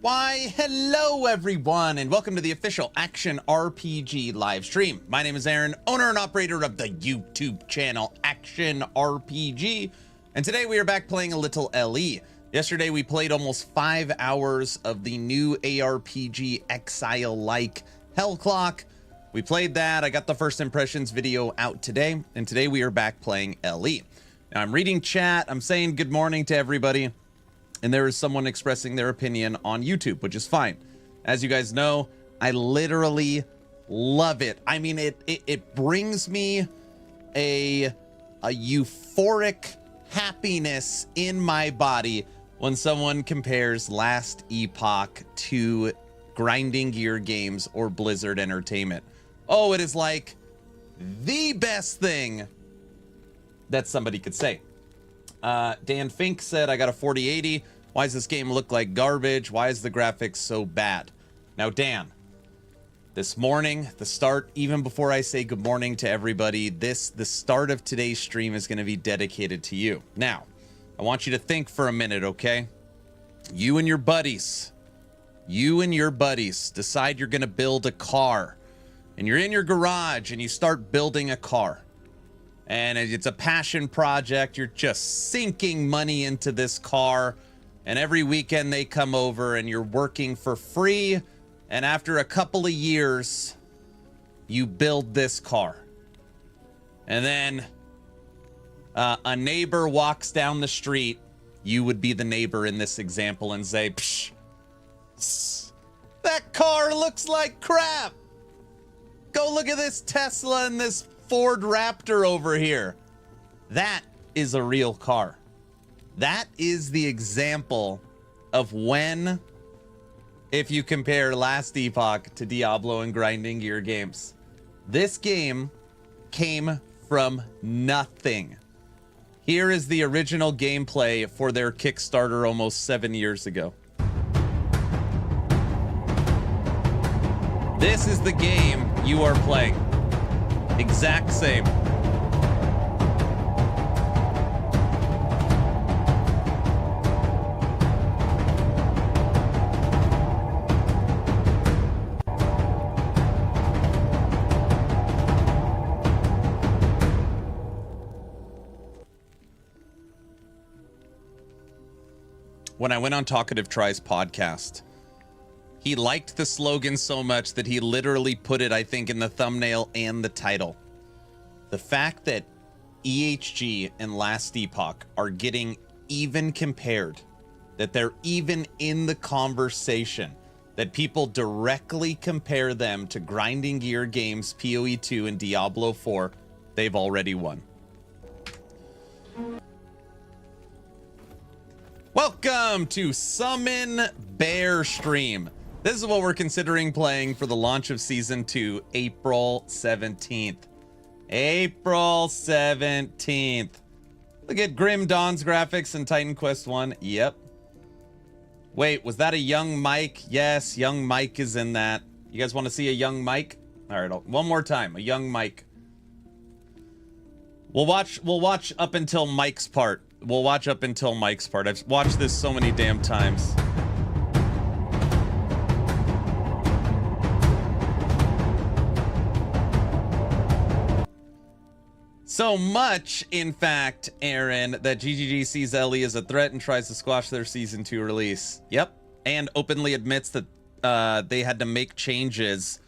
Why, hello everyone, and welcome to the official Action RPG live stream. My name is Aaron, owner and operator of the YouTube channel Action RPG, and today we are back playing a little LE. Yesterday we played almost 5 hours of the new ARPG Exile-like Hell Clock. We played that. I got the first impressions video out today, and today we are back playing LE. Now I'm reading chat, I'm saying good morning to everybody. And there is someone expressing their opinion on YouTube, which is fine. As you guys know, I literally love it. I mean, it brings me a euphoric happiness in my body when someone compares Last Epoch to Grinding Gear Games or Blizzard Entertainment. Oh, it is like the best thing that somebody could say. Dan Fink said, I got a 4080. Why does this game look like garbage? Why is the graphics so bad? Now, Dan, this morning, the start, even before I say good morning to everybody, the start of today's stream is going to be dedicated to you. Now, I want you to think for a minute, okay? You and your buddies decide you're going to build a car. And you're in your garage and you start building a car. And it's a passion project. You're just sinking money into this car. And every weekend they come over and you're working for free. And after a couple of years, you build this car. And then a neighbor walks down the street. You would be the neighbor in this example and say, psh, that car looks like crap. Go look at this Tesla and this Ford Raptor over here. That is a real car. That is the example of when, if you compare Last Epoch to Diablo and Grinding Gear games, this game came from nothing. Here is the original gameplay for their Kickstarter almost 7 years ago. This is the game you are playing. Exact same. When I went on Talkative Try's podcast, he liked the slogan so much that he literally put it, I think, in the thumbnail and the title. The fact that EHG and Last Epoch are getting even compared, that they're even in the conversation, that people directly compare them to Grinding Gear Games, PoE 2, and Diablo 4, they've already won. Welcome to Summon Bear Stream. This is what we're considering playing for the launch of Season 2, April 17th. April 17th. Look at Grim Dawn's graphics in Titan Quest 1. Yep. Wait, was that a young Mike? Yes, young Mike is in that. You guys want to see a young Mike? All right, one more time. A young Mike. We'll watch up until Mike's part. We'll watch up until Mike's part. I've watched this so many damn times. So much, in fact, Aaron, that GGG sees Ellie as a threat and tries to squash their Season 2 release. Yep. And openly admits that they had to make changes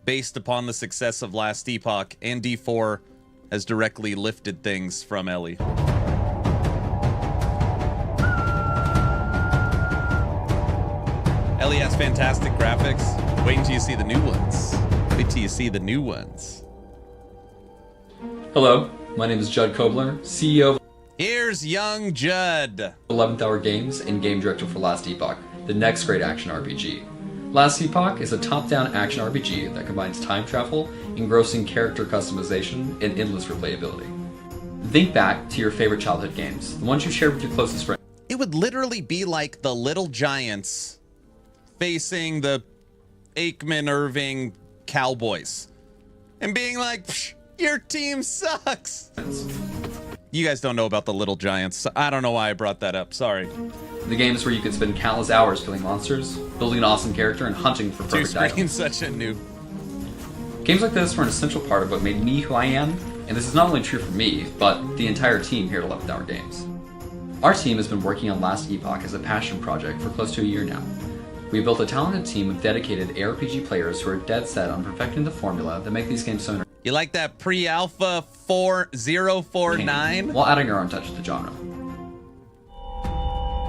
based upon the success of Last Epoch, and D4 has directly lifted things from Ellie. Ellie has fantastic graphics. Wait until you see the new ones. Wait till you see the new ones. Hello, my name is Judd Kobler, CEO of Here's young Judd. 11th Hour Games and game director for Last Epoch, the next great action RPG. Last Epoch is a top-down action RPG that combines time travel, engrossing character customization, and endless replayability. Think back to your favorite childhood games, the ones you shared with your closest friends. It would literally be like the Little Giants facing the Aikman Irving Cowboys and being like, your team sucks. You guys don't know about the Little Giants. I don't know why I brought that up. Sorry. The game is where you can spend countless hours killing monsters, building an awesome character, and hunting for perfect items. Such a noob. Games like this were an essential part of what made me who I am, and this is not only true for me, but the entire team here at 11th Hour Games. Our team has been working on Last Epoch as a passion project for close to a year now. We built a talented team of dedicated ARPG players who are dead set on perfecting the formula that make these games so entertaining. You like that pre-alpha 4049? While adding our own touch to the genre.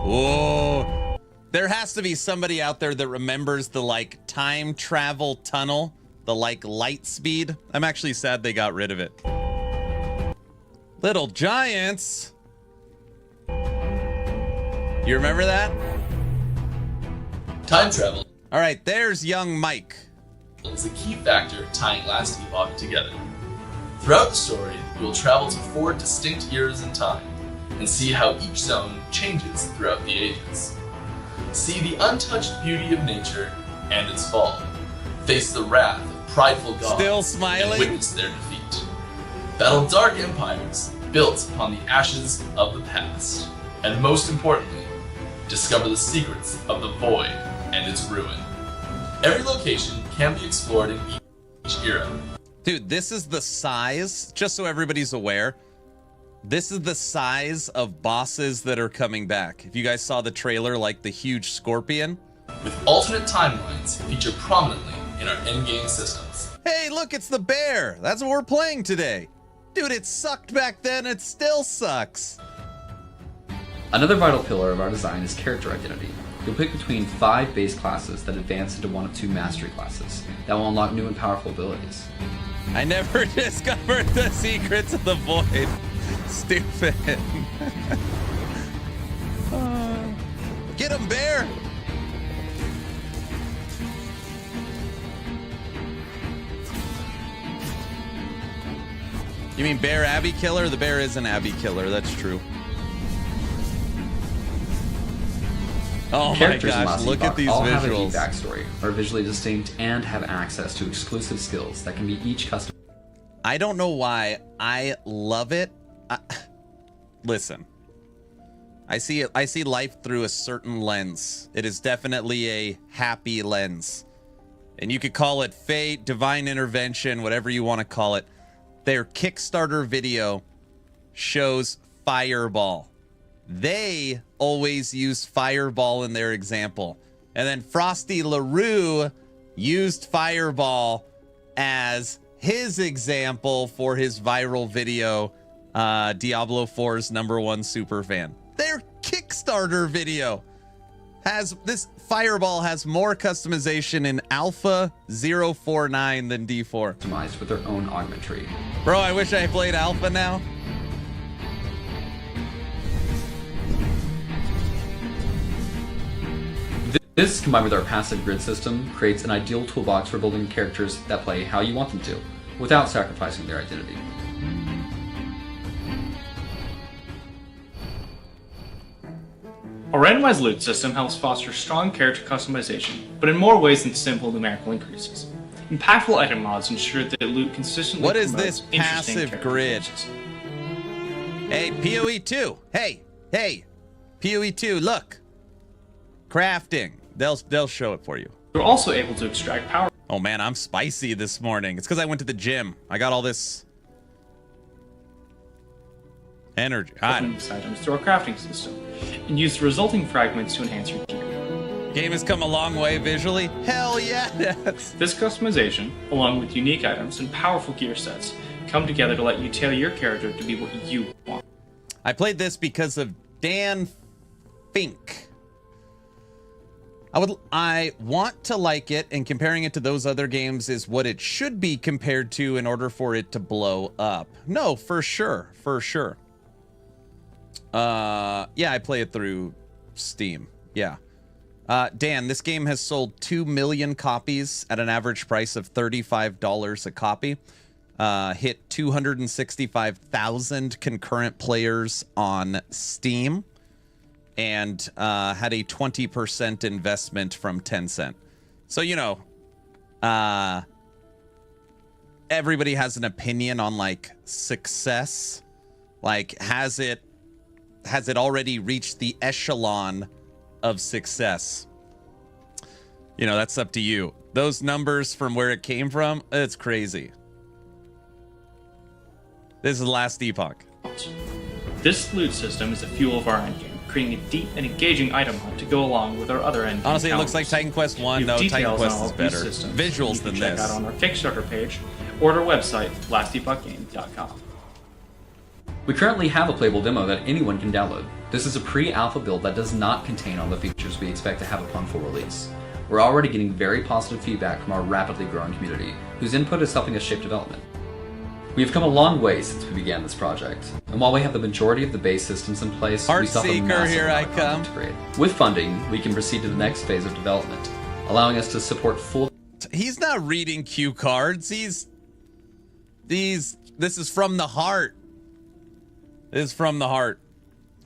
Whoa. There has to be somebody out there that remembers the like time travel tunnel, the like light speed. I'm actually sad they got rid of it. Little Giants. You remember that? Time travel All right, there's young Mike. is a key factor tying Last Epoch together. Throughout the story, we will travel to 4 distinct eras in time and see how each zone changes throughout the ages. See the untouched beauty of nature and its fall. Face the wrath of prideful gods Still smiling? and witness their defeat. Battle dark empires built upon the ashes of the past. And most importantly, discover the secrets of the void and its ruin. Every location can be explored in each era. Dude, this is the size, just so everybody's aware, this is the size of bosses that are coming back. If you guys saw the trailer, like the huge scorpion. With alternate timelines featured prominently in our endgame systems. Hey, look, it's the bear. That's what we're playing today. Dude, it sucked back then. It still sucks. Another vital pillar of our design is character identity. You'll pick between 5 base classes that advance into 1 of 2 mastery classes that will unlock new and powerful abilities. I never discovered the secrets of the void. Stupid. Get him, bear. You mean Bear Abbey Killer? The bear is an Abbey Killer. That's true. Oh Characters my in gosh, Last look Epoch at these all have a deep visuals. backstory, are visually distinct, and have access to exclusive skills that can be each custom. I don't know why. I love it. Listen, I see life through a certain lens. It is definitely a happy lens. And you could call it fate, divine intervention, whatever you want to call it. Their Kickstarter video shows Fireball. They always use Fireball in their example. And then Frosty LaRue used Fireball as his example for his viral video, Diablo 4's #1 superfan. Their Kickstarter video has this Fireball has more customization in Alpha 049 than D4. Customized with their own augment tree. Bro, I wish I played Alpha now. This, combined with our passive grid system, creates an ideal toolbox for building characters that play how you want them to, without sacrificing their identity. A randomized loot system helps foster strong character customization, but in more ways than simple numerical increases. Impactful item mods ensure that loot consistently What is promotes this interesting passive character grid? features. Hey, PoE2. Hey, PoE2, look. Crafting. They'll show it for you. You're also able to extract power Oh man, I'm spicy this morning. It's because I went to the gym. I got all this energy. from these items through our crafting system, and use the resulting fragments to enhance your gear. Game has come a long way visually. Hell yes. This customization, along with unique items and powerful gear sets, come together to let you tailor your character to be what you want. I played this because of Dan Fink. I want to like it, and comparing it to those other games is what it should be compared to in order for it to blow up. No, for sure. Yeah, I play it through Steam. Yeah. Dan, this game has sold 2 million copies at an average price of $35 a copy. Hit 265,000 concurrent players on Steam. And had a 20% investment from Tencent. So, you know, everybody has an opinion on like success. Like, has it already reached the echelon of success? You know, that's up to you. Those numbers from where it came from, it's crazy. This is the last epoch. This loot system is the fuel of our endgame, creating a deep and engaging item hunt to go along with our other endgame. Honestly, it looks like Titan Quest 1. No, Titan Quest is better. Visuals than this. Check out on our Kickstarter page or our website, lastepochgame.com. We currently have a playable demo that anyone can download. This is a pre-alpha build that does not contain all the features we expect to have upon full release. We're already getting very positive feedback from our rapidly growing community, whose input is helping us shape development. We have come a long way since we began this project, and while we have the majority of the base systems in place, we still have a massive amount of content to create. With funding, we can proceed to the next phase of development, allowing us to support full... He's not reading cue cards. This is from the heart. This is from the heart.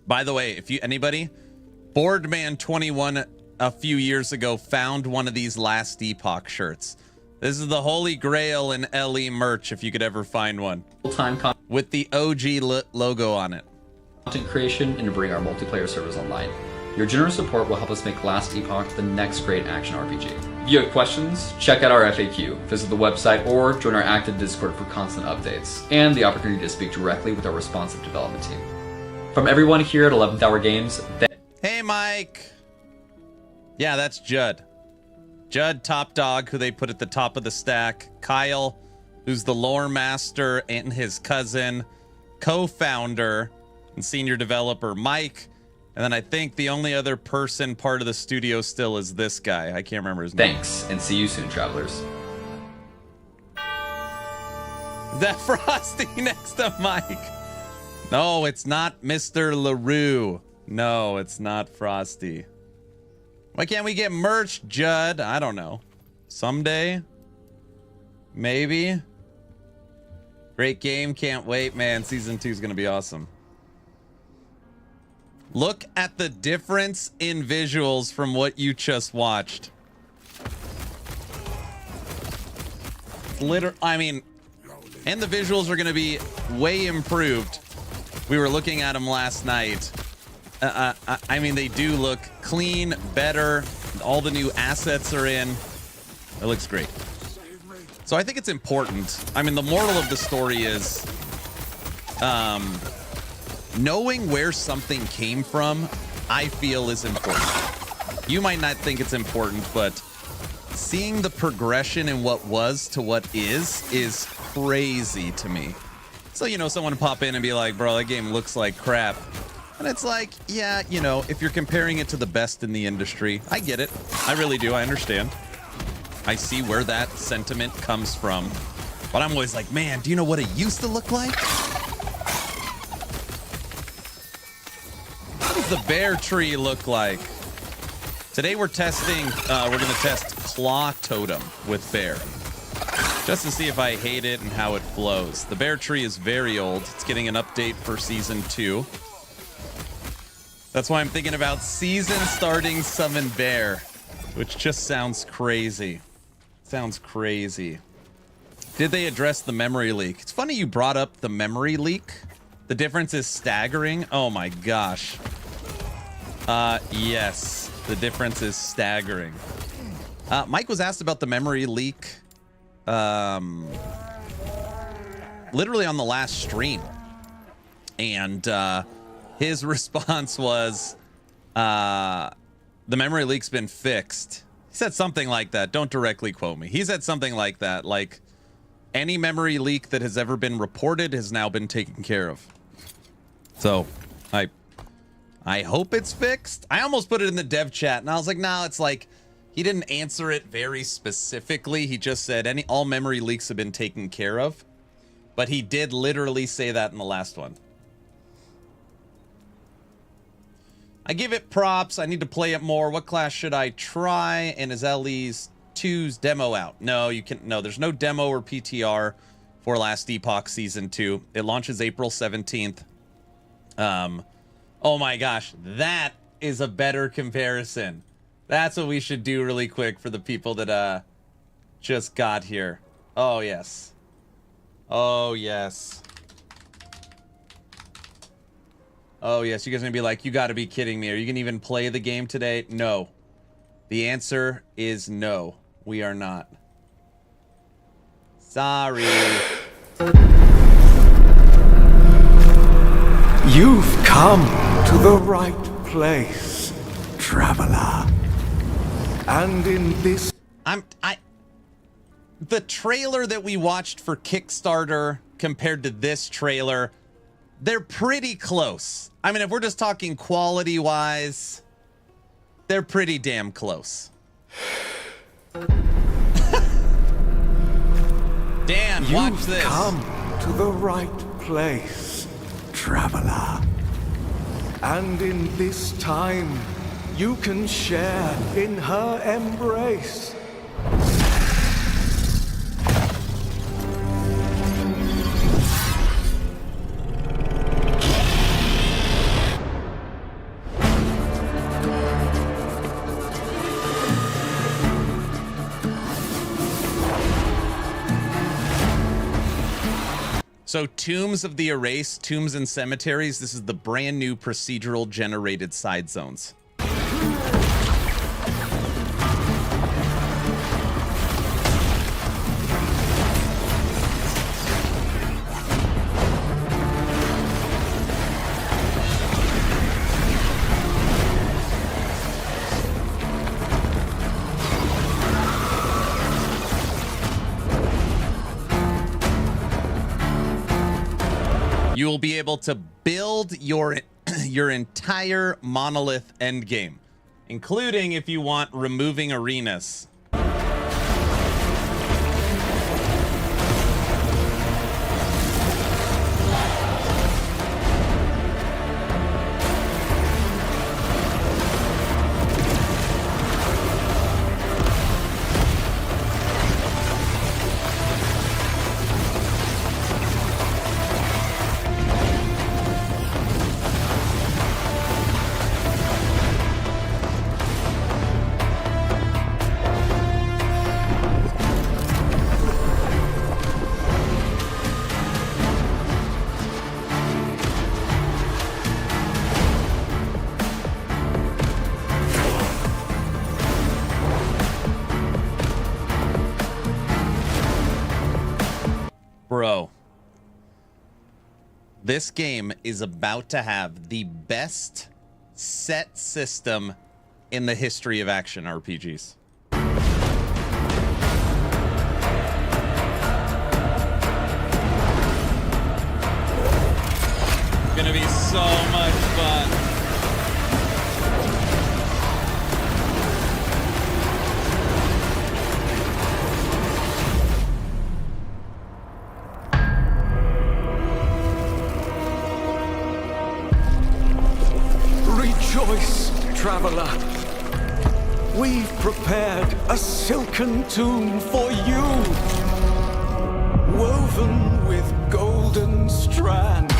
By the way, if anybody, Boardman21 a few years ago found one of these Last Epoch shirts. This is the holy grail in LE merch, if you could ever find one. Full-time content with the OG logo on it. Content creation and to bring our multiplayer servers online. Your generous support will help us make Last Epoch the next great action RPG. If you have questions, check out our FAQ, visit the website, or join our active Discord for constant updates, and the opportunity to speak directly with our responsive development team. From everyone here at 11th Hour Games, hey Mike! Yeah, that's Judd. Judd, Top Dog, who they put at the top of the stack. Kyle, who's the lore master, and his cousin. Co-founder and senior developer, Mike. And then I think the only other person part of the studio still is this guy. I can't remember his name. Thanks, and see you soon, travelers. Is that Frosty next to Mike? No, it's not Mr. LaRue. No, it's not Frosty. Why can't we get merch, Judd? I don't know. Someday? Maybe? Great game. Can't wait, man. Season 2 is going to be awesome. Look at the difference in visuals from what you just watched. I mean, and the visuals are going to be way improved. We were looking at them last night. I mean, they do look clean, better. All the new assets are in. It looks great. So I think it's important. I mean, the moral of the story is knowing where something came from, I feel is important. You might not think it's important, but seeing the progression in what was to what is crazy to me. So, you know, someone pop in and be like, bro, that game looks like crap. And it's like, yeah, you know, if you're comparing it to the best in the industry, I get it. I really do. I understand. I see where that sentiment comes from. But I'm always like, man, do you know what it used to look like? What does the bear tree look like? Today we're testing, we're going to test Claw Totem with bear. Just to see if I hate it and how it flows. The bear tree is very old. It's getting an update for Season 2. That's why I'm thinking about season starting Summon Bear, which just sounds crazy. Sounds crazy. Did they address the memory leak? It's funny you brought up the memory leak. The difference is staggering. Oh my gosh. Yes, the difference is staggering. Mike was asked about the memory leak literally on the last stream. And his response was, the memory leak's been fixed. He said something like that. Don't directly quote me. He said something like that. Like, any memory leak that has ever been reported has now been taken care of. So, I hope it's fixed. I almost put it in the dev chat, and I was like, no, it's like, he didn't answer it very specifically. He just said all memory leaks have been taken care of. But he did literally say that in the last one. I give it props. I need to play it more. What class should I try? And is LE's 2's demo out? No, you can. No, there's no demo or PTR for Last Epoch Season 2. It launches April 17th. Oh my gosh, that is a better comparison. That's what we should do really quick for the people that just got here. Oh yes. Oh yes. Oh, yes. You guys are going to be like, you got to be kidding me. Are you going to even play the game today? No. The answer is no. We are not. Sorry. You've come to the right place, traveler. And in this... The trailer that we watched for Kickstarter compared to this trailer, they're pretty close. I mean, if we're just talking quality-wise, they're pretty damn close. Dan, watch this. You've come to the right place, traveler. And in this time, you can share in her embrace. So Tombs of the Erased, Tombs and Cemeteries, this is the brand new procedural generated side zones. You will be able to build your entire monolith endgame, including, if you want, removing arenas. Bro, this game is about to have the best set system in the history of action RPGs. It's gonna be so much fun. Rejoice, traveler. We've prepared a silken tomb for you, woven with golden strands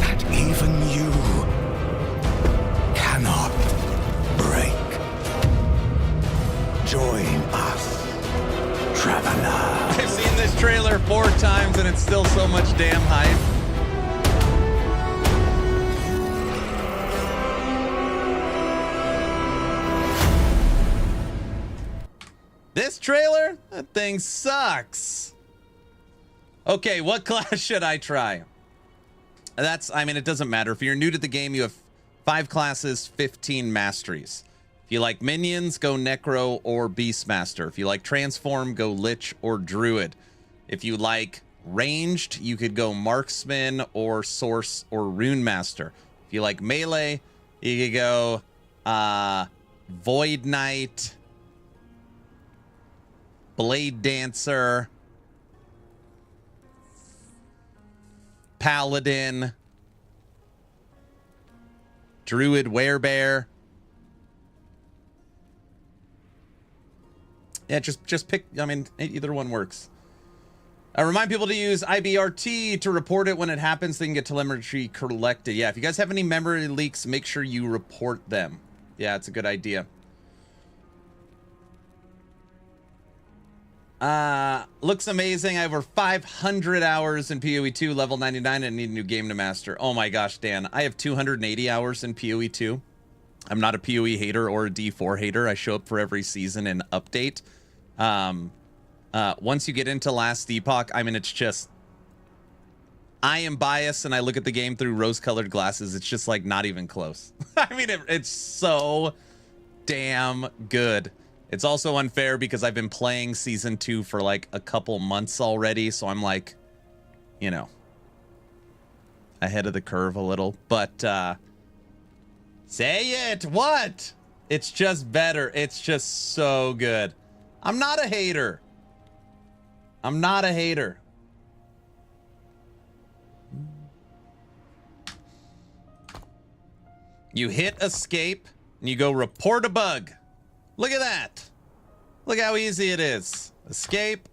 that even you cannot break. Join us, traveler. I've seen this trailer 4 times and it's still so much damn hype. This trailer? That thing sucks. Okay, what class should I try? I mean, it doesn't matter. If you're new to the game, you have 5 classes, 15 masteries. If you like minions, go Necro or Beastmaster. If you like Transform, go Lich or Druid. If you like ranged, you could go Marksman or Source or Rune Master. If you like melee, you could go Void Knight, Blade Dancer, Paladin, Druid Werebear. Yeah, just pick. I mean, either one works. I remind people to use IBRT to report it when it happens. They can get telemetry collected. Yeah, if you guys have any memory leaks, make sure you report them. Yeah, it's a good idea. Looks amazing. I have over 500 hours in PoE 2, level 99, and need a new game to master. Oh my gosh, Dan. I have 280 hours in PoE 2. I'm not a PoE hater or a D4 hater. I show up for every season and update. Once you get into Last Epoch, I mean, it's just... I am biased and I look at the game through rose-colored glasses. It's just like not even close. I mean, it's so damn good. It's also unfair because I've been playing season 2 for like a couple months already. So I'm like, you know, ahead of the curve a little. But say it. What? It's just better. It's just so good. I'm not a hater. I'm not a hater. You hit escape and you go report a bug. Look at that. Look how easy it is. Escape,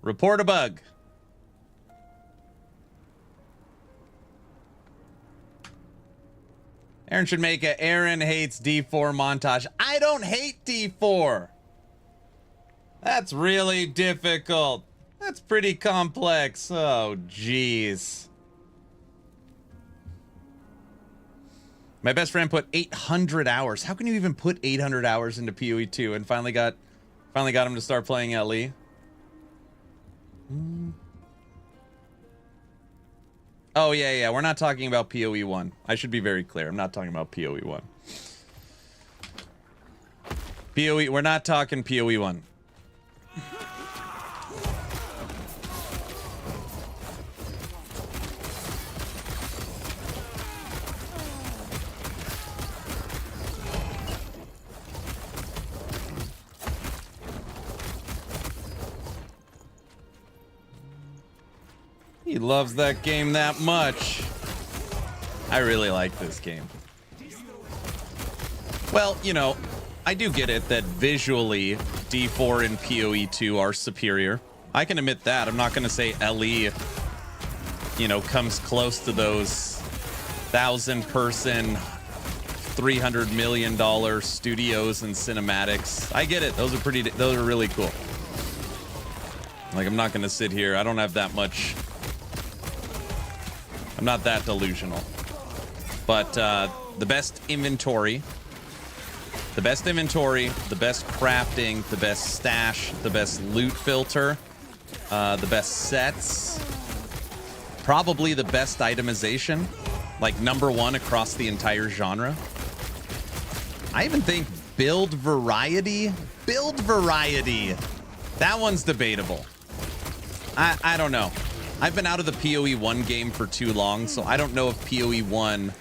report a bug. Aaron should make a Aaron hates D4 montage. I don't hate D4. That's really difficult. That's pretty complex. Oh, jeez. My best friend put 800 hours. How can you even put 800 hours into PoE 2 and finally got him to start playing LE? Oh, yeah. We're not talking about PoE 1. I should be very clear. I'm not talking about PoE 1. We're not talking PoE 1. He loves that game that much. I really like this game. Well, you know, I do get it that visually D4 and PoE 2 are superior. I can admit that. I'm not going to say LE, you know, comes close to those 1,000-person, $300 million studios and cinematics. I get it. Those are really cool. Like, I'm not going to sit here. I don't have that much. I'm not that delusional. But the best inventory, the best crafting, the best stash, the best loot filter, the best sets, probably the best itemization, like #1 across the entire genre. I even think build variety, that one's debatable. I don't know. I've been out of the PoE 1 game for too long, so I don't know if PoE 1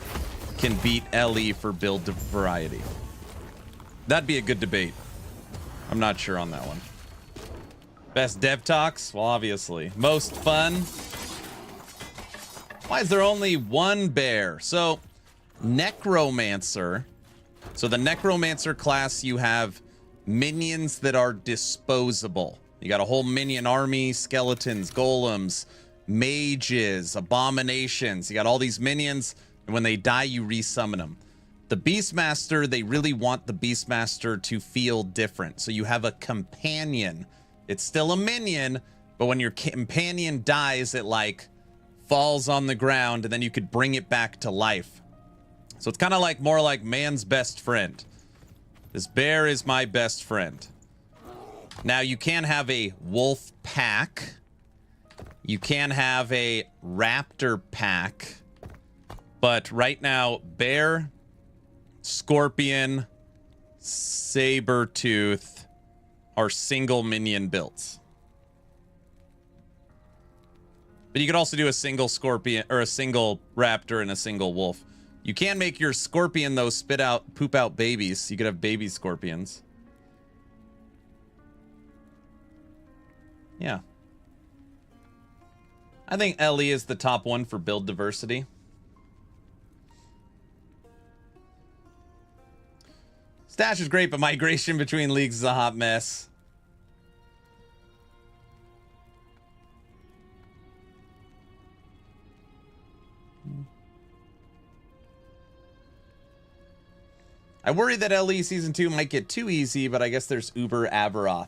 can beat LE for build variety. That'd be a good debate. I'm not sure on that one. Best dev talks? Well, obviously. Most fun? Why is there only one bear? So, Necromancer. So the Necromancer class, you have minions that are disposable. You got a whole minion army, skeletons, golems, mages, abominations. You got all these minions, and when they die, you resummon them. The Beastmaster, they really want the Beastmaster to feel different. So you have a companion. It's still a minion, but when your companion dies, it like falls on the ground, and then you could bring it back to life. So it's kind of like more like man's best friend. This bear is my best friend. Now you can have a wolf pack. You can have a raptor pack. But right now, bear, scorpion, saber-tooth are single minion builds. But you could also do a single scorpion or a single raptor and a single wolf. You can make your scorpion, though, poop out babies. You could have baby scorpions. Yeah. I think LE is the top one for build diversity. Stash is great, but migration between leagues is a hot mess. I worry that LE Season 2 might get too easy, but I guess there's Uber Avaroth.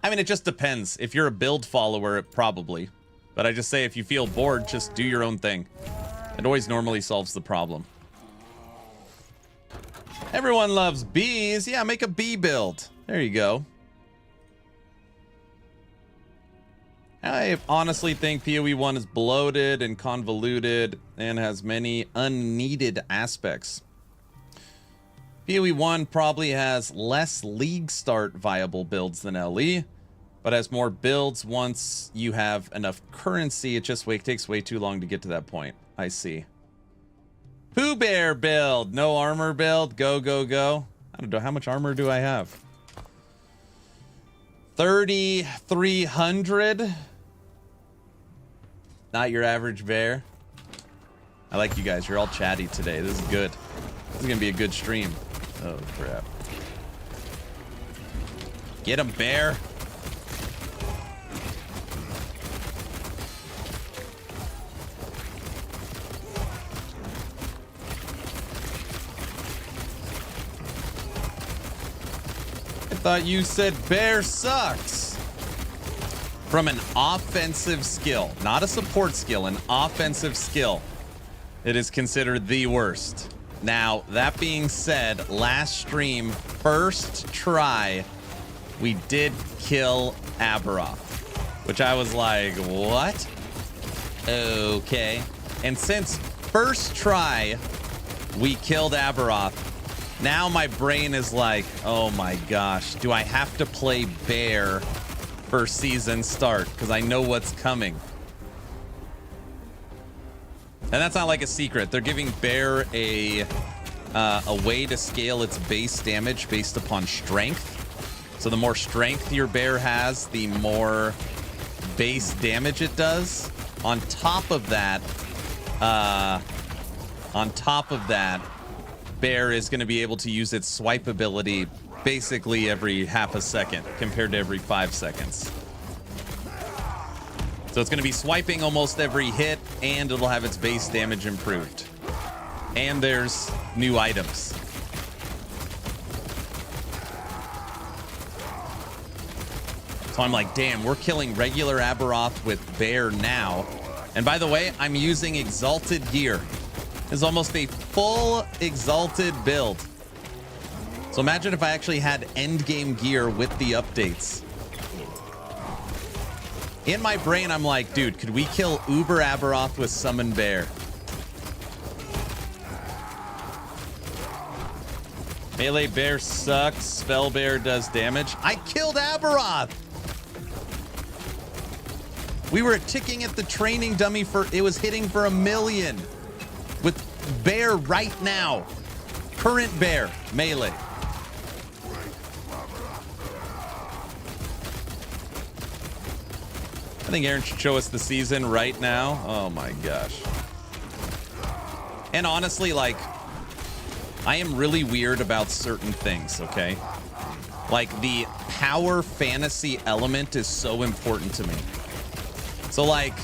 I mean, it just depends. If you're a build follower, it probably. But I just say if you feel bored, just do your own thing. It always normally solves the problem. Everyone loves bees. Yeah, make a bee build. There you go. I honestly think PoE 1 is bloated and convoluted and has many unneeded aspects. PoE 1 probably has less league start viable builds than LE, but has more builds once you have enough currency. It just takes way too long to get to that point. I see. Pooh Bear build. No armor build. Go, go, go. I don't know. How much armor do I have? 3,300. Not your average bear. I like you guys. You're all chatty today. This is good. This is going to be a good stream. Oh, crap. Get him, bear. I thought you said bear sucks. From an offensive skill, not a support skill, an offensive skill, it is considered the worst. Now, that being said, last stream, first try, we did kill Aberoth, which I was like, what? Okay. And since first try, we killed Aberoth, now my brain is like, oh my gosh, do I have to play bear for season start? Because I know what's coming. And that's not like a secret. They're giving bear a way to scale its base damage based upon strength. So the more strength your bear has, the more base damage it does. On top of that, bear is going to be able to use its swipe ability basically every half a second compared to every 5 seconds. So it's going to be swiping almost every hit, and it'll have its base damage improved. And there's new items. So I'm like, damn, we're killing regular Aberoth with bear now. And by the way, I'm using exalted gear. It's almost a full exalted build. So imagine if I actually had endgame gear with the updates. In my brain, I'm like, dude, could we kill Uber Aberoth with Summon Bear? Melee Bear sucks. Spell Bear does damage. I killed Aberoth! We were ticking at the training dummy for, it was hitting for 1 million. With Bear right now. Current Bear, melee. I think Aaron should show us the season right now. Oh my gosh. And honestly, like, I am really weird about certain things, okay? Like, the power fantasy element is so important to me. So, like,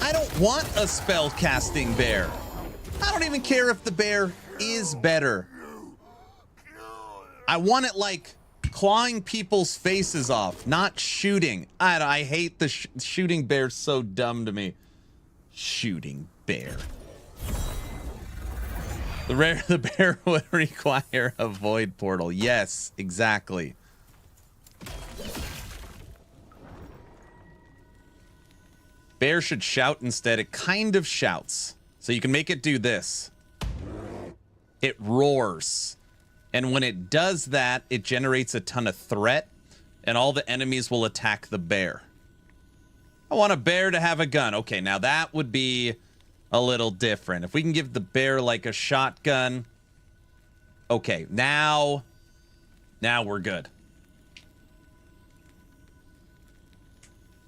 I don't want a spell casting bear. I don't even care if the bear is better. I want it, like, clawing people's faces off, not shooting. I hate the shooting bear. So dumb to me. Shooting bear. The bear would require a void portal. Yes, exactly. Bear should shout instead. It kind of shouts. So you can make it do this. It roars. And when it does that, it generates a ton of threat, and all the enemies will attack the bear. I want a bear to have a gun. Okay, now that would be a little different. If we can give the bear like a shotgun. Okay, now we're good.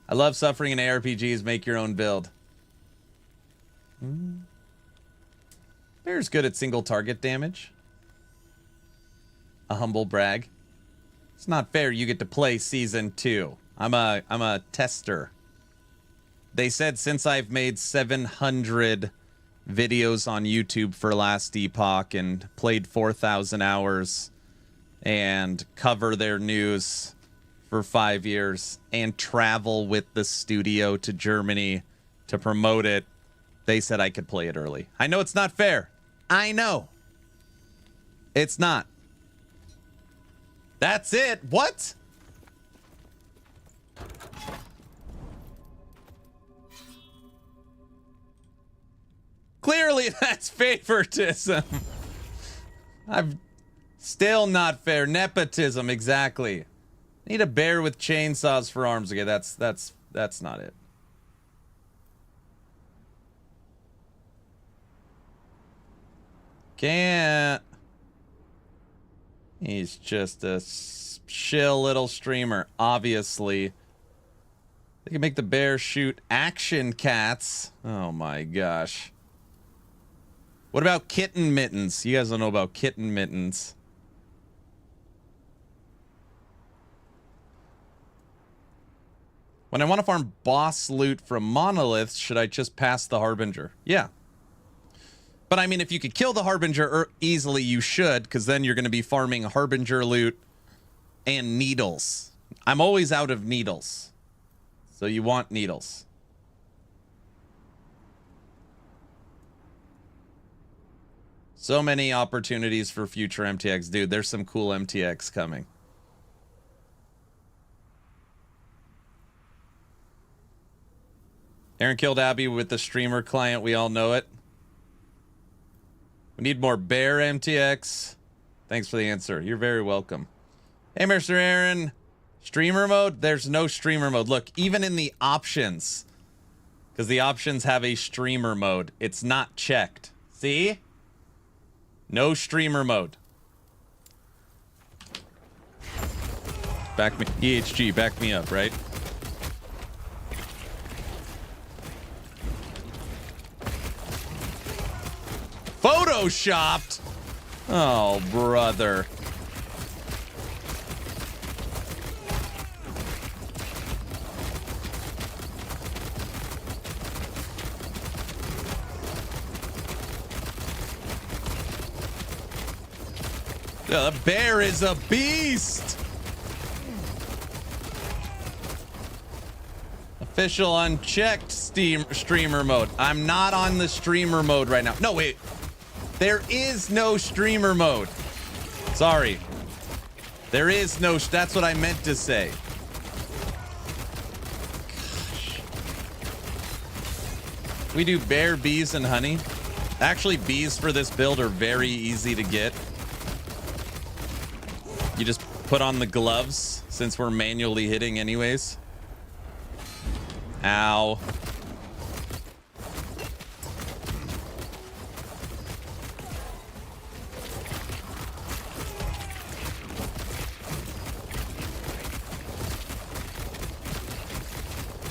I love suffering in ARPGs. Make your own build. Bear's good at single target damage. A humble brag. It's not fair you get to play season 2. I'm a tester. They said since I've made 700 videos on YouTube for Last Epoch and played 4,000 hours and cover their news for 5 years and travel with the studio to Germany to promote it, they said I could play it early. I know it's not fair. I know. It's not. That's it. What? Clearly, that's favoritism. I'm still not fair. Nepotism, exactly. Need a bear with chainsaws for arms. Okay, that's not it. Can't. He's just a shill little streamer, obviously. They can make the bear shoot action cats. Oh my gosh. What about kitten mittens? You guys don't know about kitten mittens. When I want to farm boss loot from monoliths, should I just pass the Harbinger? Yeah. But I mean, if you could kill the Harbinger easily, you should, because then you're going to be farming Harbinger loot and needles. I'm always out of needles. So you want needles. So many opportunities for future MTX. Dude, there's some cool MTX coming. Aaron killed Abby with the streamer client. We all know it. We need more bear MTX. Thanks for the answer. You're very welcome. Hey, Mr. Aaron. Streamer mode? There's no streamer mode. Look, even in the options, because the options have a streamer mode, it's not checked. See? No streamer mode. Back me, EHG, back me up, right? Photoshopped? Oh, brother. The bear is a beast. Official unchecked streamer mode. I'm not on the streamer mode right now. No, wait. There is no streamer mode. Sorry. There is no... That's what I meant to say. Gosh. We do bear, bees, and honey. Actually, bees for this build are very easy to get. You just put on the gloves since we're manually hitting anyways. Ow.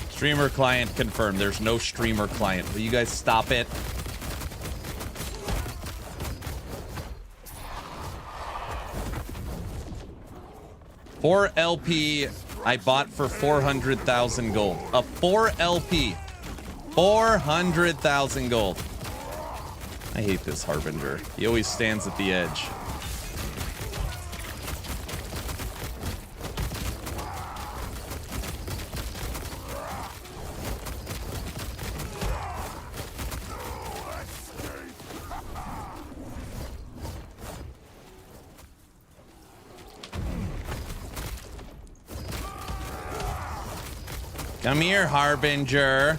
Streamer client confirmed. There's no streamer client. Will you guys stop it? Four LP I bought for 400,000 gold. A 4 LP. 400,000 gold. I hate this Harbinger. He always stands at the edge. Come here, Harbinger.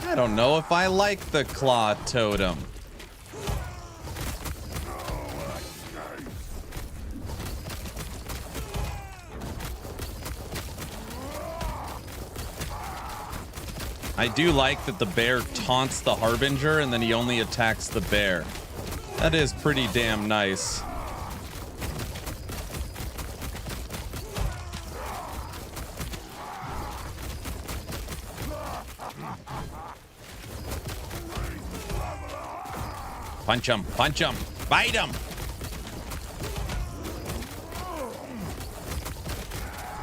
I don't know if I like the claw totem. I do like that the bear taunts the Harbinger and then he only attacks the bear. That is pretty damn nice. Punch him, bite him.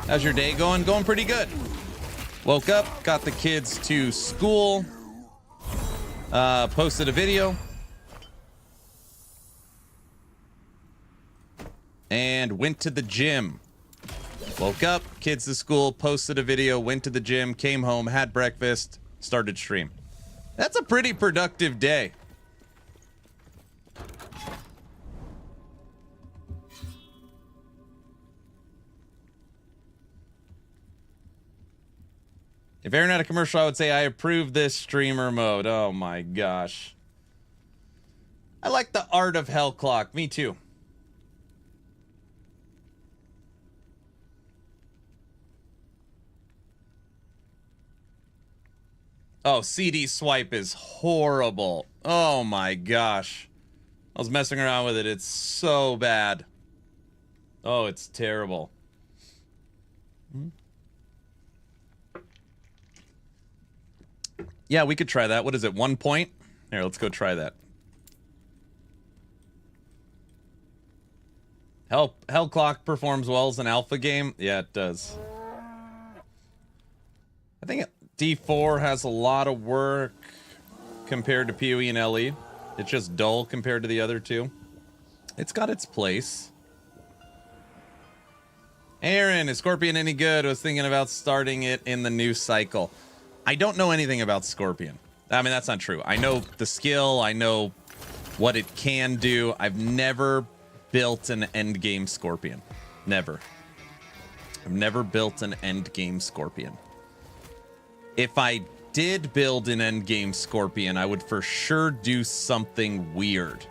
How's your day going? Going pretty good. Woke up, got the kids to school. posted a video. And went to the gym. Woke up, kids to school, posted a video, went to the gym, came home, had breakfast, started stream. That's a pretty productive day. If Aaron had a commercial, I would say I approve this streamer mode. Oh my gosh. I like the art of Hell Clock. Me too. Oh, CD swipe is horrible. Oh my gosh. I was messing around with it. It's so bad. Oh, it's terrible. Yeah, we could try that. What is it, 1 point? Here, let's go try that. Hell Clock performs well as an alpha game. Yeah, it does. I think D4 has a lot of work compared to PoE and LE. It's just dull compared to the other two. It's got its place. Aaron, is Scorpion any good? I was thinking about starting it in the new cycle. I don't know anything about Scorpion. I mean, that's not true. I know the skill. I know what it can do. I've never built an endgame Scorpion. Never. I've never built an endgame Scorpion. If I did build an endgame Scorpion, I would for sure do something weird.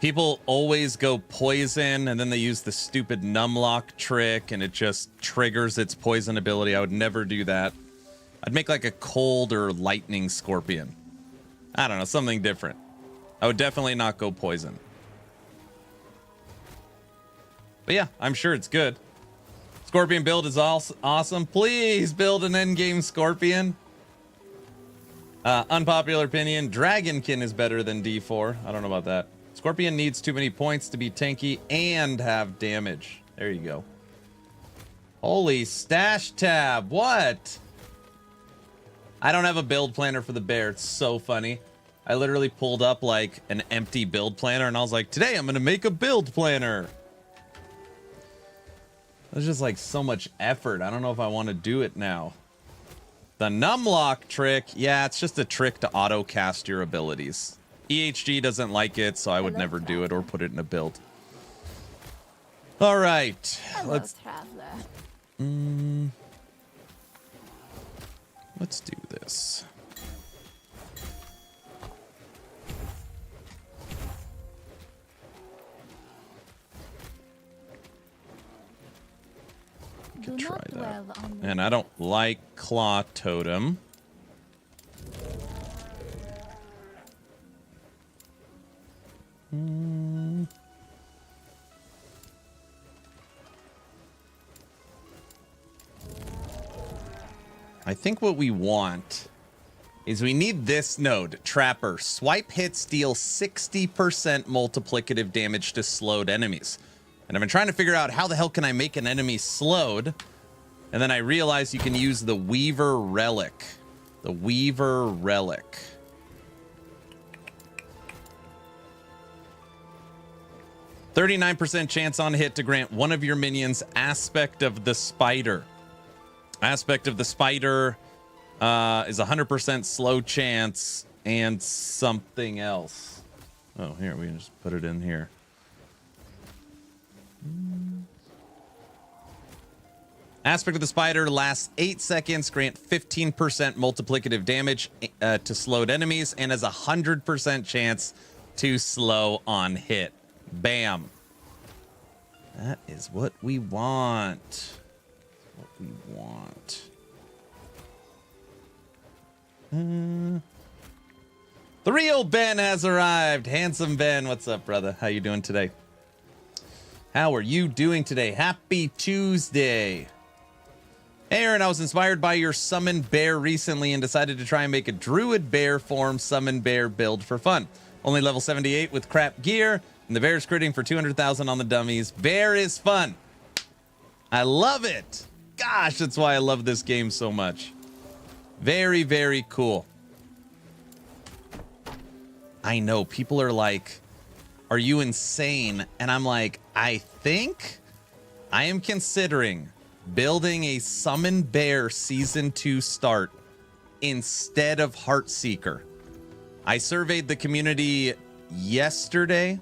People always go poison, and then they use the stupid numlock trick, and it just triggers its poison ability. I would never do that. I'd make like a cold or lightning Scorpion. I don't know, something different. I would definitely not go poison. But yeah, I'm sure it's good. Scorpion build is awesome. Please build an endgame Scorpion. Unpopular opinion, Dragonkin is better than D4. I don't know about that. Scorpion needs too many points to be tanky and have damage. There you go. Holy stash tab. What? I don't have a build planner for the bear. It's so funny. I literally pulled up like an empty build planner and I was like, today I'm going to make a build planner. There's just like so much effort. I don't know if I want to do it now. The numlock trick. Yeah, it's just a trick to auto cast your abilities. EHG doesn't like it, so I would never do it or put it in a build. All right. Let's do this. We can try that. And I don't like Claw Totem. I think what we want is we need this node, Trapper. Swipe hits deal 60% multiplicative damage to slowed enemies. And I've been trying to figure out how the hell can I make an enemy slowed? And then I realized you can use the Weaver Relic. The Weaver Relic. %39% chance on hit to grant one of your minions Aspect of the Spider. Aspect of the Spider is 100% slow chance and something else. Oh, here, we can just put it in here. Aspect of the Spider lasts 8 seconds, grant 15% multiplicative damage to slowed enemies, and has a 100% chance to slow on hit. Bam. That is what we want. What we want. The real Ben has arrived. Handsome Ben, what's up, brother? How you doing today? How are you doing today? Happy Tuesday. Aaron, I was inspired by your summon bear recently and decided to try and make a druid bear form summon bear build for fun. Only level 78 with crap gear, and the bear's critting for 200,000 on the dummies. Bear is fun. I love it. Gosh, that's why I love this game so much. Very, very cool. I know people are like, are you insane? And I'm like, I think I am considering building a Summon Bear Season 2 start instead of Heartseeker. I surveyed the community yesterday,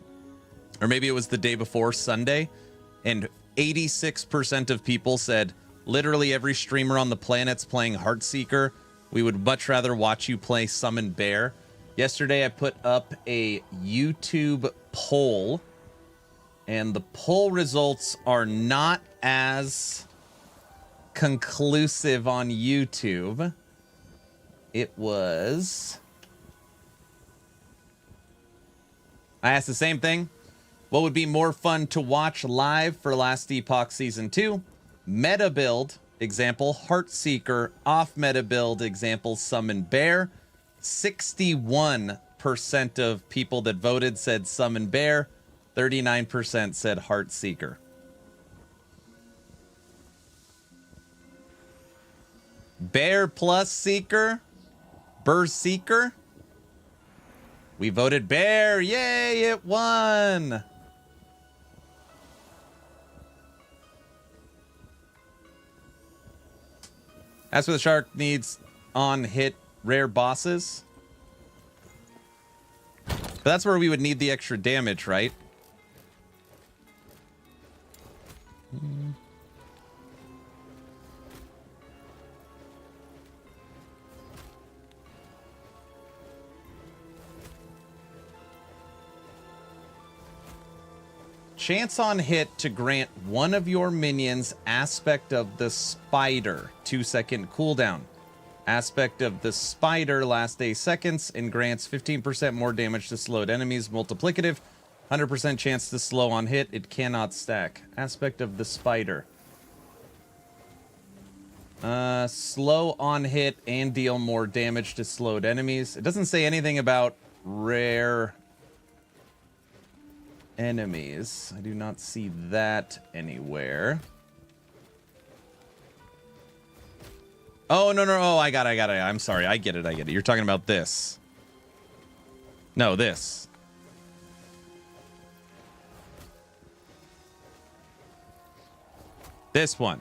or maybe it was the day before, Sunday, and 86% of people said literally every streamer on the planet's playing Heartseeker. We would much rather watch you play Summon Bear. Yesterday, I put up a YouTube poll, and the poll results are not as conclusive on YouTube. It was... I asked the same thing. What would be more fun to watch live for Last Epoch Season 2? Meta build, example, Heartseeker. Off meta build, example, Summon Bear. 61% of people that voted said Summon Bear. 39% said Heartseeker. Bear plus Seeker. Berserker. We voted Bear. Yay, it won. As for the shark needs on hit rare bosses. But that's where we would need the extra damage, right? Chance on hit to grant one of your minions aspect of the spider. 2-second cooldown. Aspect of the spider lasts 8 seconds and grants 15% more damage to slowed enemies. Multiplicative. 100% chance to slow on hit. It cannot stack. Aspect of the spider. Slow on hit and deal more damage to slowed enemies. It doesn't say anything about rare enemies. I do not see that anywhere. Oh, no. Oh, I got it. I'm sorry. I get it. You're talking about this. No, this. This one.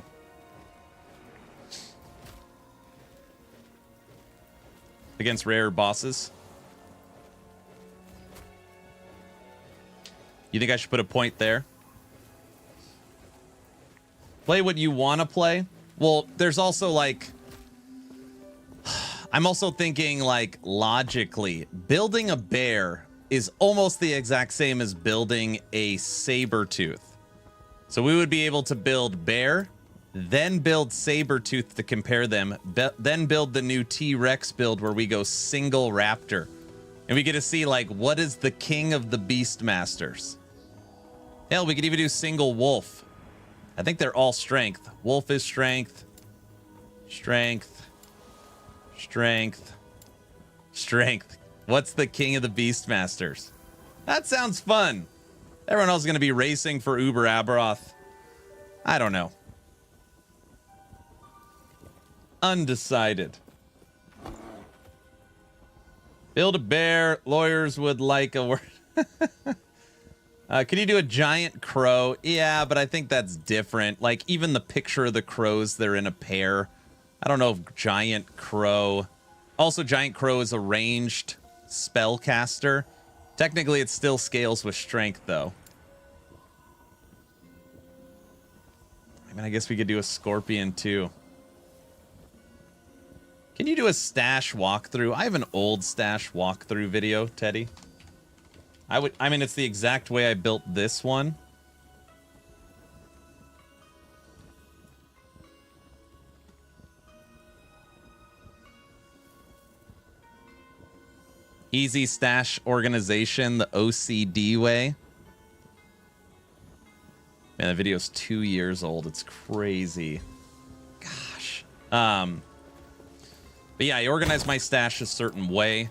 Against rare bosses. You think I should put a point there? Play what you want to play? Well, there's also like... I'm also thinking like logically, building a bear is almost the exact same as building a saber-tooth. So we would be able to build bear, then build saber-tooth to compare them, then build the new T-Rex build where we go single raptor. And we get to see like, what is the king of the Beastmasters? Hell, we could even do single wolf. I think they're all strength. Wolf is strength. Strength. Strength. Strength. What's the king of the Beastmasters? That sounds fun. Everyone else is going to be racing for Uber Aberoth. I don't know. Undecided. Build a bear. Lawyers would like a word. Can you do a giant crow? Yeah, but I think that's different. Like, even the picture of the crows, they're in a pair. I don't know if giant crow... Also, giant crow is a ranged spellcaster. Technically, it still scales with strength, though. I mean, I guess we could do a scorpion, too. Can you do a stash walkthrough? I have an old stash walkthrough video, Teddy. I mean, it's the exact way I built this one. Easy stash organization, the OCD way. Man, that video's 2 years old. It's crazy. Gosh. But yeah, I organize my stash a certain way.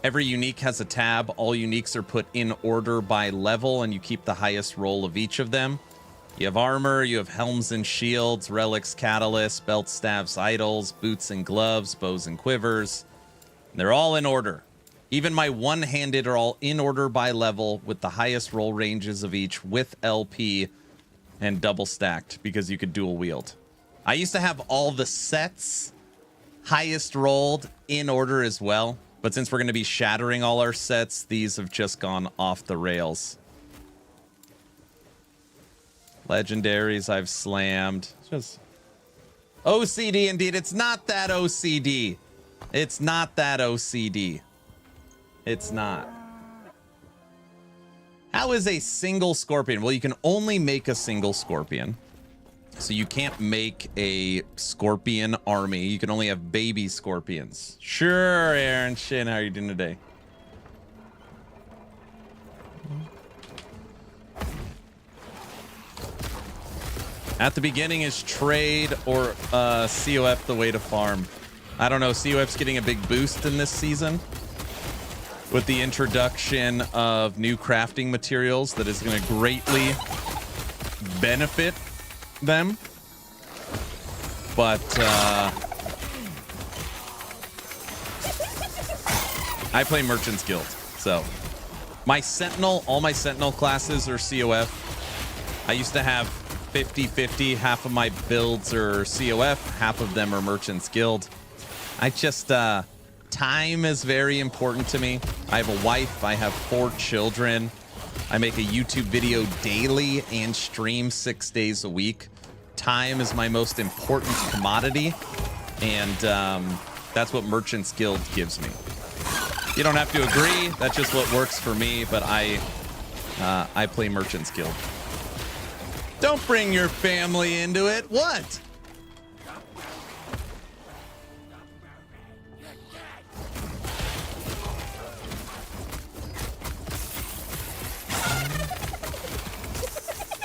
Every unique has a tab. All uniques are put in order by level, and you keep the highest roll of each of them. You have armor, you have helms and shields, relics, catalysts, belts, staves, idols, boots and gloves, bows and quivers. And they're all in order. Even my one-handed are all in order by level with the highest roll ranges of each with LP and double stacked because you could dual wield. I used to have all the sets highest rolled in order as well, but since we're going to be shattering all our sets, these have just gone off the rails. Legendaries I've slammed. It's just OCD indeed. It's not that OCD. It's not that OCD. It's not. How is a single scorpion? Well, you can only make a single scorpion. So you can't make a scorpion army. You can only have baby scorpions. Sure, Aaron. Shin, how are you doing today? At the beginning, is trade or COF the way to farm? I don't know. COF's getting a big boost in this season with the introduction of new crafting materials that is going to greatly benefit them. But I play Merchant's Guild, so my Sentinel, all my Sentinel classes are COF. I used to have 50-50. Half of my builds are COF, half of them are Merchant's Guild. I just, time is very important to me. I have a wife, I have 4 children. I make a YouTube video daily and stream 6 days a week. Time is my most important commodity, and that's what Merchant's Guild gives me. You don't have to agree, that's just what works for me, but I play Merchant's Guild. Don't bring your family into it. What?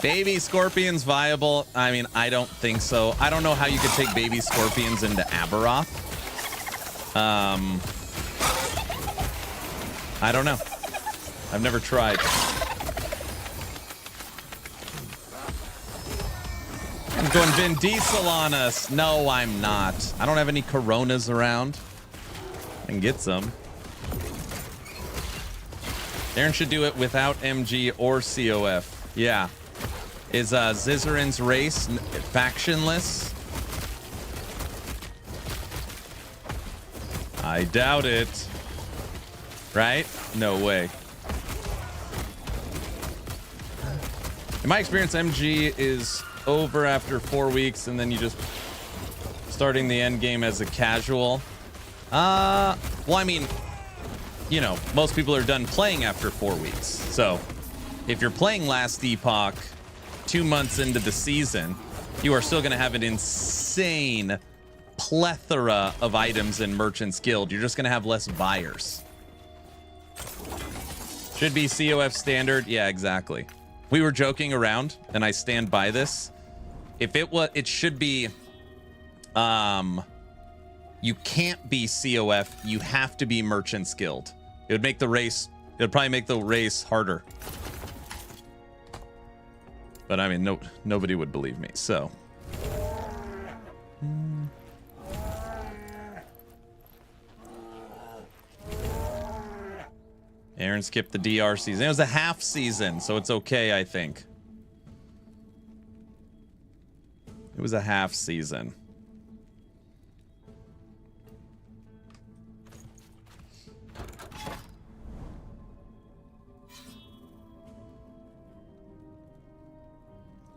Baby scorpions viable? I mean, I don't think so. I don't know how you could take baby scorpions into Aberoth. I don't know. I've never tried. I'm going Vin Diesel on us. No, I'm not. I don't have any Coronas around. I can get some. Aaron should do it without MG or COF. Yeah. Is Zizzarin's race factionless? I doubt it. Right? No way. In my experience, MG is over after 4 weeks, and then you just starting the end game as a casual. Well, I mean, you know, most people are done playing after 4 weeks. So if you're playing Last Epoch 2 months into the season, you are still going to have an insane plethora of items in Merchant's Guild. You're just going to have less buyers. Should be COF standard. Yeah, exactly. We were joking around, and I stand by this. If it was, it should be, you can't be COF. You have to be Merchant's Guild. It would make the race, it would probably make the race harder. But I mean, nobody would believe me, so. Aaron skipped the DR season. It was a half season, so it's okay, I think. It was a half season.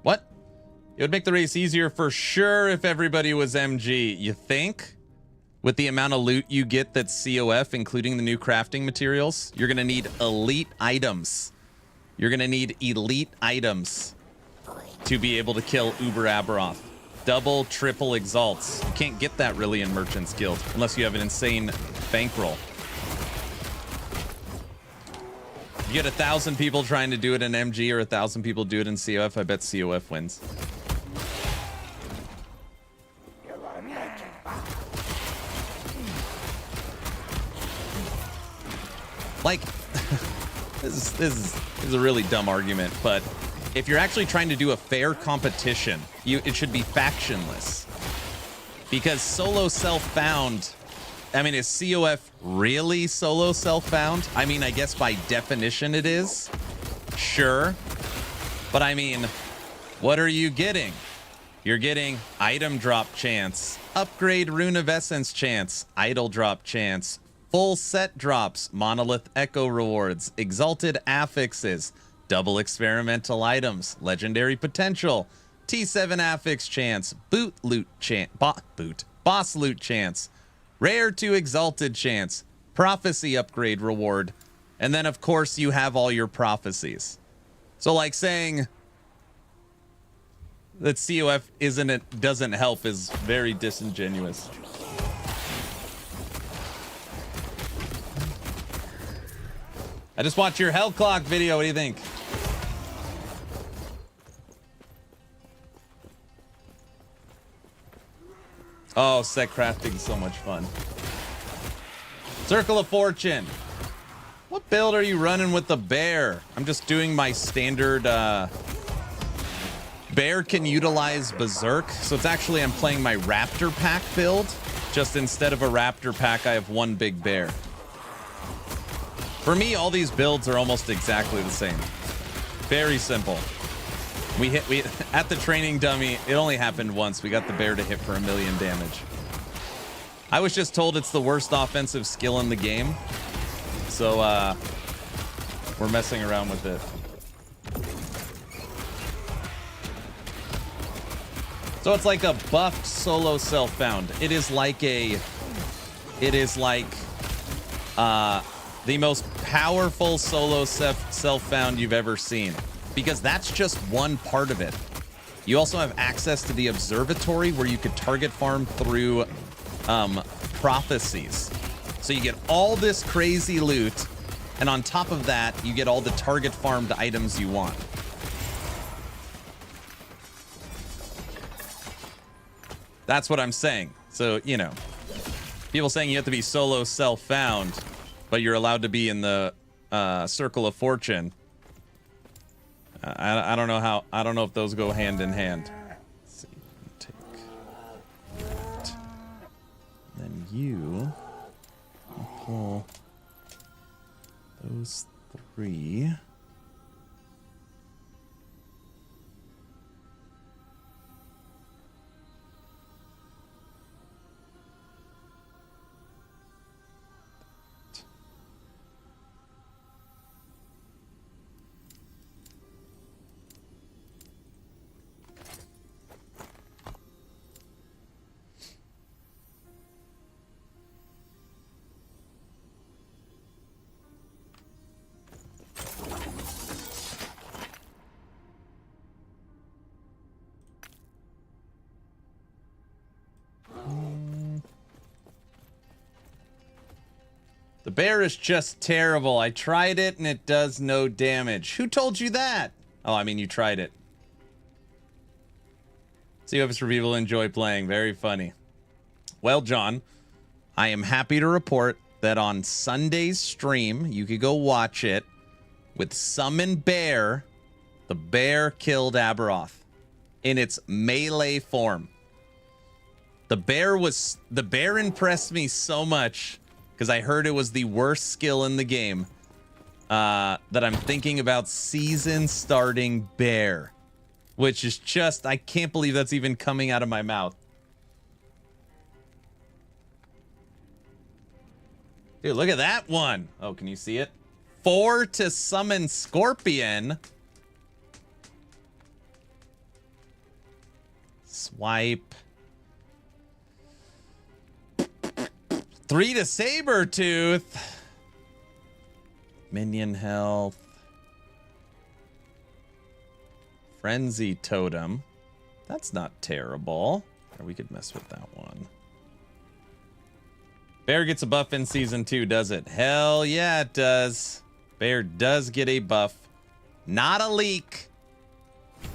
What? It would make the race easier for sure if everybody was MG. You think? With the amount of loot you get that's COF, including the new crafting materials, you're going to need elite items. You're going to need elite items to be able to kill Uber Aberoth. Double, triple exalts. You can't get that really in Merchant's Guild unless you have an insane bankroll. You get 1,000 people trying to do it in MG or 1,000 people do it in COF, I bet COF wins. Like, this is a really dumb argument, but if you're actually trying to do a fair competition, it should be factionless. Because solo self-bound I mean, is COF really solo self-found? I mean, I guess by definition it is. Sure. But I mean, what are you getting? You're getting item drop chance, upgrade rune of essence chance, idol drop chance, full set drops, monolith echo rewards, exalted affixes, double experimental items, legendary potential, T7 affix chance, boot loot chance, boss loot chance, rare to exalted chance, prophecy upgrade reward, and then of course you have all your prophecies. So like saying that COF doesn't help is very disingenuous. I just watched your Hell Clock video. What do you think? Oh, set crafting is so much fun. Circle of Fortune. What build are you running with the bear? I'm just doing my standard bear can utilize Berserk, so it's actually I'm playing my Raptor pack build. Just instead of a Raptor pack, I have one big bear. For me, all these builds are almost exactly the same. Very simple. We at the training dummy, it only happened once. We got the bear to hit for 1 million damage. I was just told it's the worst offensive skill in the game. So we're messing around with it. So it's like a buffed solo self-found. It is like the most powerful solo self-found you've ever seen, because that's just one part of it. You also have access to the observatory where you could target farm through prophecies. So you get all this crazy loot, and on top of that, you get all the target farmed items you want. That's what I'm saying. So, you know, people saying you have to be solo self-found, but you're allowed to be in the Circle of Fortune. I don't know how. I don't know if those go hand in hand. Let's see. Take that. Then you pull those 3. The bear is just terrible. I tried it and it does no damage. Who told you that? Oh, I mean, you tried it. See if it's reviewable. Enjoy playing. Very funny. Well, John, I am happy to report that on Sunday's stream, you could go watch it with Summon Bear. The bear killed Aberoth in its melee form. The bear impressed me so much, because I heard it was the worst skill in the game, that I'm thinking about season starting bear, which is just, I can't believe that's even coming out of my mouth. Dude, look at that one. Oh, can you see it? 4 to summon Scorpion. Swipe. 3 to Sabertooth. Minion health. Frenzy Totem. That's not terrible. Or we could mess with that one. Bear gets a buff in season 2, does it? Hell yeah, it does. Bear does get a buff. Not a leak.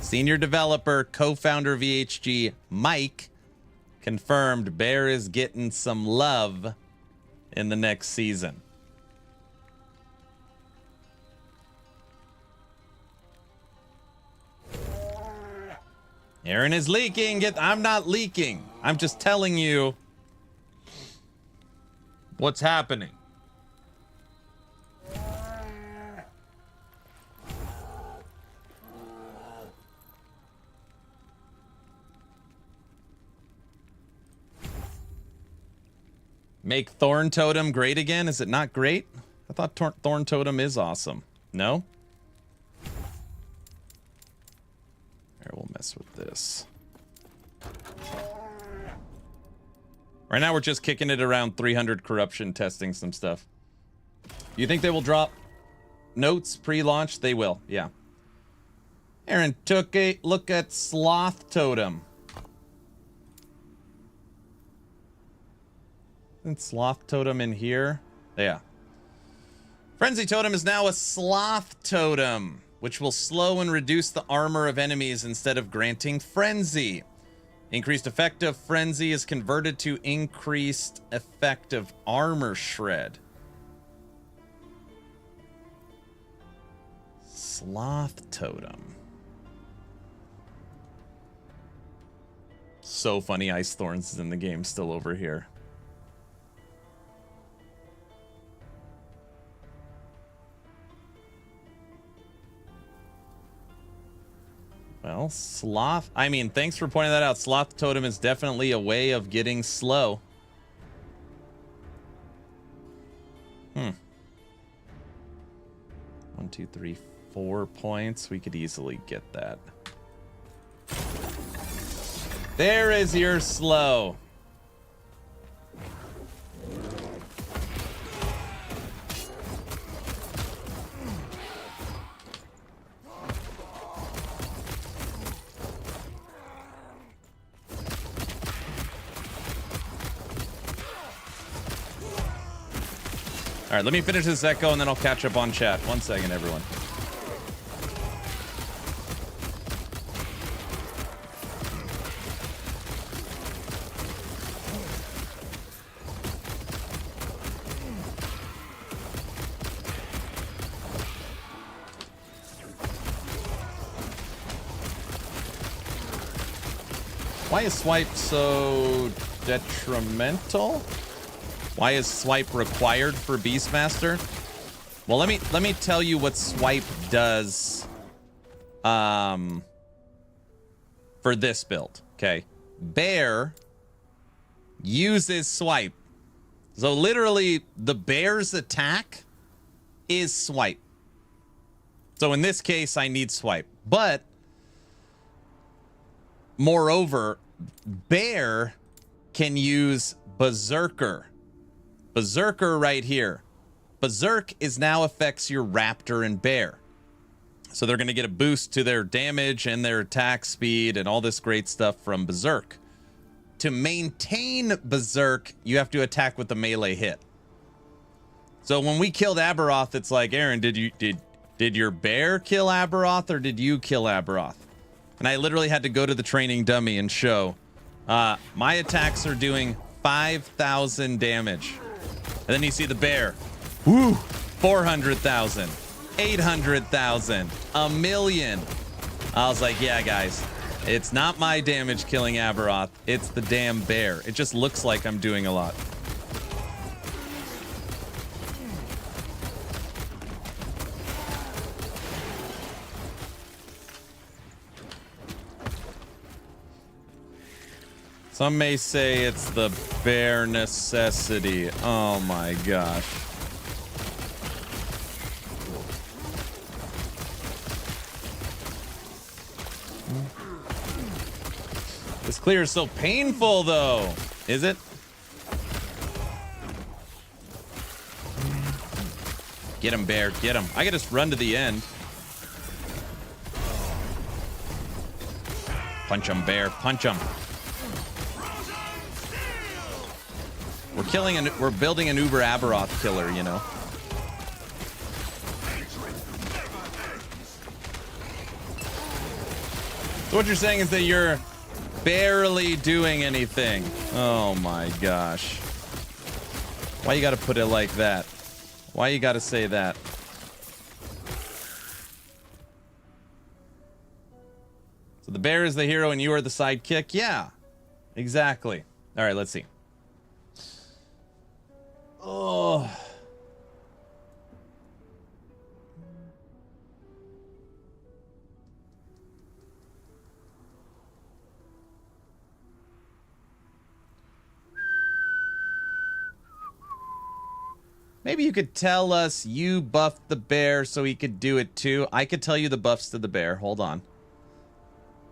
Senior developer, co-founder of VHG, Mike, confirmed Bear is getting some love in the next season. Aaron is leaking. I'm not leaking. I'm just telling you. What's happening? Make Thorn Totem great again? Is it not great? I thought Thorn Totem is awesome. No? Here, we'll mess with this. Right now, we're just kicking it around 300 corruption, testing some stuff. Do you think they will drop notes pre-launch? They will, yeah. Aaron took a look at Sloth Totem. Isn't Sloth Totem in here? Yeah. Frenzy Totem is now a Sloth Totem, which will slow and reduce the armor of enemies instead of granting Frenzy. Increased effect of Frenzy is converted to increased effect of armor shred. Sloth Totem. So funny, Ice Thorns is in the game still over here. Well, Sloth... I mean, thanks for pointing that out. Sloth Totem is definitely a way of getting slow. 1, 2, 3, 4 points. We could easily get that. There is your slow. All right, let me finish this echo and then I'll catch up on chat. 1 second, everyone. Why is swipe so detrimental? Why is swipe required for Beastmaster? Well, let me tell you what swipe does for this build, okay? Bear uses swipe. So literally the bear's attack is swipe. So in this case, I need swipe. But moreover, bear can use Berserker. Berserker right here. Berserk is now affects your Raptor and Bear. So they're going to get a boost to their damage and their attack speed and all this great stuff from Berserk. To maintain Berserk, you have to attack with a melee hit. So when we killed Aberoth, it's like, Aaron, did your bear kill Aberoth or did you kill Aberoth? And I literally had to go to the training dummy and show my attacks are doing 5,000 damage. And then you see the bear. Woo! 400,000. 800,000. 1,000,000. I was like, yeah, guys. It's not my damage killing Aberoth. It's the damn bear. It just looks like I'm doing a lot. Some may say it's the bare necessity. Oh my gosh. This clear is so painful though. Is it? Get him, bear. Get him. I could just run to the end. Punch him, bear. Punch him. We're building an Uber Aberoth killer, you know. So what you're saying is that you're barely doing anything. Oh my gosh. Why you gotta put it like that? Why you gotta say that? So the bear is the hero and you are the sidekick? Yeah, exactly. All right, let's see. Oh. Maybe you could tell us you buffed the bear so he could do it too. I could tell you the buffs to the bear. Hold on.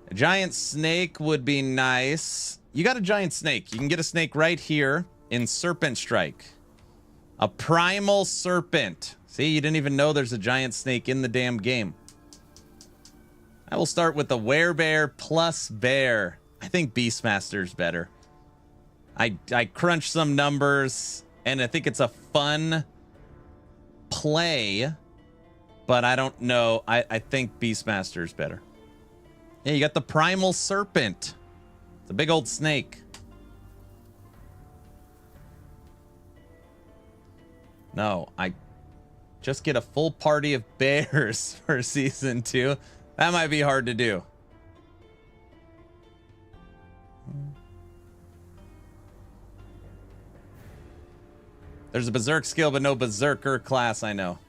A giant snake would be nice. You got a giant snake. You can get a snake right here in Serpent Strike. A primal serpent. See, you didn't even know there's a giant snake in the damn game. I will start with the werebear plus bear. I think Beastmaster's better. I crunched some numbers, and I think it's a fun play, but I don't know. I think Beastmaster's better. Yeah, you got the primal serpent. It's a big old snake. No, I just get a full party of bears for season 2. That might be hard to do. There's a berserk skill, but no berserker class, I know.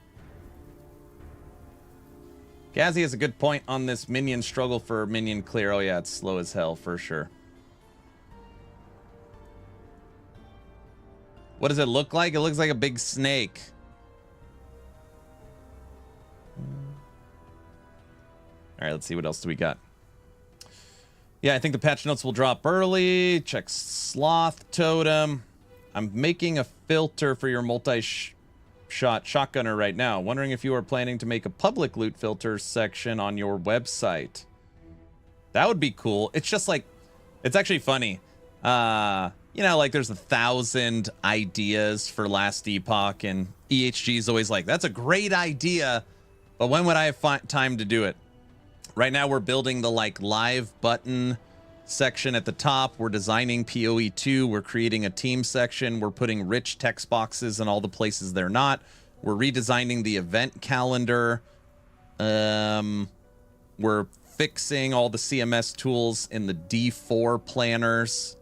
Gazzy has a good point on this minion struggle for minion clear. Oh yeah, it's slow as hell for sure. What does it look like? It looks like a big snake. All right, let's see what else do we got. Yeah, I think the patch notes will drop early. Check sloth totem. I'm making a filter for your multi-shot shotgunner right now. Wondering if you are planning to make a public loot filter section on your website. That would be cool. It's just like, it's actually funny. You know, like there's 1,000 ideas for Last Epoch, and EHG is always like, that's a great idea, but when would I have time to do it? Right now we're building the like live button section at the top. We're designing PoE 2. We're creating a team section. We're putting rich text boxes in all the places they're not. We're redesigning the event calendar. We're fixing all the CMS tools in the D4 planners.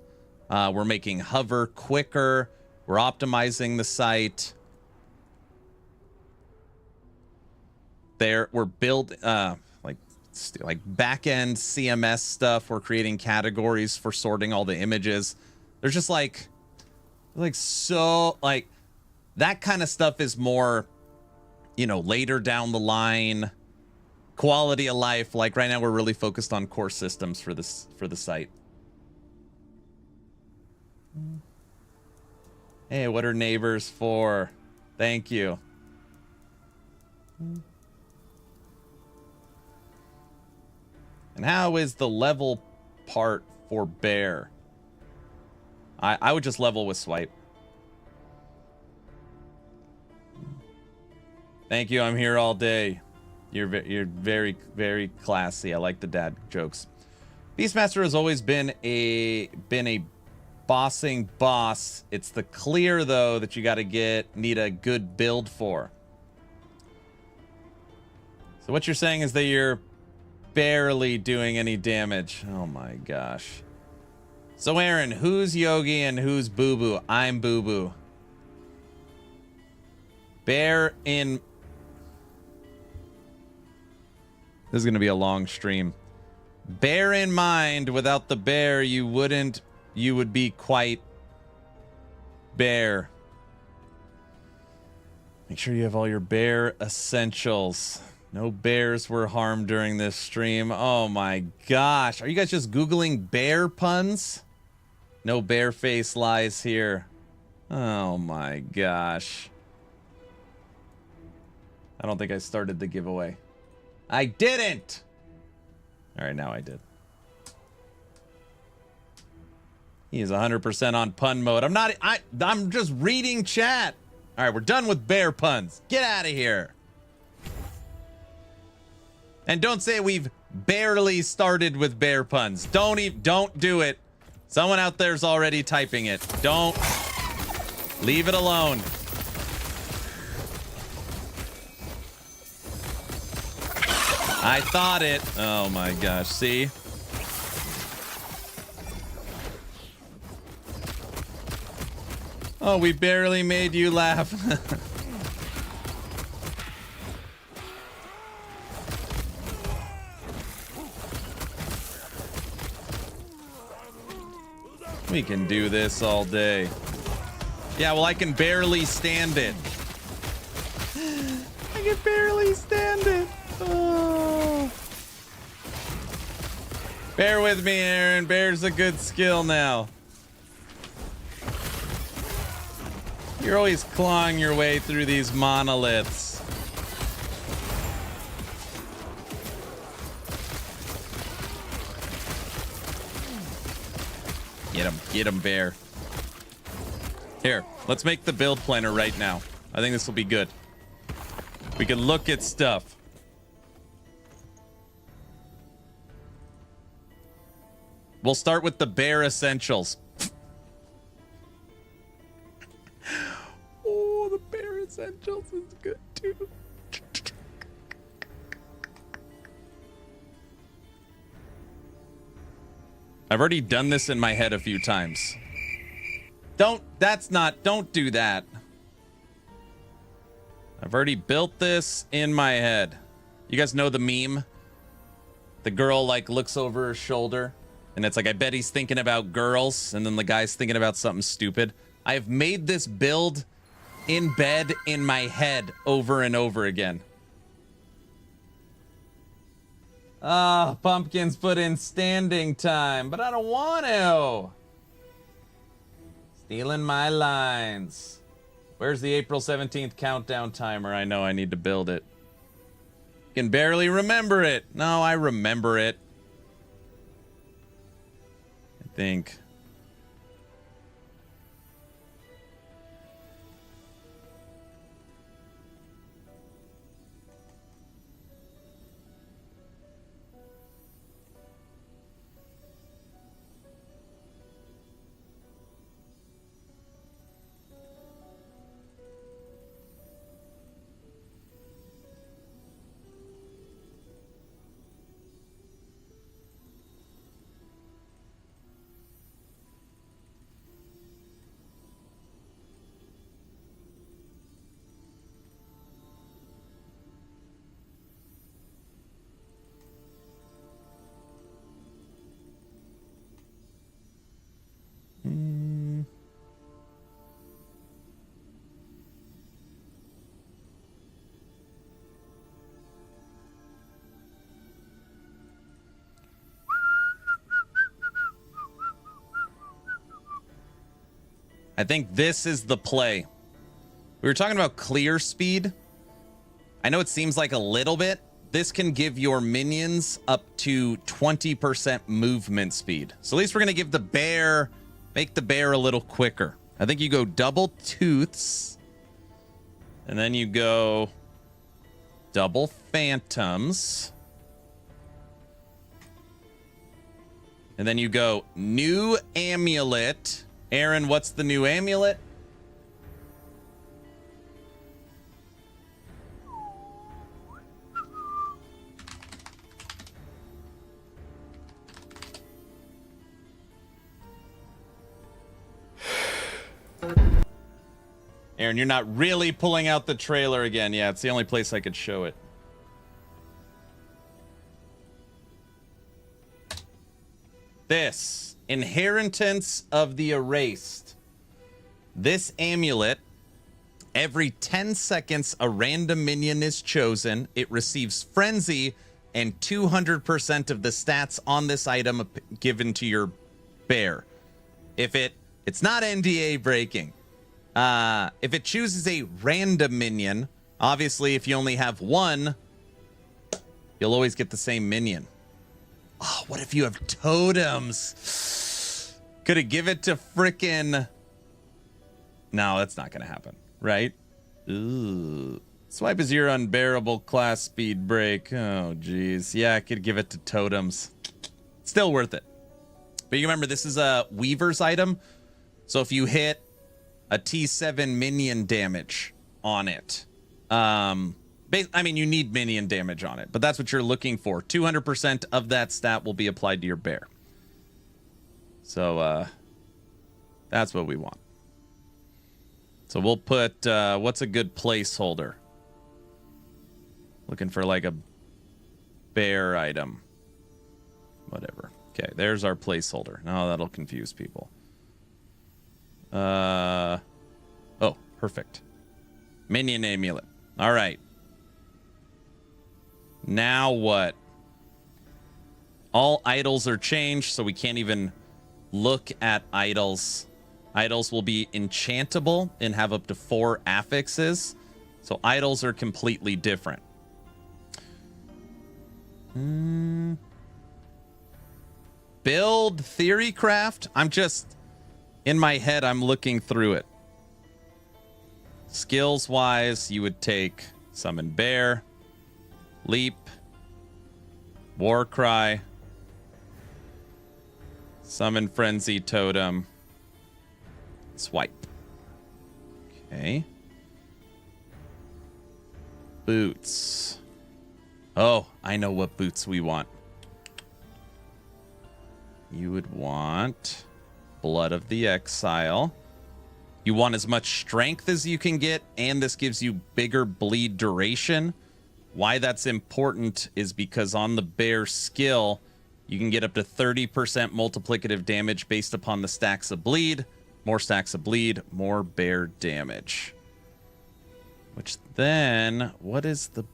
We're making hover quicker. We're optimizing the site. We're building like back-end CMS stuff. We're creating categories for sorting all the images. There's just like so like that kind of stuff is more, you know, later down the line, quality of life. Like right now we're really focused on core systems for the site. Hey, what are neighbors for? Thank you. And how is the level part for bear? I would just level with swipe. Thank you. I'm here all day. You're very, very classy. I like the dad jokes. Beastmaster has always been a bossing boss. It's the clear though that you got to need a good build for. So what you're saying is that you're barely doing any damage. Oh my gosh. So Aaron, who's Yogi and who's Boo Boo? I'm Boo Boo. This is gonna be a long stream. Bear in mind, without the bear, you would be quite bare. Make sure you have all your bear essentials. No bears were harmed during this stream. Oh my gosh. Are you guys just Googling bear puns? No bear face lies here. Oh my gosh. I don't think I started the giveaway. I didn't! Alright, now I did. He is 100% on pun mode. I'm just reading chat. Alright, we're done with bear puns. Get out of here. And don't say we've barely started with bear puns. Don't do it. Someone out there's already typing it. Don't. Leave it alone. I thought it. Oh my gosh. See? Oh, we barely made you laugh. We can do this all day. Yeah, well, I can barely stand it. I can barely stand it. Oh. Bear with me, Aaron. Bear's a good skill now. You're always clawing your way through these monoliths. Get him, Bear. Here, let's make the build planner right now. I think this will be good. We can look at stuff. We'll start with the Bear essentials. Oh, the Bear essentials is good too. I've already done this in my head a few times. Don't do that. I've already built this in my head. You guys know the meme? The girl like looks over her shoulder and it's like, I bet he's thinking about girls. And then the guy's thinking about something stupid. I've made this build in bed in my head over and over again. Ah, Pumpkins put in standing time, but I don't want to. Stealing my lines. Where's the April 17th countdown timer? I know I need to build it. Can barely remember it. No, I remember it. I think. I think this is the play. We were talking about clear speed. I know it seems like a little bit. This can give your minions up to 20% movement speed. So at least we're going to give the bear, make the bear a little quicker. I think you go double tooths. And then you go double phantoms. And then you go new amulet. Aaron, what's the new amulet? Aaron, you're not really pulling out the trailer again. Yeah, it's the only place I could show it. This, Inheritance of the Erased. This amulet, every 10 seconds a random minion is chosen. It receives Frenzy and 200% of the stats on this item given to your bear. If it's not NDA breaking. If it chooses a random minion, obviously if you only have one, you'll always get the same minion. Oh, what if you have totems? Could it give it to frickin'... No, that's not gonna happen, right? Ooh. Swipe is your unbearable class speed break. Oh, geez. Yeah, I could give it to totems. Still worth it. But you remember, this is a Weaver's item. So if you hit a T7 minion damage on it, I mean, you need minion damage on it, but that's what you're looking for. 200% of that stat will be applied to your bear. So, that's what we want. So we'll put, what's a good placeholder? Looking for like a bear item. Whatever. Okay, there's our placeholder. Now that'll confuse people. Oh, perfect. Minion amulet. All right. Now what? All idols are changed, so we can't even look at idols. Idols will be enchantable and have up to 4 affixes. So idols are completely different. Build theory craft. I'm just in my head, I'm looking through it. Skills wise, you would take summon bear, leap, war cry, summon frenzy totem, swipe. Okay. Boots. Oh, I know what boots we want. You would want Blood of the Exile. You want as much strength as you can get, and this gives you bigger bleed duration. Why that's important is because on the bear skill, you can get up to 30% multiplicative damage based upon the stacks of bleed. More stacks of bleed, more bear damage. Which then, what is the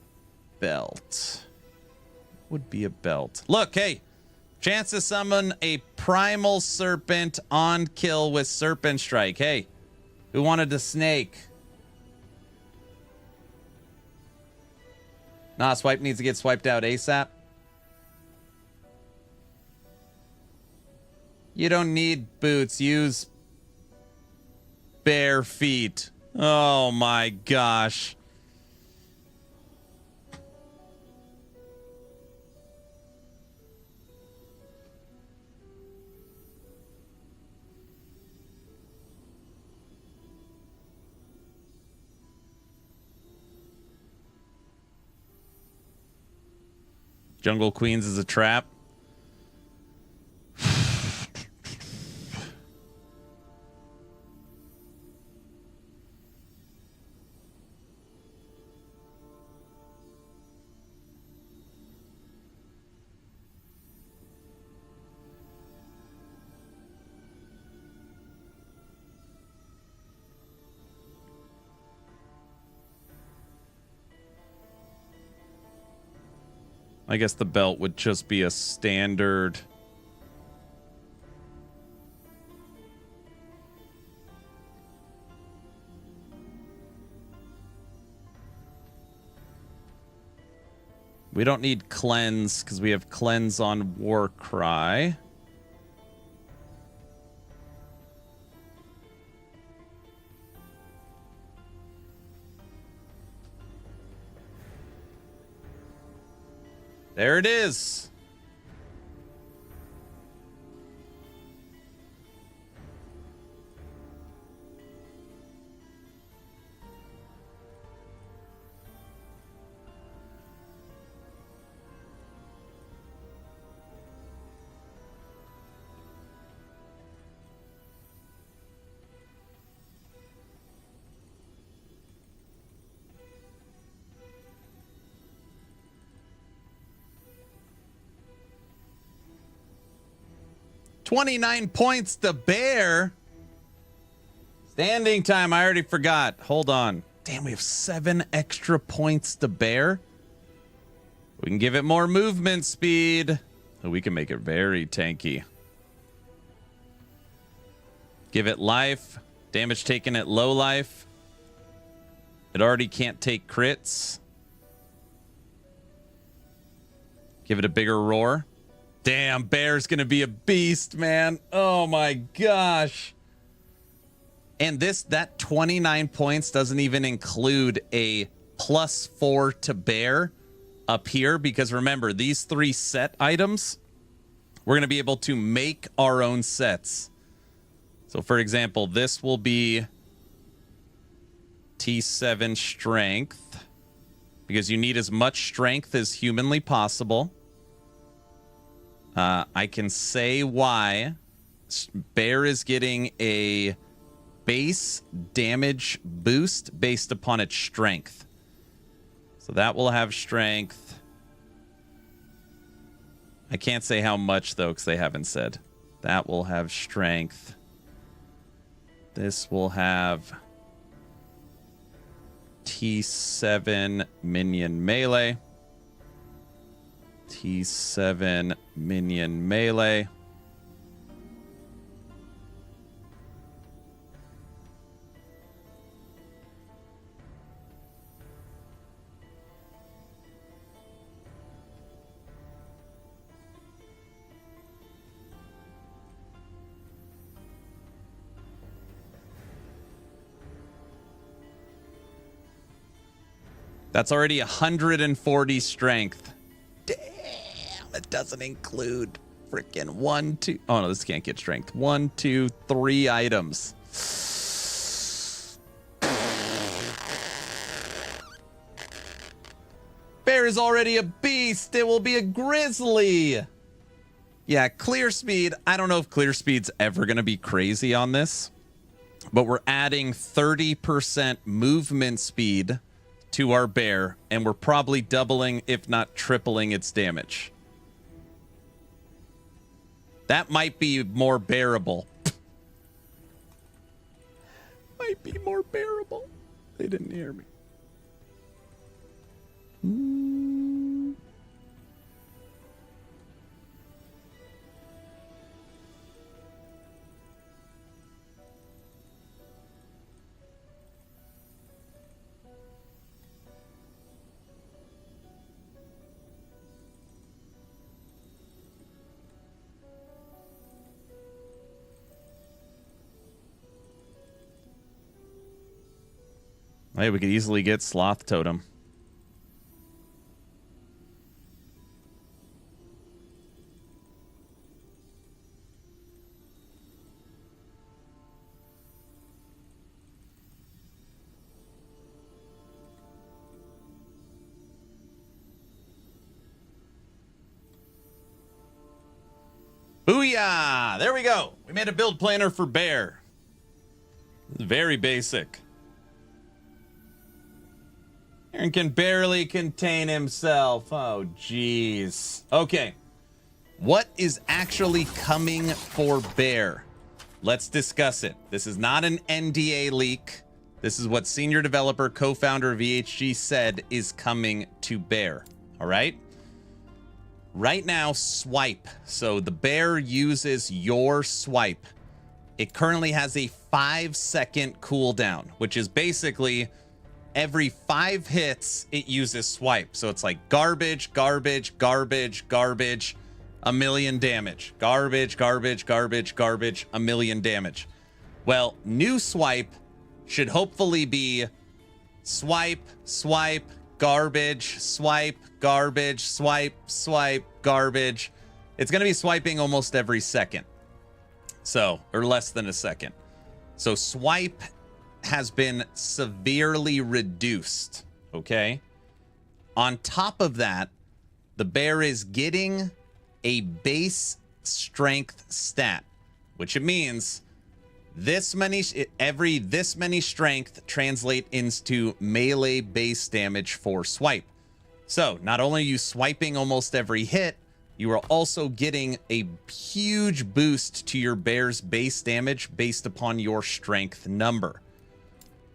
belt? Would be a belt. Look, hey, chance to summon a primal serpent on kill with serpent strike. Hey, who wanted a snake? Nah, swipe needs to get swiped out ASAP. You don't need boots. Use bare feet. Oh my gosh. Jungle Queens is a trap. I guess the belt would just be a standard. We don't need cleanse because we have cleanse on Warcry. There it is. $29 points to bear. Standing time, I already forgot. Hold on. Damn, we have 7 extra points to bear. We can give it more movement speed. We can make it very tanky. Give it life. Damage taken at low life. It already can't take crits. Give it a bigger roar. Damn, bear's gonna be a beast, man. Oh my gosh. And that 29 points doesn't even include a +4 to bear up here, because remember, these 3 set items, we're gonna be able to make our own sets. So for example, this will be T7 strength, because you need as much strength as humanly possible. I can say why. Bear is getting a base damage boost based upon its strength. So that will have strength. I can't say how much, though, because they haven't said. That will have strength. This will have T7 minion melee. T7 minion melee. That's already 140 strength. Damn, it doesn't include freaking 1, 2. Oh no, this can't get strength. 1, 2, 3 items. Bear is already a beast. It will be a grizzly. Yeah, clear speed. I don't know if clear speed's ever going to be crazy on this, but we're adding 30% movement speed to our bear, and we're probably doubling, if not tripling, its damage. That might be more bearable. Might be more bearable. They didn't hear me. Hey, we could easily get Sloth Totem. Booyah! There we go. We made a build planner for bear. Very basic. Aaron can barely contain himself. Oh, jeez. Okay. What is actually coming for bear? Let's discuss it. This is not an NDA leak. This is what senior developer, co-founder of VHG said is coming to bear. All right? Right now, swipe. So the bear uses your swipe. It currently has a 5-second cooldown, which is basically every 5 hits, it uses swipe. So it's like garbage, garbage, garbage, garbage, a million damage. Garbage, garbage, garbage, garbage, a million damage. Well, new swipe should hopefully be swipe, swipe, garbage, swipe, garbage, swipe, swipe, garbage. It's going to be swiping almost every second. So, or less than a second. So swipe has been severely reduced, okay? On top of that, the bear is getting a base strength stat, which it means this many strength translate into melee base damage for swipe. So not only are you swiping almost every hit, you are also getting a huge boost to your bear's base damage based upon your strength number.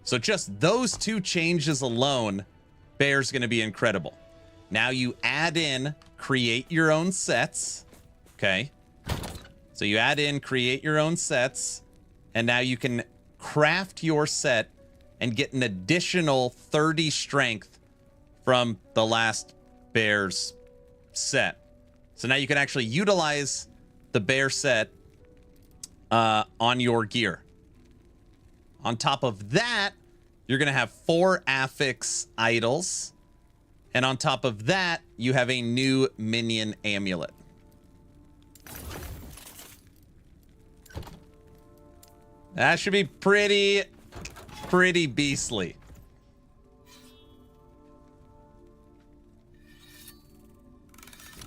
So just those 2 changes alone, bear's going to be incredible. Now you add in create your own sets. Okay. So you add in create your own sets. And now you can craft your set and get an additional 30 strength from the last bear's set. So now you can actually utilize the bear set on your gear. On top of that, you're going to have 4 affix idols. And on top of that, you have a new minion amulet. That should be pretty beastly.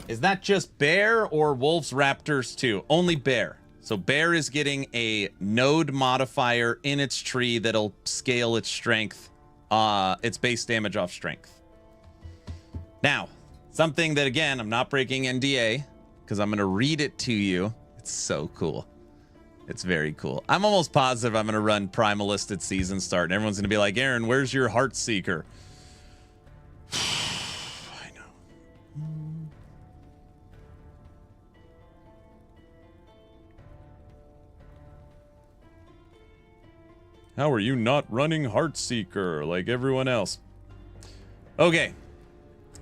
Is that just bear or wolves, raptors too? Only bear. So bear is getting a node modifier in its tree that'll scale its strength, its base damage off strength. Now, something that, again, I'm not breaking NDA because I'm going to read it to you. It's so cool. It's very cool. I'm almost positive I'm going to run Primalist at season start, and everyone's going to be like, Aaron, where's your Heartseeker? I know. How are you not running Heartseeker like everyone else? Okay.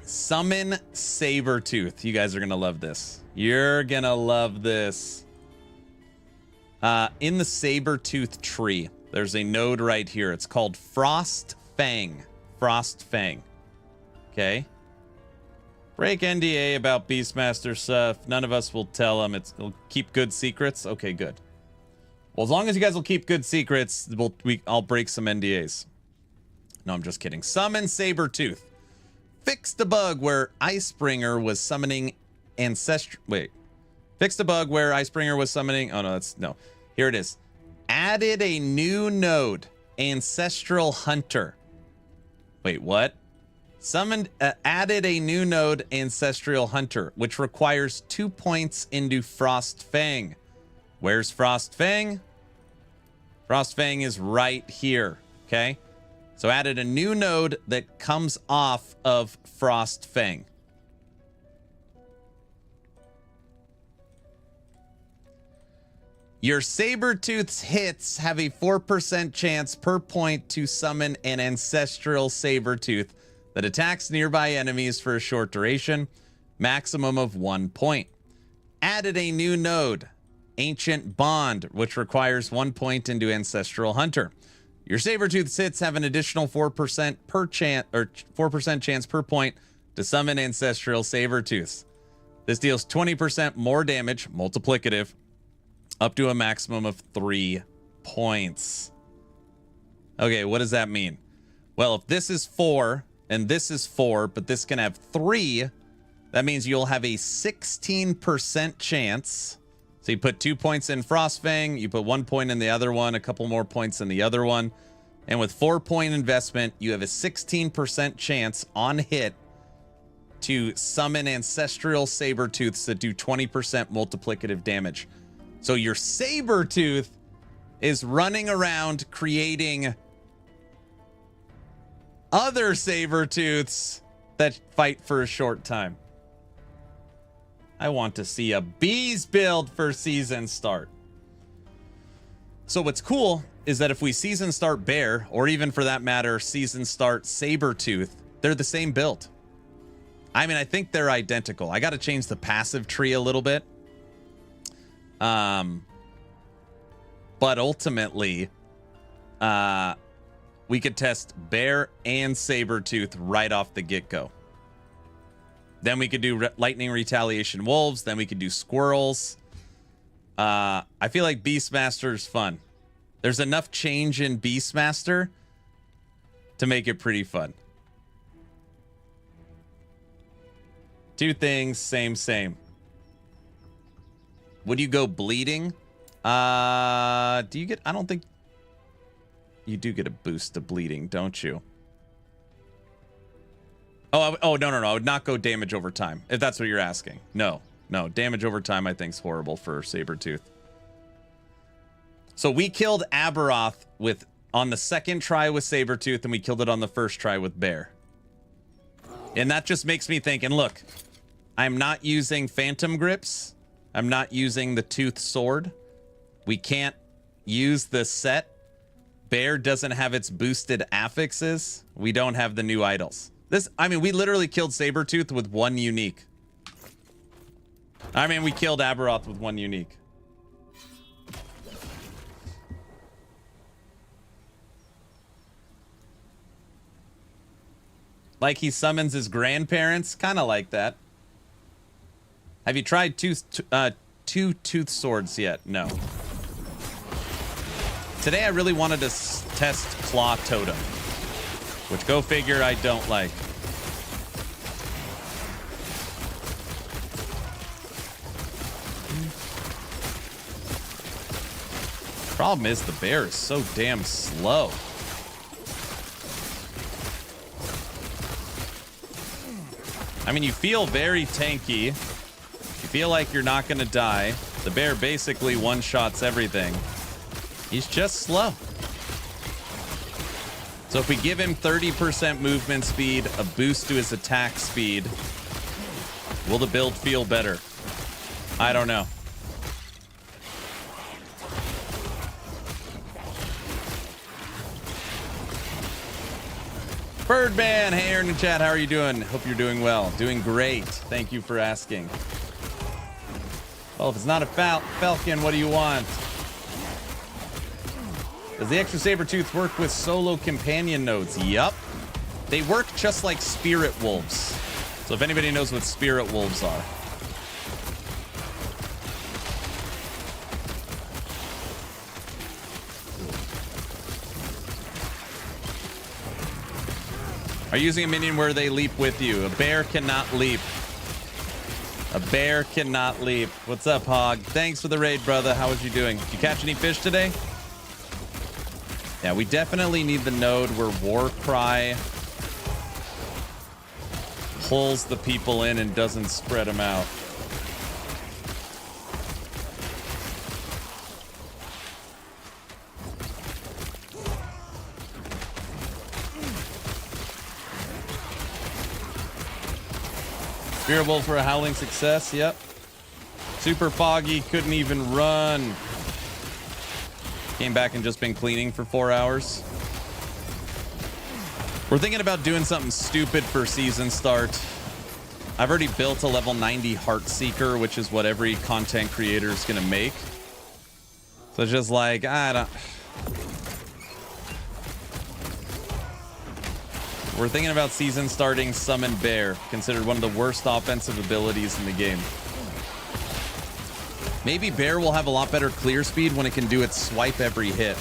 Summon Sabertooth. You guys are going to love this. You're going to love this. In the Sabertooth tree, there's a node right here. It's called Frost Fang. Frost Fang. Okay. Break NDA about Beastmaster stuff. None of us will tell them. It'll keep good secrets. Okay, good. Well, as long as you guys will keep good secrets, I'll break some NDAs. No, I'm just kidding. Summon Sabertooth. Fixed a bug where Icebringer was summoning Ancestral... Wait. Fixed a bug where Icebringer was summoning... Oh, no, that's... No. Here it is. Added a new node. Ancestral Hunter. Wait, what? Added a new node, Ancestral Hunter, which requires 2 points into Frost Fang. Where's Frost Fang? Frost Fang is right here, okay? So added a new node that comes off of Frost Fang. Your Sabertooth's hits have a 4% chance per point to summon an Ancestral Sabertooth that attacks nearby enemies for a short duration, maximum of 1 point. Added a new node, Ancient Bond, which requires 1 point into Ancestral Hunter. Your Sabertooth's hits have an additional 4% per chance, or 4% chance per point to summon Ancestral Sabertooths. This deals 20% more damage, multiplicative, up to a maximum of 3 points. Okay, what does that mean? Well, if this is 4 and this is 4, but this can have 3, that means you'll have a 16% chance. So you put 2 points in Frostfang, you put 1 point in the other one, a couple more points in the other one. And with 4-point investment, you have a 16% chance on hit to summon Ancestral Sabertooths that do 20% multiplicative damage. So your Sabertooth is running around creating other Sabertooths that fight for a short time. I want to see a bees build for season start. So what's cool is that if we season start Bear, or even for that matter, season start Sabertooth, they're the same build. I mean, I think they're identical. I got to change the passive tree a little bit. But ultimately, we could test Bear and Sabertooth right off the get-go. Then we could do Lightning Retaliation Wolves. Then we could do Squirrels. I feel like Beastmaster is fun. There's enough change in Beastmaster to make it pretty fun. Two things, same. Would you go bleeding? Do you get... I don't think... You do get a boost to bleeding, don't you? Oh, no. I would not go damage over time, if that's what you're asking. No. Damage over time I think is horrible for Sabertooth. So we killed Aberoth on the second try with Sabertooth, and we killed it on the first try with Bear. And that just makes me think, and look, I'm not using Phantom Grips. I'm not using the Tooth Sword. We can't use the set. Bear doesn't have its boosted affixes. We don't have the new idols. We literally killed Sabertooth with 1 unique. We killed Aberoth with 1 unique. Like he summons his grandparents? Kind of like that. Have you tried two Tooth Swords yet? No. Today I really wanted to test Claw Totem, which, go figure, I don't like. Problem is the bear is so damn slow. I mean, you feel very tanky. You feel like you're not going to die. The bear basically one-shots everything. He's just slow. So if we give him 30% movement speed, a boost to his attack speed, will the build feel better? I don't know. Birdman, hey, Aaron in chat, how are you doing? Hope you're doing well. Doing great. Thank you for asking. Well, if it's not a falcon, what do you want? Does the extra saber tooth work with solo companion nodes? Yup. They work just like spirit wolves. So if anybody knows what spirit wolves are. Are you using a minion where they leap with you? A bear cannot leap. A bear cannot leap. What's up, Hog? Thanks for the raid, brother. How was you doing? Did you catch any fish today? Yeah, we definitely need the node where Warcry pulls the people in and doesn't spread them out. Spirit Wolf for a howling success, yep. Super foggy, couldn't even run. Came back and just been cleaning for 4 hours. We're thinking about doing something stupid for season start. I've already built a level 90 Heartseeker, which is what every content creator is gonna make. So it's just like, I don't... We're thinking about season starting Summon Bear, considered one of the worst offensive abilities in the game. Maybe Bear will have a lot better clear speed when it can do its swipe every hit.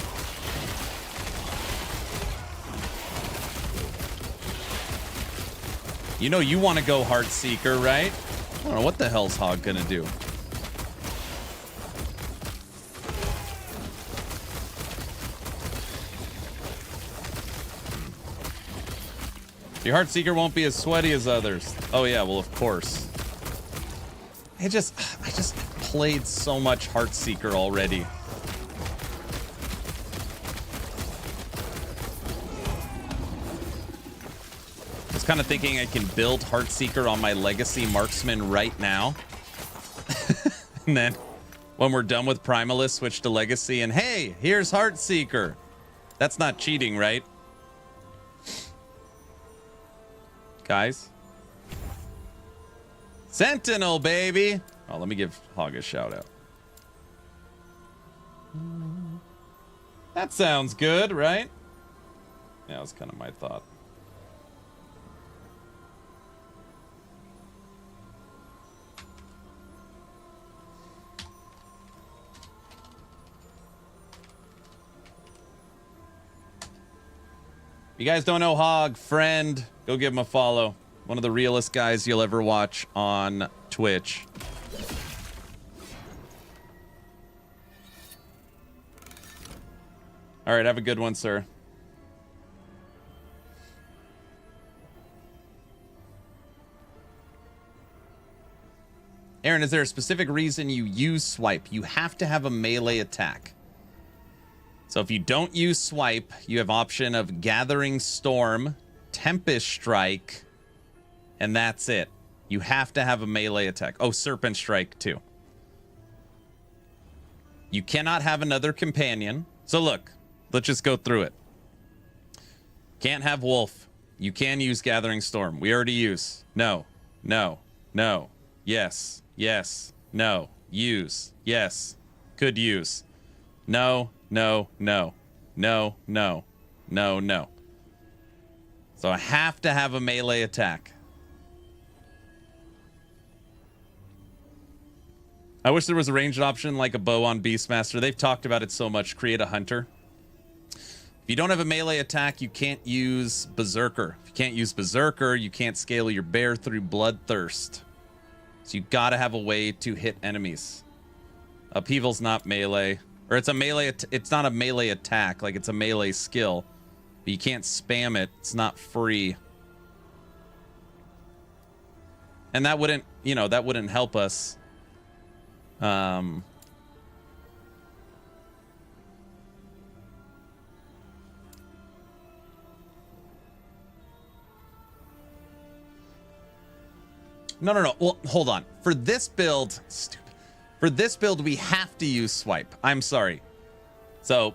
You know you want to go Heartseeker, right? I don't know what the hell's Hog gonna do. Your Heartseeker won't be as sweaty as others. Oh yeah, well of course. I just played so much Heartseeker already. I was kind of thinking I can build Heartseeker on my Legacy Marksman right now. And then when we're done with Primalist, switch to Legacy and hey, here's Heartseeker. That's not cheating, right? Guys. Sentinel, baby. Oh, let me give Hog a shout out. That sounds good, right? Yeah, that was kind of my thought. If you guys don't know Hog, friend, go give him a follow. One of the realest guys you'll ever watch on Twitch. All right, have a good one, sir. Aaron, is there a specific reason you use swipe? You have to have a melee attack. So if you don't use swipe, you have option of Gathering Storm, Tempest Strike, and that's it. You have to have a melee attack. Oh, Serpent Strike too. You cannot have another companion. So look, let's just go through it. Can't have Wolf. You can use Gathering Storm. We already use. No, no, no, yes, yes, no, use, yes, could use. No, no, no, no, no, no, no. So I have to have a melee attack. I wish there was a ranged option like a bow on Beastmaster. They've talked about it so much. Create a hunter. If you don't have a melee attack, you can't use Berserker. If you can't use Berserker, you can't scale your bear through Bloodthirst. So you gotta have a way to hit enemies. Upheaval's not melee. Or it's a melee, it's not a melee attack, like it's a melee skill. But you can't spam it, it's not free. And that wouldn't, you know, that wouldn't help us. No. Well, hold on. For this build, for this build, we have to use swipe. I'm sorry. So,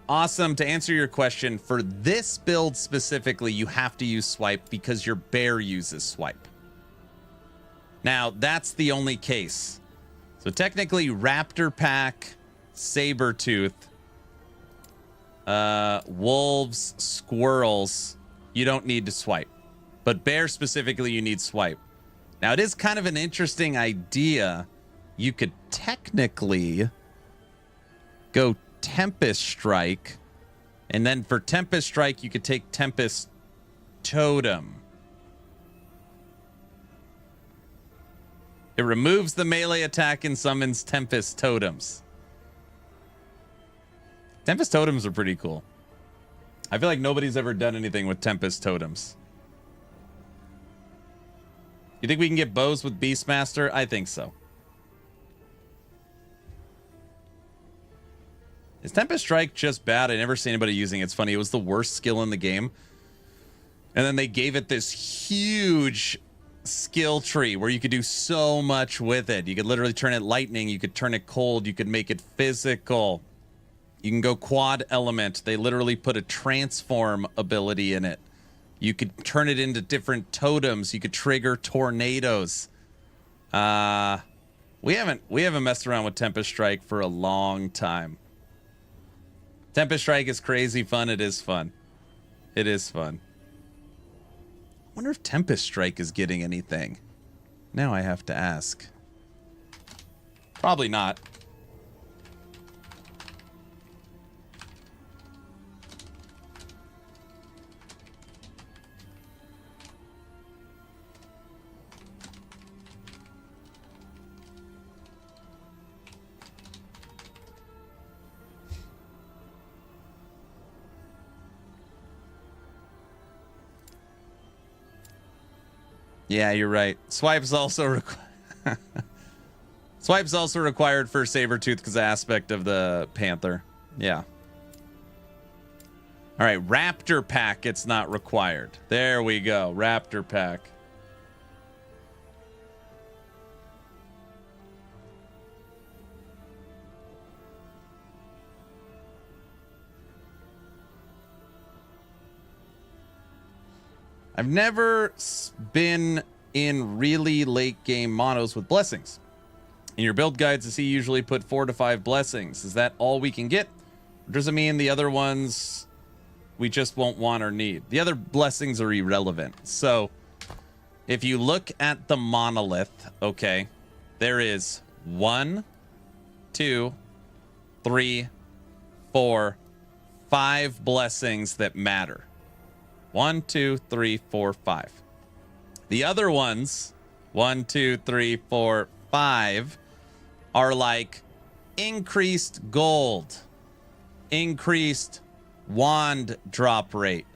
awesome. To answer your question, for this build specifically, you have to use swipe because your bear uses swipe. Now, that's the only case. So technically, Raptor Pack, Sabertooth, Wolves, Squirrels, you don't need to swipe. But Bear specifically, you need swipe. Now, it is kind of an interesting idea. You could technically go Tempest Strike. And then for Tempest Strike, you could take Tempest Totem. It removes the melee attack and summons Tempest Totems. Tempest Totems are pretty cool. I feel like nobody's ever done anything with Tempest Totems. You think we can get bows with Beastmaster? I think so. Is Tempest Strike just bad? I never see anybody using it. It's funny. It was the worst skill in the game. And then they gave it this huge skill tree where you could do so much with it. You could literally turn it lightning. You could turn it cold. You could make it physical. You can go quad element. They literally put a transform ability in it. You could turn it into different totems. You could trigger tornadoes. We haven't messed around with Tempest Strike for a long time. Tempest Strike is crazy fun. It is fun. It is fun. I wonder if Tempest Strike is getting anything. Now I have to ask. Probably not. Yeah, you're right. Swipe's also required for Sabertooth because of the aspect of the Panther. Yeah. All right, Raptor Pack, it's not required. There we go, Raptor Pack. I've never been in really late game monos with blessings. In your build guides, I see you usually put 4 to 5 blessings. Is that all we can get? Or does it mean the other ones we just won't want or need? The other blessings are irrelevant. So if you look at the monolith, okay, there is 1, 2, 3, 4, 5 blessings that matter. 1, 2, 3, 4, 5. The other ones, 1, 2, 3, 4, 5, are like increased gold, increased wand drop rate,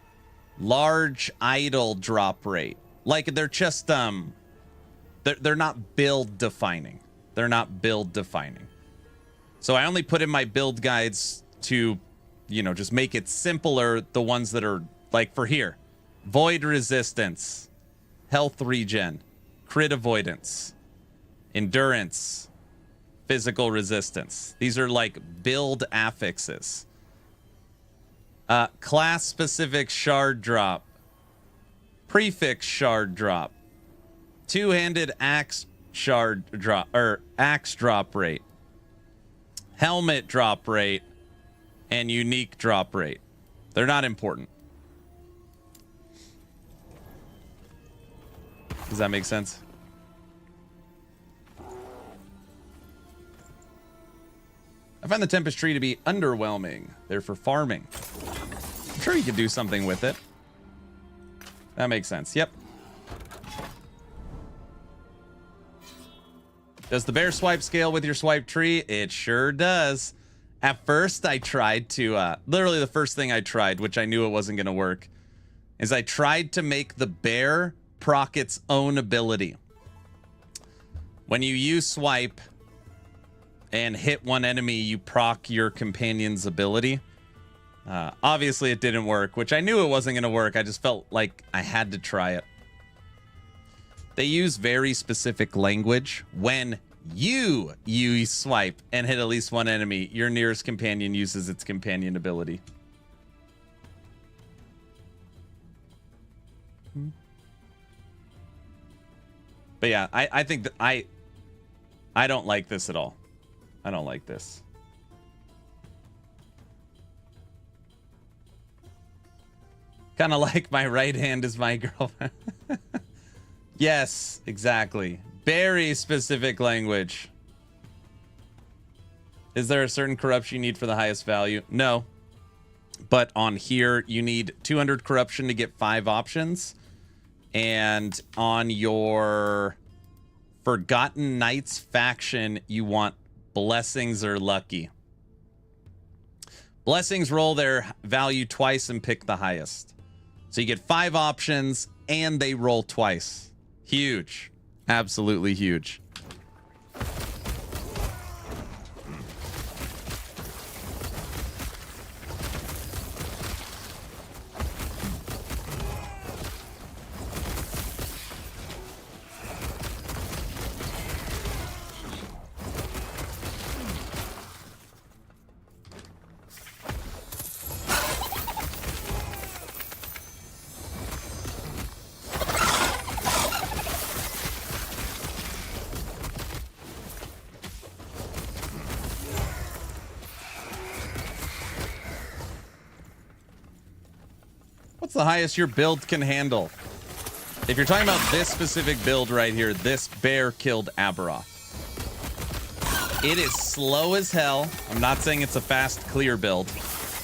large idol drop rate. Like they're just they're not build defining. They're not build defining. So I only put in my build guides to, you know, just make it simpler. The ones that are like for here, void resistance, health regen, crit avoidance, endurance, physical resistance. These are like build affixes. Class specific shard drop, prefix shard drop, two-handed axe shard drop, or axe drop rate, helmet drop rate, and unique drop rate. They're not important. Does that make sense? I find the Tempest Tree to be underwhelming. They're for farming. I'm sure you could do something with it. That makes sense. Yep. Does the bear swipe scale with your swipe tree? It sure does. At first, I tried to, literally the first thing I tried, which I knew it wasn't going to work, is I tried to make the bear proc its own ability. When you use swipe and hit one enemy, you proc your companion's ability. Obviously, it didn't work, which I knew it wasn't going to work. I just felt like I had to try it. They use very specific language. When you use swipe and hit at least one enemy, your nearest companion uses its companion ability. But yeah, I think that I don't like this at all. I don't like this. Kind of like my right hand is my girlfriend. Yes, exactly. Very specific language. Is there a certain corruption you need for the highest value? No. But on here, you need 200 corruption to get 5 options. And on your Forgotten Knights faction, you want blessings or lucky. Blessings roll their value twice and pick the highest. So you get 5 options and they roll twice. Huge. Absolutely huge. What's the highest your build can handle? If you're talking about this specific build right here, this bear killed Aberoth. It is slow as hell. I'm not saying it's a fast clear build.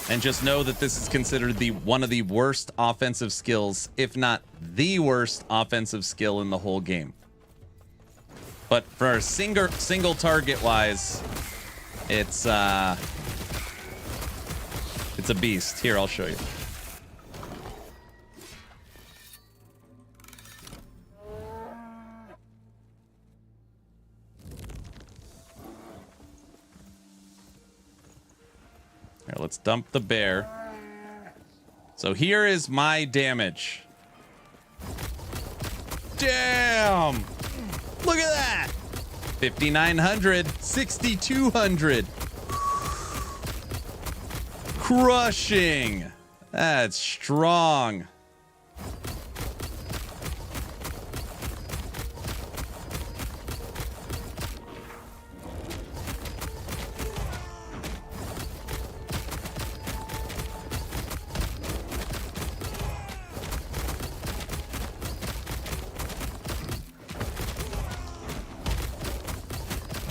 And just know that this is considered one of the worst offensive skills, if not the worst offensive skill in the whole game. But for a single target wise, it's a beast. Here, I'll show you. Here, let's dump the bear. So here is my damage. Damn! Look at that! 5,900, 6,200. Crushing! That's strong.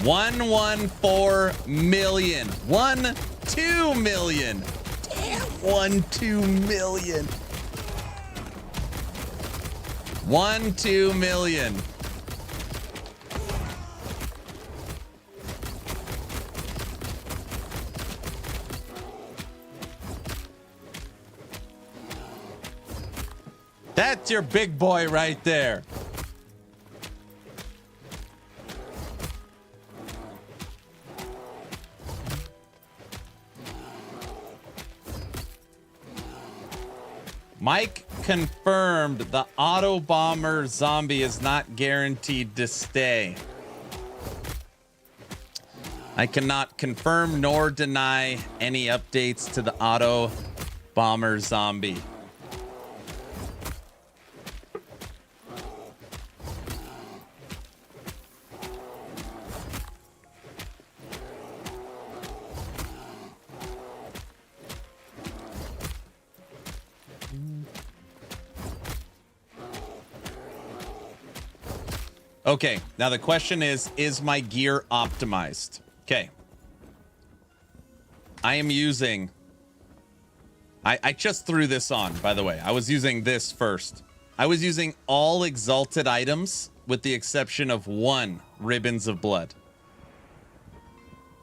$114 million. 1-2 million. Damn, 1-2 million. 1-2 million. That's your big boy right there. Mike confirmed the auto bomber zombie is not guaranteed to stay. I cannot confirm nor deny any updates to the auto bomber zombie. Okay, now the question is my gear optimized? Okay. I am using... I just threw this on, by the way. I was using this first. I was using all exalted items with the exception of 1 Ribbons of Blood.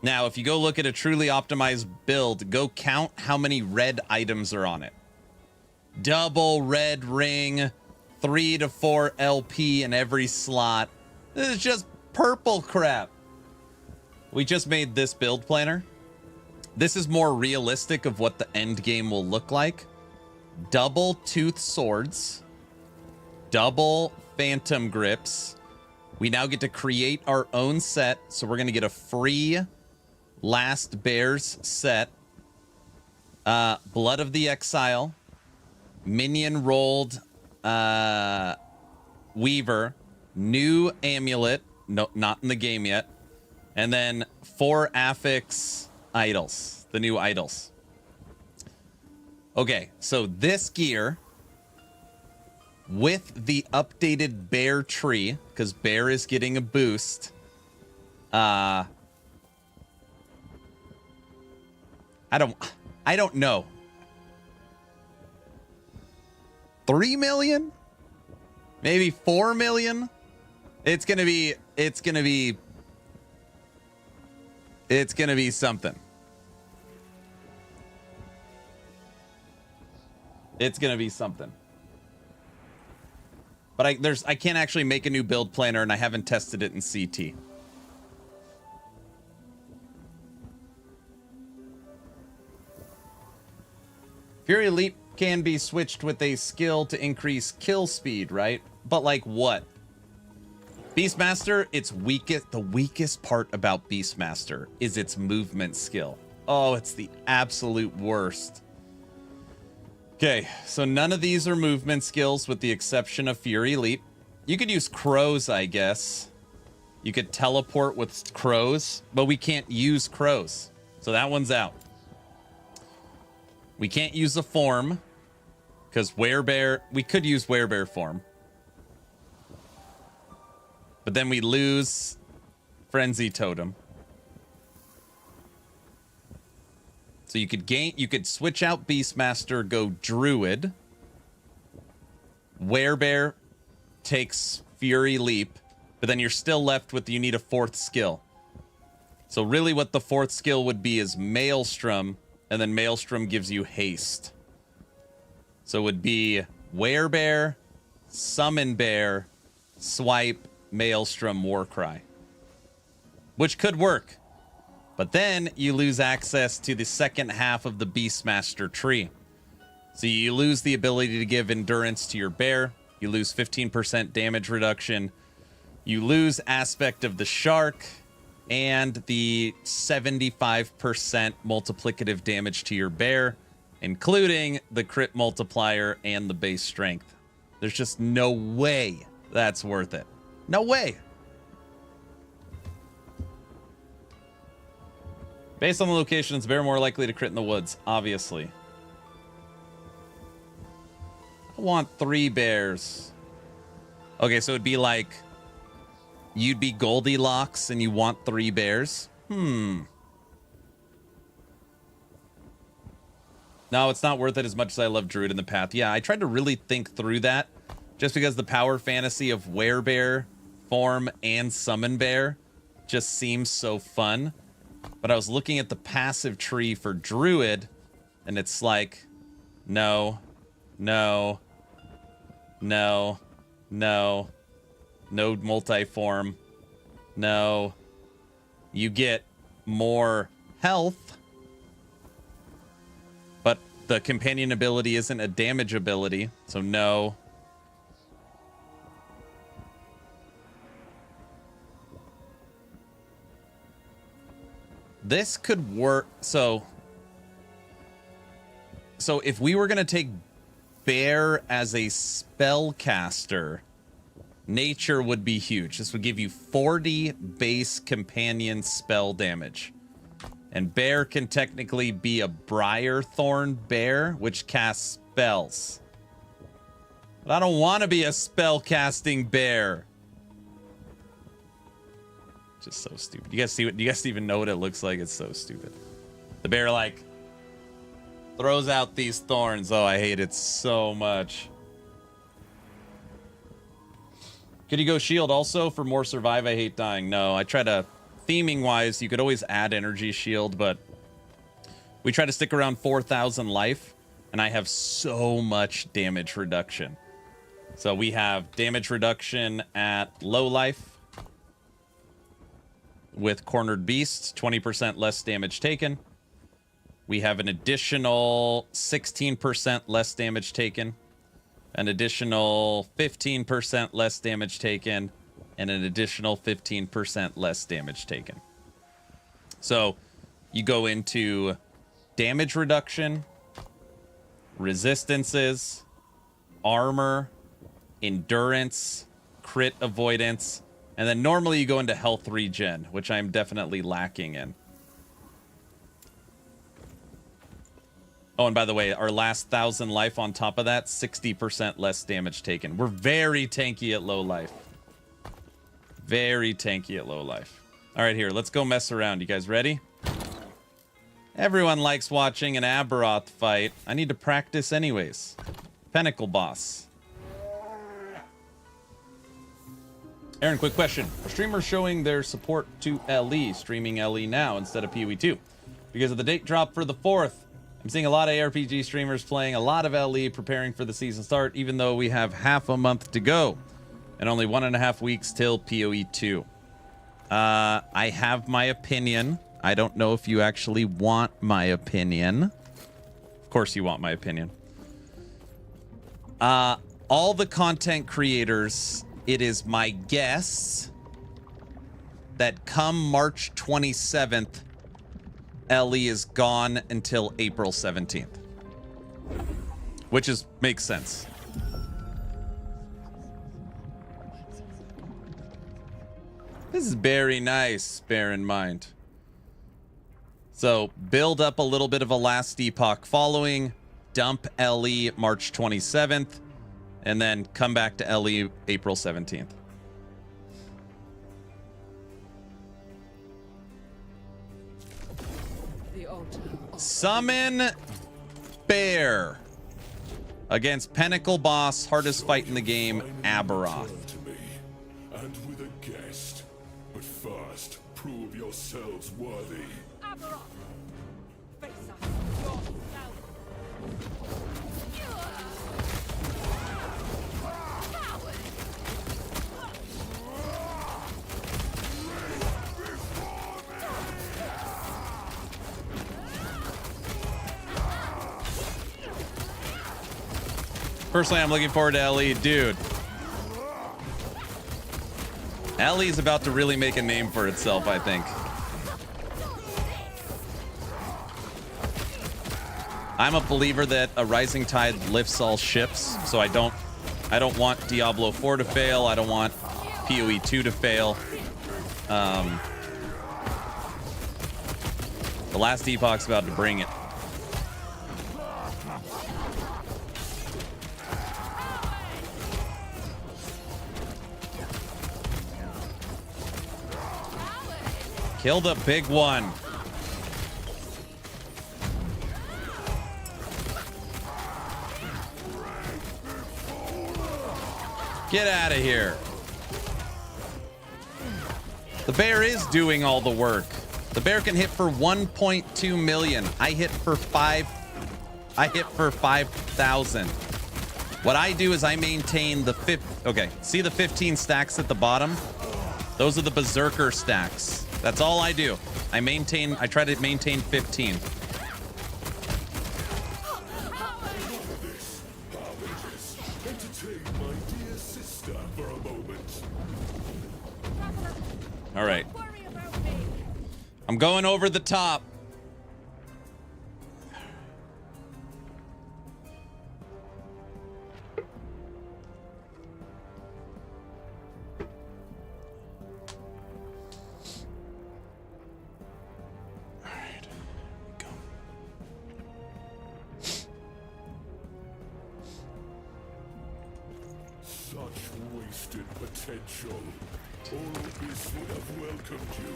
Now, if you go look at a truly optimized build, go count how many red items are on it. Double red ring, 3 to 4 LP in every slot. This is just purple crap. We just made this build planner. This is more realistic of what the end game will look like. Double tooth swords, double phantom grips. We now get to create our own set, so we're gonna get a free Last Bears set. Blood of the Exile, minion rolled Weaver, new amulet, no, not in the game yet, and then 4 affix idols, the new idols. Okay, so this gear with the updated bear tree, because bear is getting a boost. I don't know. 3 million? Maybe 4 million? It's gonna be something. It's gonna be something. But I can't actually make a new build planner, and I haven't tested it in CT. Fury Leap can be switched with a skill to increase kill speed, right? But like what? Beastmaster, the weakest part about Beastmaster is its movement skill. Oh, it's the absolute worst. Okay, so none of these are movement skills with the exception of Fury Leap. You could use crows, I guess. You could teleport with crows, but we can't use crows. So that one's out. We can't use a form because werebear, we could use werebear form. But then we lose Frenzy Totem. So you could switch out Beastmaster, go Druid. Werebear takes Fury Leap, but then you're still left with, you need a 4th skill. So really what the 4th skill would be is Maelstrom, and then Maelstrom gives you haste. So it would be Werebear, Summon Bear, Swipe, Maelstrom, Warcry. Which could work. But then you lose access to the second half of the Beastmaster tree. So you lose the ability to give endurance to your bear. You lose 15% damage reduction. You lose aspect of the shark and the 75% multiplicative damage to your bear, including the crit multiplier and the base strength. There's just no way that's worth it. No way. Based on the locations, bear more likely to crit in the woods, obviously. I want 3 bears. Okay, so it'd be like you'd be Goldilocks and you want 3 bears? No, it's not worth it as much as I love Druid in the Path. Yeah, I tried to really think through that just because the power fantasy of Werebear form and Summon Bear just seems so fun. But I was looking at the passive tree for Druid, and it's like, no, no, no, no, no multi-form, no. You get more health, but the companion ability isn't a damage ability, so no. This could work. So if we were going to take Bear as a spellcaster, Nature would be huge. This would give you 40 base companion spell damage. And Bear can technically be a Briarthorn Bear, which casts spells. But I don't want to be a spellcasting bear. Just so stupid. You guys even know what it looks like? It's so stupid. The bear like throws out these thorns. Oh, I hate it so much. Could you go shield also for more survive? I hate dying. No, I try to theming wise, you could always add energy shield, but we try to stick around 4,000 life, and I have so much damage reduction. So we have damage reduction at low life with Cornered Beast, 20% less damage taken. We have an additional 16% less damage taken, an additional 15% less damage taken, and an additional 15% less damage taken. So you go into damage reduction, resistances, armor, endurance, crit avoidance, and then normally you go into health regen, which I'm definitely lacking in. Oh, and by the way, our last 1,000 life on top of that, 60% less damage taken. We're very tanky at low life. Very tanky at low life. All right, here, let's go mess around. You guys ready? Everyone likes watching an Aberoth fight. I need to practice anyways. Pinnacle boss. Aaron, quick question. Are streamers showing their support to LE, streaming LE now instead of PoE 2? Because of the date drop for the 4th, I'm seeing a lot of ARPG streamers playing a lot of LE, preparing for the season start, even though we have half a month to go and only 1.5 weeks till PoE 2. I have my opinion. I don't know if you actually want my opinion. Of course you want my opinion. All the content creators, it is my guess that come March 27th, LE is gone until April 17th. Which makes sense. This is very nice, bear in mind. So, build up a little bit of a last epoch following, dump LE March 27th, and then come back to LE April 17th. Summon Bear against Pinnacle boss, hardest fight in the game, Aberoth. And with a guest. But first, prove yourselves worthy. Aberoth! Face us yourself! Personally, I'm looking forward to LE, dude. LE is about to really make a name for itself, I think. I'm a believer that a rising tide lifts all ships, so I don't want Diablo 4 to fail. I don't want PoE 2 to fail. The last epoch's about to bring it. Kill the big one. Get out of here. The bear is doing all the work. The bear can hit for 1.2 million. I hit for 5,000. What I do is I maintain the see the 15 stacks at the bottom? Those are the berserker stacks. That's all I do. I try to maintain 15. All right. I'm going over the top. Potential. All of this would have welcomed you.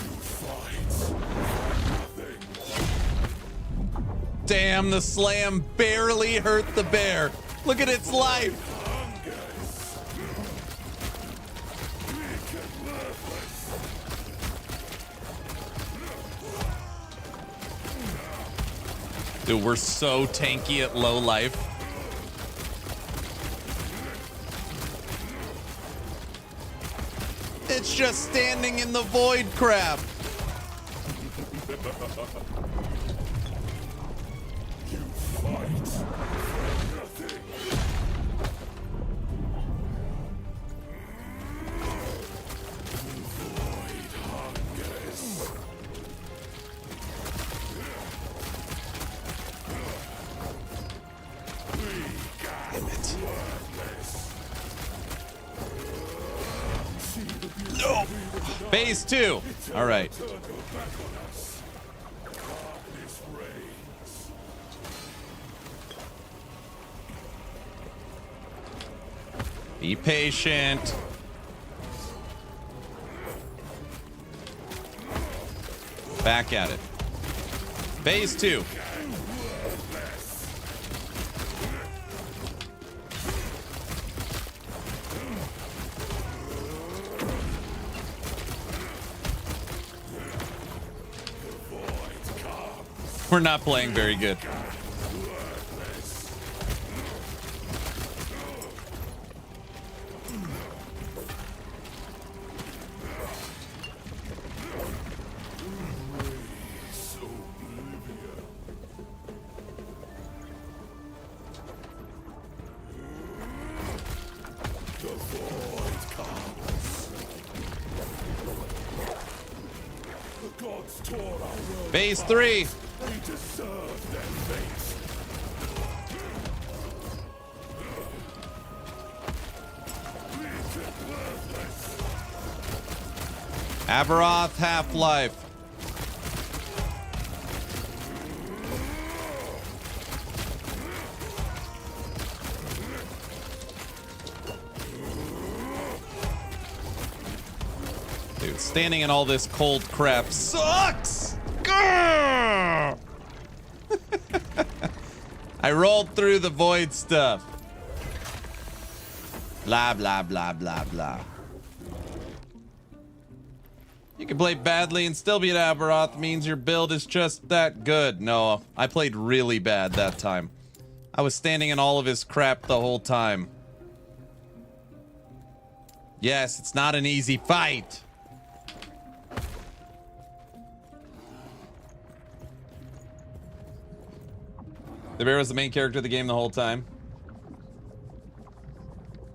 You fight nothing. damn, the slam barely hurt the bear. Look at its life. Dude, we're so tanky at low life. It's just standing in the void crap. No. Phase 2. All right. Be patient. Back at it. Phase 2. We're not playing very good. Phase 3. Aberoth Half-Life. Dude, standing in all this cold crap sucks! Grrr! I rolled through the void stuff. Blah, blah, blah, blah, blah. You can play badly and still beat Aberoth means your build is just that good. No, I played really bad that time. I was standing in all of his crap the whole time. Yes, it's not an easy fight. The bear was the main character of the game the whole time.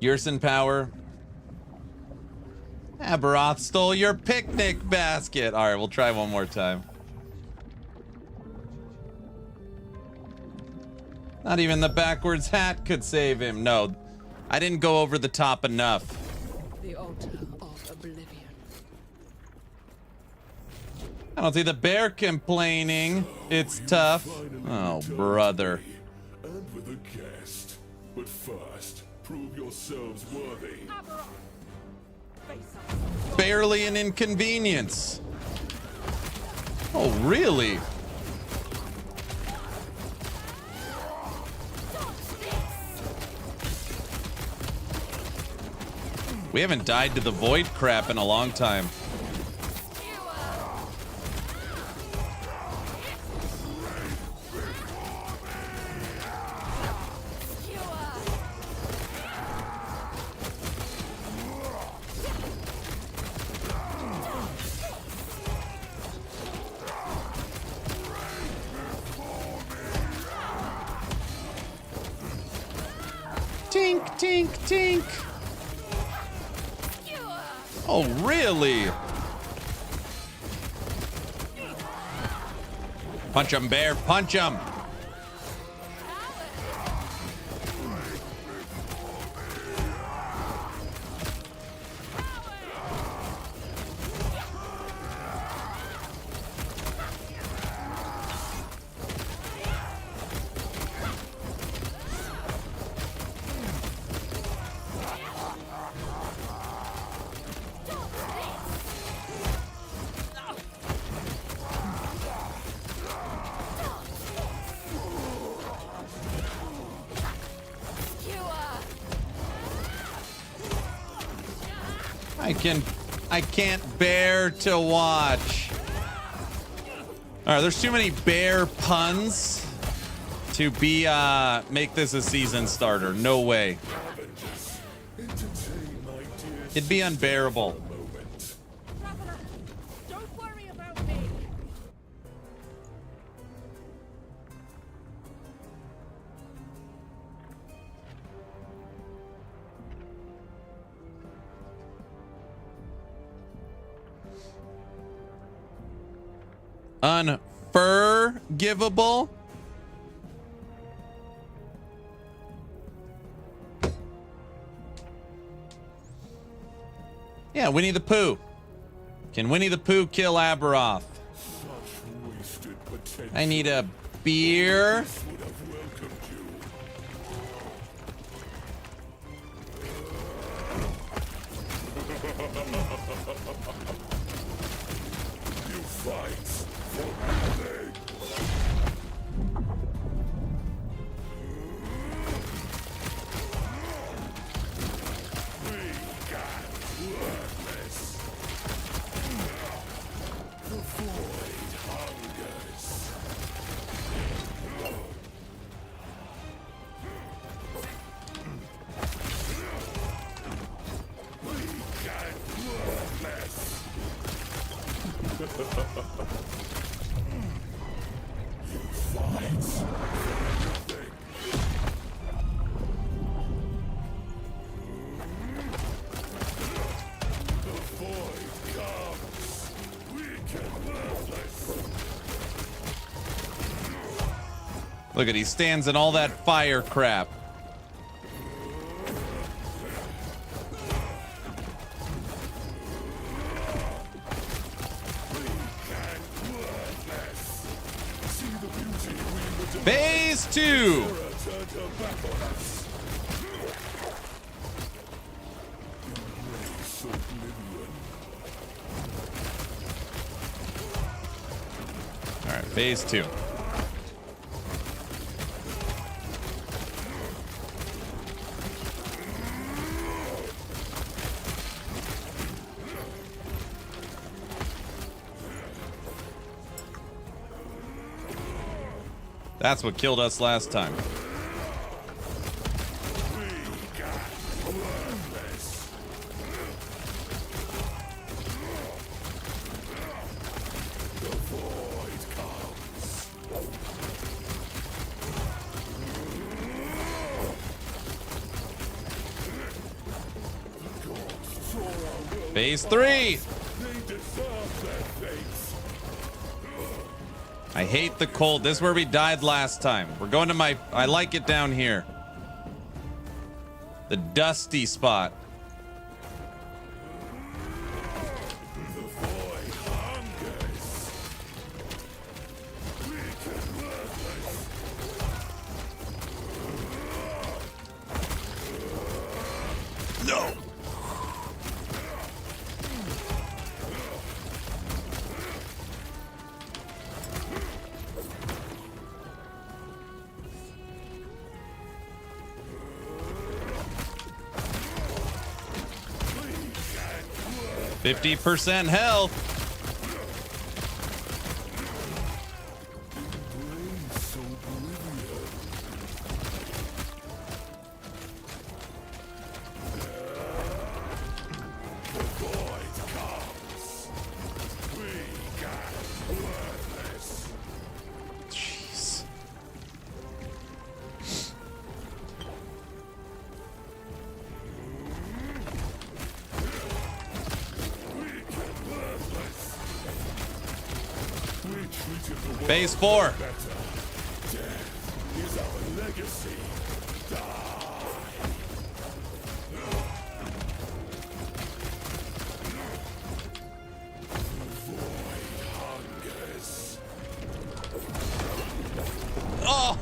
Yerson power. Aberoth stole your picnic basket. All right, we'll try one more time. Not even the backwards hat could save him. No, I didn't go over the top enough. The altar of oblivion. I don't see the bear complaining. It's tough. Oh, brother. And with a guest. But first, prove yourselves worthy. Aberoth! Face us. Barely an inconvenience. Oh, really? We haven't died to the void crap in a long time. Tink, tink, tink. Oh, really? Punch him, bear. Punch him. I can't bear to watch. All right, there's too many bear puns to be make this a season starter. No way. It'd be unbearable. Traveler, don't worry about me. Unforgivable. Yeah, Winnie the Pooh. Can Winnie the Pooh kill Aberoth? I need a beer. Look at, he stands in all that fire crap. Phase 2. All right, phase 2. That's what killed us last time. Phase 3. I hate the cold. This is where we died last time. We're going to my... I like it down here. The dusty spot. No! 50% health. Jeez. Phase 4.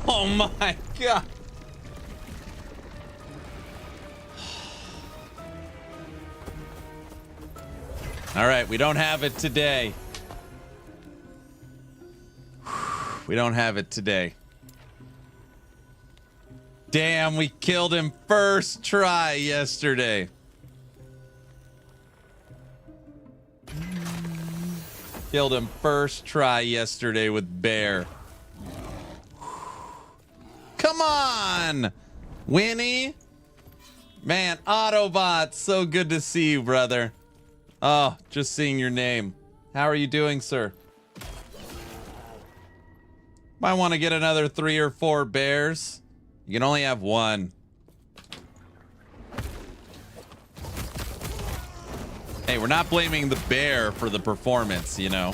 Oh my God. All right, we don't have it today. We don't have it today. Damn, we killed him first try yesterday. Killed him first try yesterday with Bear. Come on, Winnie. Man, Autobot, so good to see you, brother. Oh, just seeing your name. How are you doing, sir? Might want to get another 3 or 4 bears. You can only have one. Hey, we're not blaming the bear for the performance, you know.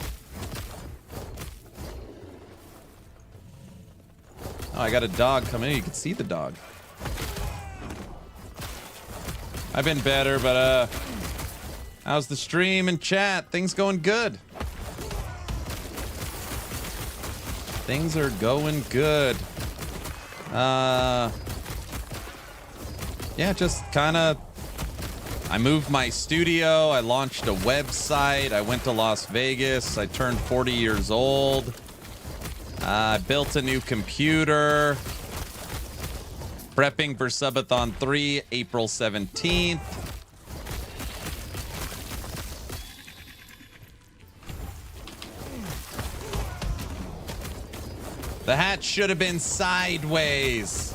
Oh, I got a dog coming in. You can see the dog. I've been better, but how's the stream and chat? Things going good. Things are going good. Yeah, just kind of. I moved my studio. I launched a website. I went to Las Vegas. I turned 40 years old. I built a new computer. Prepping for Subathon 3, April 17th. The hat should have been sideways.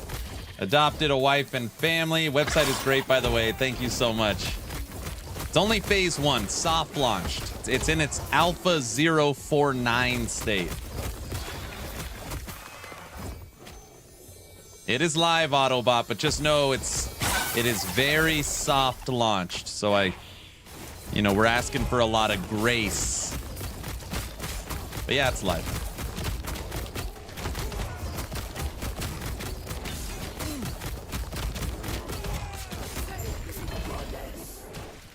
Adopted a wife and family. Website is great, by the way. Thank you so much. It's only phase 1, soft launched. It's in its alpha 049 state. It is live, Autobot, but just know it is very soft launched. So we're asking for a lot of grace. But yeah, it's live.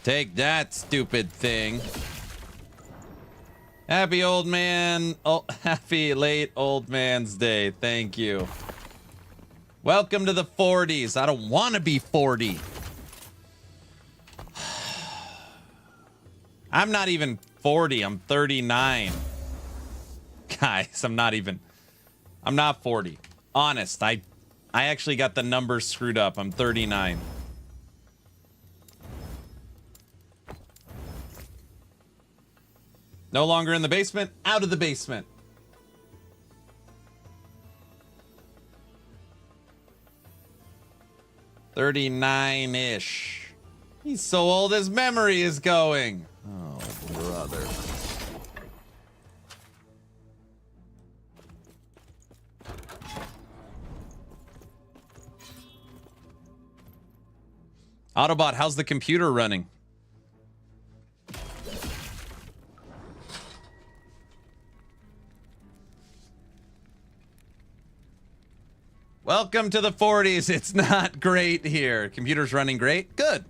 Take that, stupid thing. Happy old man. Oh, happy late old man's day. Thank you. Welcome to the 40s. I don't want to be 40. I'm not even 40. I'm 39. Guys, I'm not 40. Honest, I actually got the numbers screwed up. I'm 39. No longer in the basement. Out of the basement. $39-ish. He's so old his memory is going. Oh, brother. Autobot, how's the computer running? Welcome to the 40s. It's not great here. Computer's running great. Good.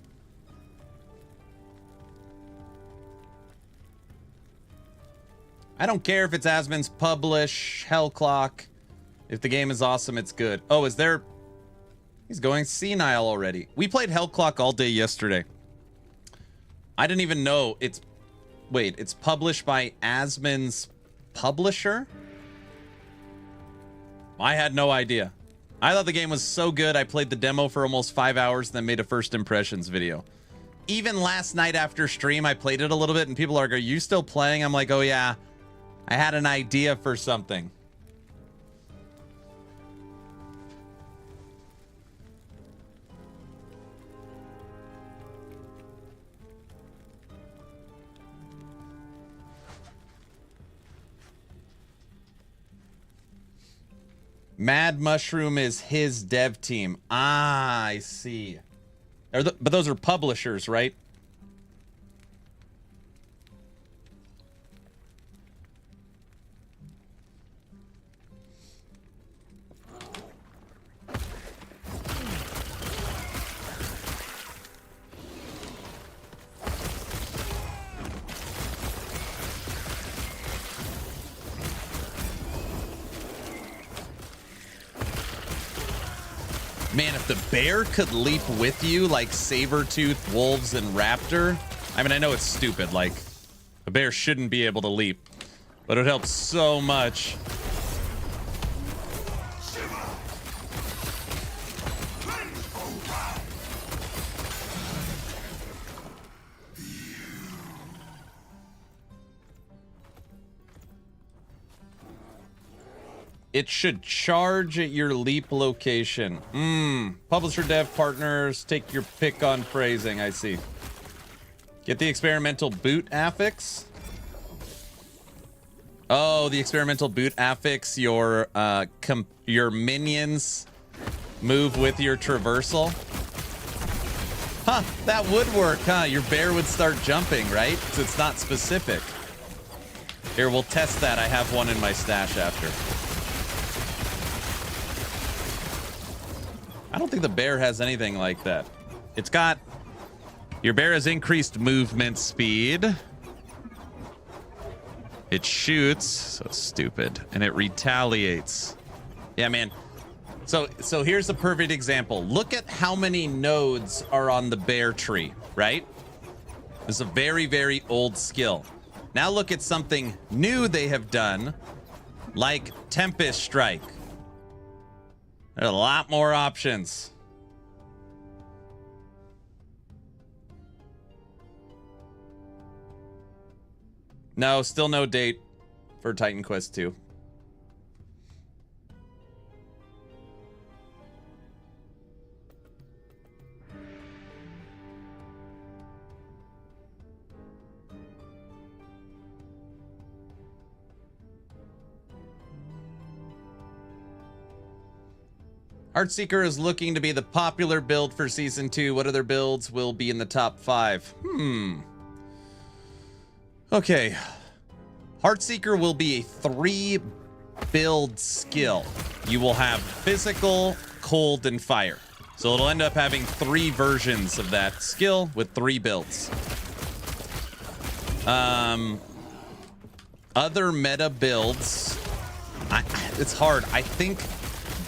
I don't care if it's Asmon's publish, Hellclock. If the game is awesome, it's good. Oh, is there... He's going senile already. We played Hellclock all day yesterday. I didn't even know it's... Wait, it's published by Asmon's publisher? I had no idea. I thought the game was so good, I played the demo for almost 5 hours and then made a first impressions video. Even last night after stream, I played it a little bit and people are you still playing? I'm like, oh yeah, I had an idea for something. Mad Mushroom is his dev team. Ah, I see. But those are publishers, right? Man, if the bear could leap with you like Sabertooth, Wolves, and Raptor, I mean, I know it's stupid, like, a bear shouldn't be able to leap, but it helps so much. It should charge at your leap location. Publisher, dev, partners, take your pick on phrasing. I see. Get the experimental boot affix. Oh, the experimental boot affix. Your minions move with your traversal. Huh, that would work, huh? Your bear would start jumping, right? So it's not specific. Here, we'll test that. I have one in my stash after. I don't think the bear has anything like that. It's got... Your bear has increased movement speed. It shoots. So stupid. And it retaliates. Yeah, man. So here's a perfect example. Look at how many nodes are on the bear tree, right? This is a very, very old skill. Now look at something new they have done, like Tempest Strike. There are a lot more options. No, still no date for Titan Quest 2. Heartseeker is looking to be the popular build for Season 2. What other builds will be in the top 5? Okay. Heartseeker will be a 3-build skill. You will have physical, cold, and fire. So it'll end up having 3 versions of that skill with 3 builds. Other meta builds. It's hard. I think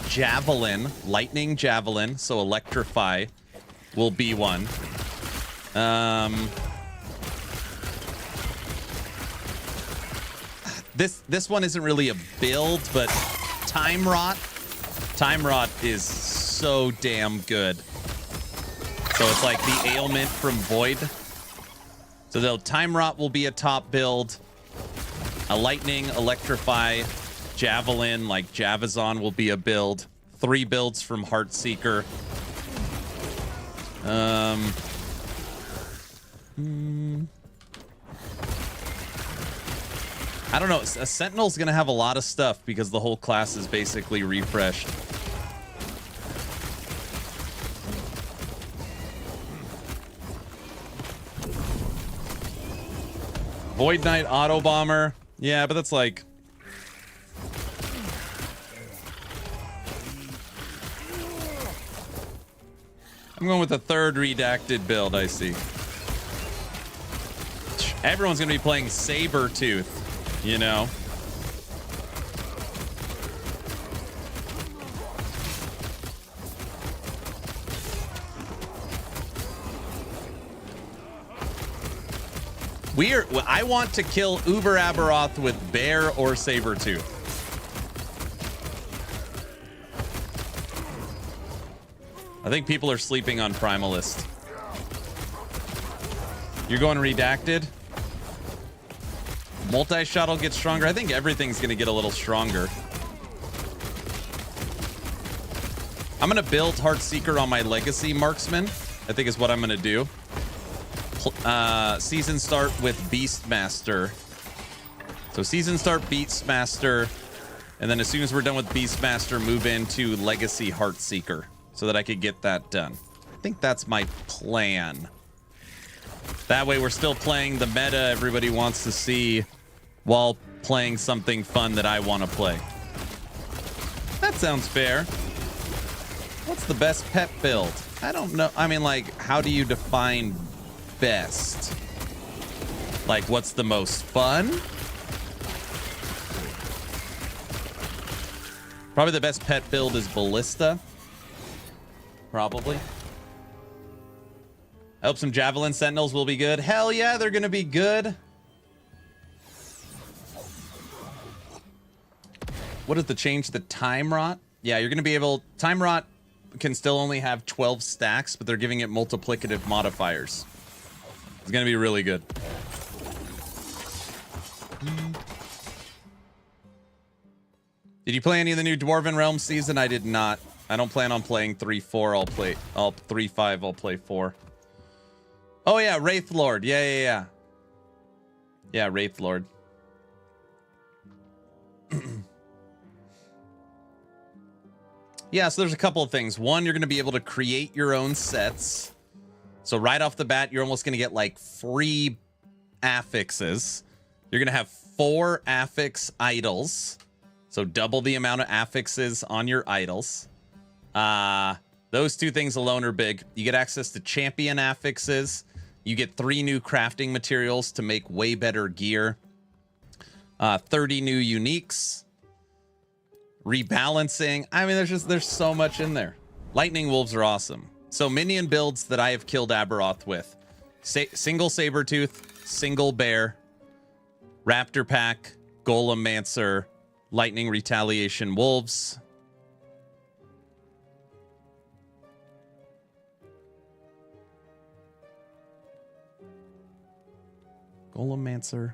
Javelin, Lightning Javelin, so Electrify will be one. This one isn't really a build, but Time Rot is so damn good. So it's like the ailment from Void. So though Time Rot will be a top build, a Lightning, Electrify, Javelin, like Javazon will be a build. 3 builds from Heartseeker. I don't know. A Sentinel's gonna have a lot of stuff because the whole class is basically refreshed. Void Knight Auto Bomber. Yeah, but that's like... I'm going with the 3rd redacted build, I see. Everyone's going to be playing Sabertooth, you know? I want to kill Uber Aberoth with Bear or Sabertooth. I think people are sleeping on Primalist. You're going redacted? Multi-shot will get stronger. I think everything's going to get a little stronger. I'm going to build Heartseeker on my Legacy Marksman. I think is what I'm going to do. Season start with Beastmaster. So season start Beastmaster. And then as soon as we're done with Beastmaster, move into Legacy Heartseeker. So that I could get that done. I think that's my plan. That way we're still playing the meta everybody wants to see while playing something fun that I want to play. That sounds fair. What's the best pet build? I don't know. I mean, like, how do you define best? Like, what's the most fun? Probably the best pet build is Ballista. Probably. I hope some Javelin Sentinels will be good. Hell yeah, they're gonna be good. What is the change? The Time Rot? Yeah, you're gonna be able... Time Rot can still only have 12 stacks, but they're giving it multiplicative modifiers. It's gonna be really good. Did you play any of the new Dwarven Realms season? I did not. I don't plan on playing 3-4. I'll 3-5. I'll play 4. Oh yeah, Wraith Lord. Yeah. Yeah, Wraith Lord. Yeah, so there's a couple of things. One, you're going to be able to create your own sets. So right off the bat, you're almost going to get like free affixes. You're going to have 4 affix idols. So double the amount of affixes on your idols. Those 2 things alone are big. You get access to champion affixes. You get 3 new crafting materials to make way better gear. 30 new uniques. Rebalancing. I mean, there's so much in there. Lightning Wolves are awesome. So minion builds that I have killed Aberoth with. Single Sabertooth, single Bear, Raptor Pack, Golem Mancer, Lightning Retaliation Wolves. Golem Mancer,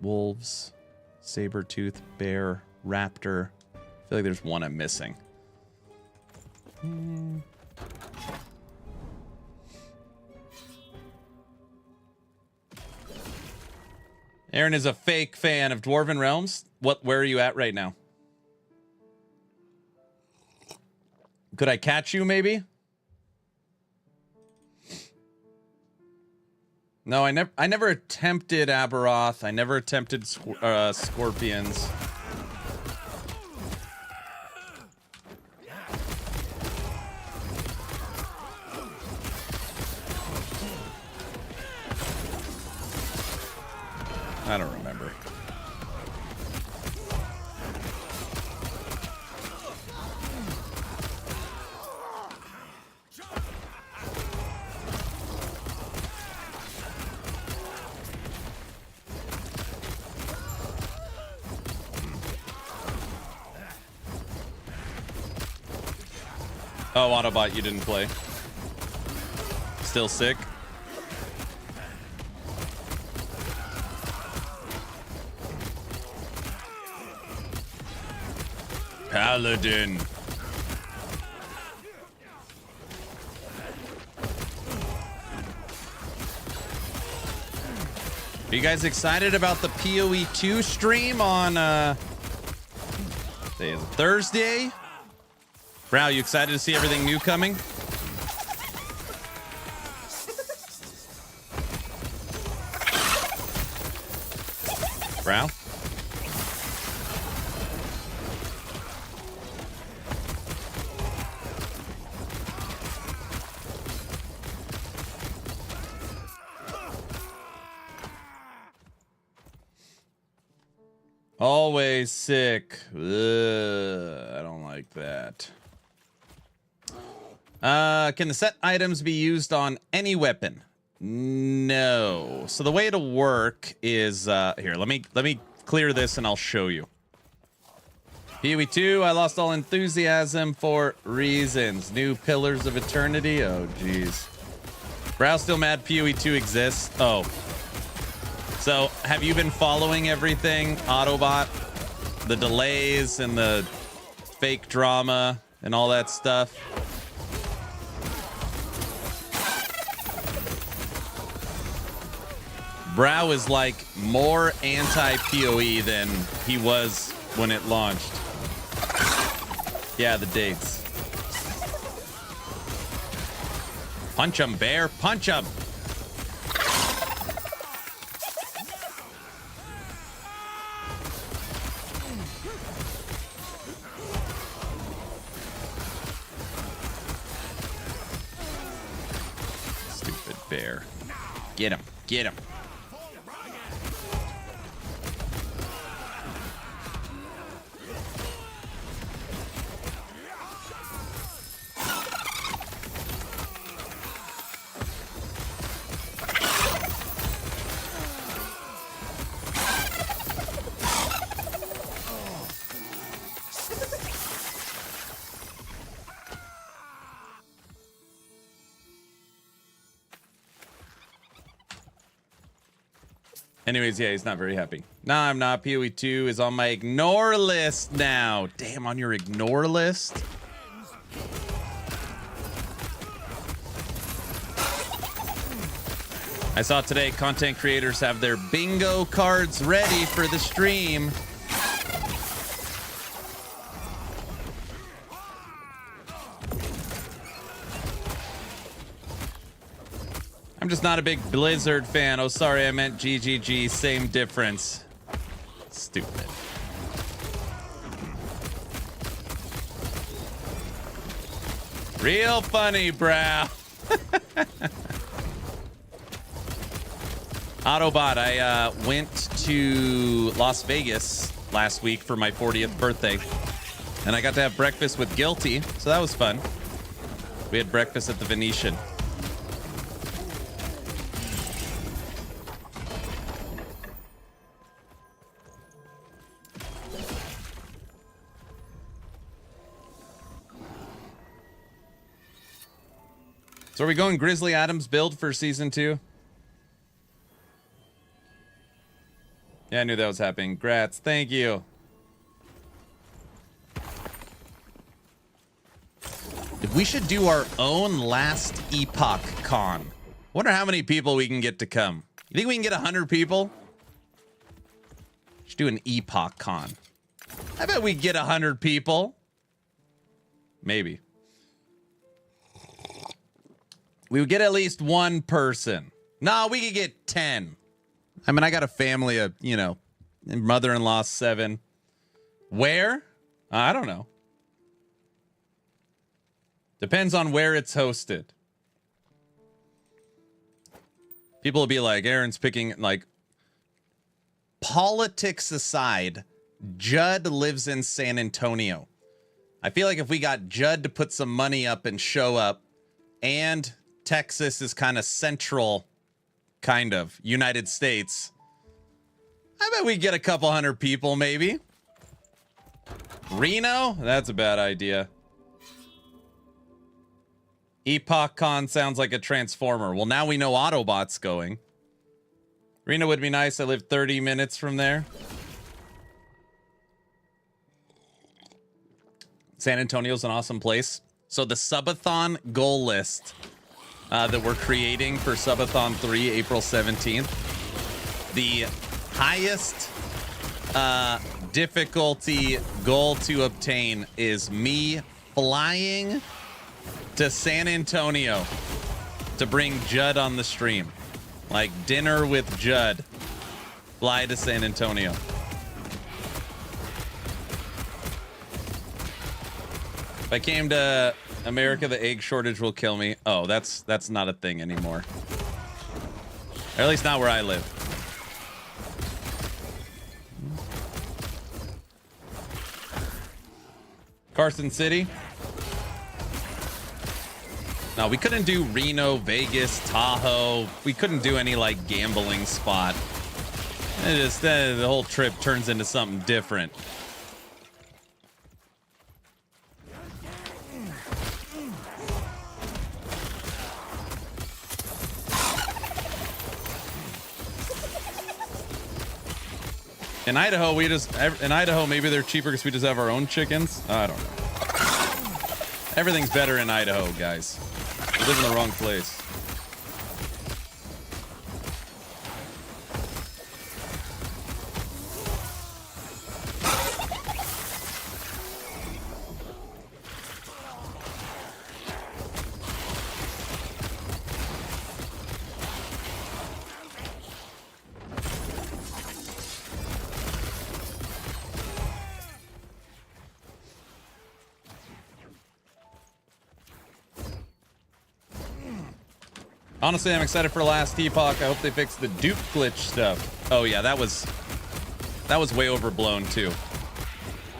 Wolves, Sabertooth, Bear, Raptor. I feel like there's one I'm missing. Aaron is a fake fan of Dwarven Realms. Where are you at right now? Could I catch you maybe? No, I never attempted Aberoth. I never attempted Scorpions. I don't remember. Oh, Autobot, you didn't play. Still sick? Paladin. Are you guys excited about the PoE 2 stream on Thursday? Brow, you excited to see everything new coming? Brow? Always sick. Ugh, I don't like that. Can the set items be used on any weapon? No. So the way it'll work is here. Let me clear this and I'll show you. PoE 2, I lost all enthusiasm for reasons. New Pillars of Eternity. Oh, jeez. Brow still mad PoE 2 exists. Oh. So, have you been following everything, Autobot? The delays and the fake drama and all that stuff? Brow is like more anti-PoE than he was when it launched. Yeah, the dates. Punch him, Bear. Punch him. Stupid Bear. Get him. Get him. Anyways, yeah, he's not very happy. No, I'm not. PoE 2 is on my ignore list now. Damn, on your ignore list? I saw today content creators have their bingo cards ready for the stream. I'm just not a big Blizzard fan. Oh, sorry, I meant GGG. Same difference. Stupid. Real funny, bro. Autobot, I went to Las Vegas last week for my 40th birthday, and I got to have breakfast with Guilty, so that was fun. We had breakfast at the Venetian. So are we going Grizzly Adams build for season 2? Yeah, I knew that was happening. Grats, thank you. We should do our own last Epoch con. Wonder how many people we can get to come. You think we can get 100 people? Should do an Epoch con. I bet we get 100 people. Maybe. We would get at least one person. No, we could get 10. I mean, I got a family of, you know, mother-in-law 7. Where? I don't know. Depends on where it's hosted. People will be like, Aaron's picking, like, politics aside, Judd lives in San Antonio. I feel like if we got Judd to put some money up and show up, and Texas is kind of central, kind of, United States, I bet we get a couple hundred people, maybe. Reno? That's a bad idea. Epoch Con sounds like a transformer. Well, now we know Autobot's going. Reno would be nice. I live 30 minutes from there. San Antonio's an awesome place. So the subathon goal list that we're creating for Subathon 3, April 17th. The highest difficulty goal to obtain is me flying to San Antonio to bring Judd on the stream. Like dinner with Judd. Fly to San Antonio. If I came to America, the egg shortage will kill me. Oh, that's not a thing anymore. Or at least not where I live. Carson City. No, we couldn't do Reno, Vegas, Tahoe. We couldn't do any like gambling spot. It just the whole trip turns into something different. In Idaho, maybe they're cheaper because we just have our own chickens. I don't know. Everything's better in Idaho, guys. We live in the wrong place. Honestly, I'm excited for last Epoch. I hope they fix the dupe glitch stuff. Oh yeah, that was way overblown too.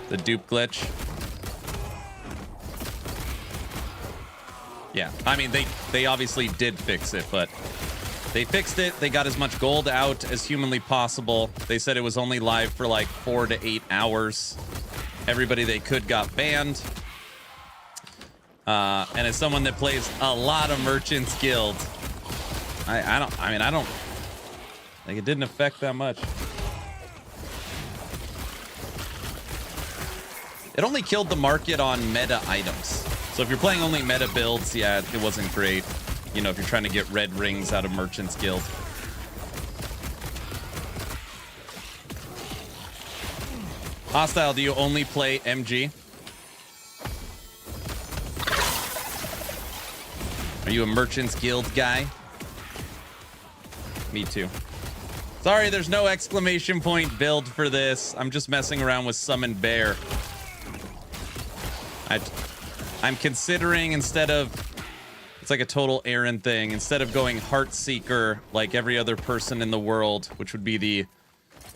The dupe glitch. Yeah, I mean they obviously did fix it, but they fixed it. They got as much gold out as humanly possible. They said it was only live for like 4 to 8 hours. Everybody they could got banned. And as someone that plays a lot of Merchants Guild, I Like, it didn't affect that much. It only killed the market on meta items. So if you're playing only meta builds, yeah, it wasn't great. You know, if you're trying to get red rings out of Merchant's Guild. Hostile, do you only play MG? Are you a Merchant's Guild guy? Me too. Sorry, there's no exclamation point build for this. I'm just messing around with Summon Bear. I'm considering, instead of, it's like a total Aaron thing, instead of going Heartseeker like every other person in the world, which would be the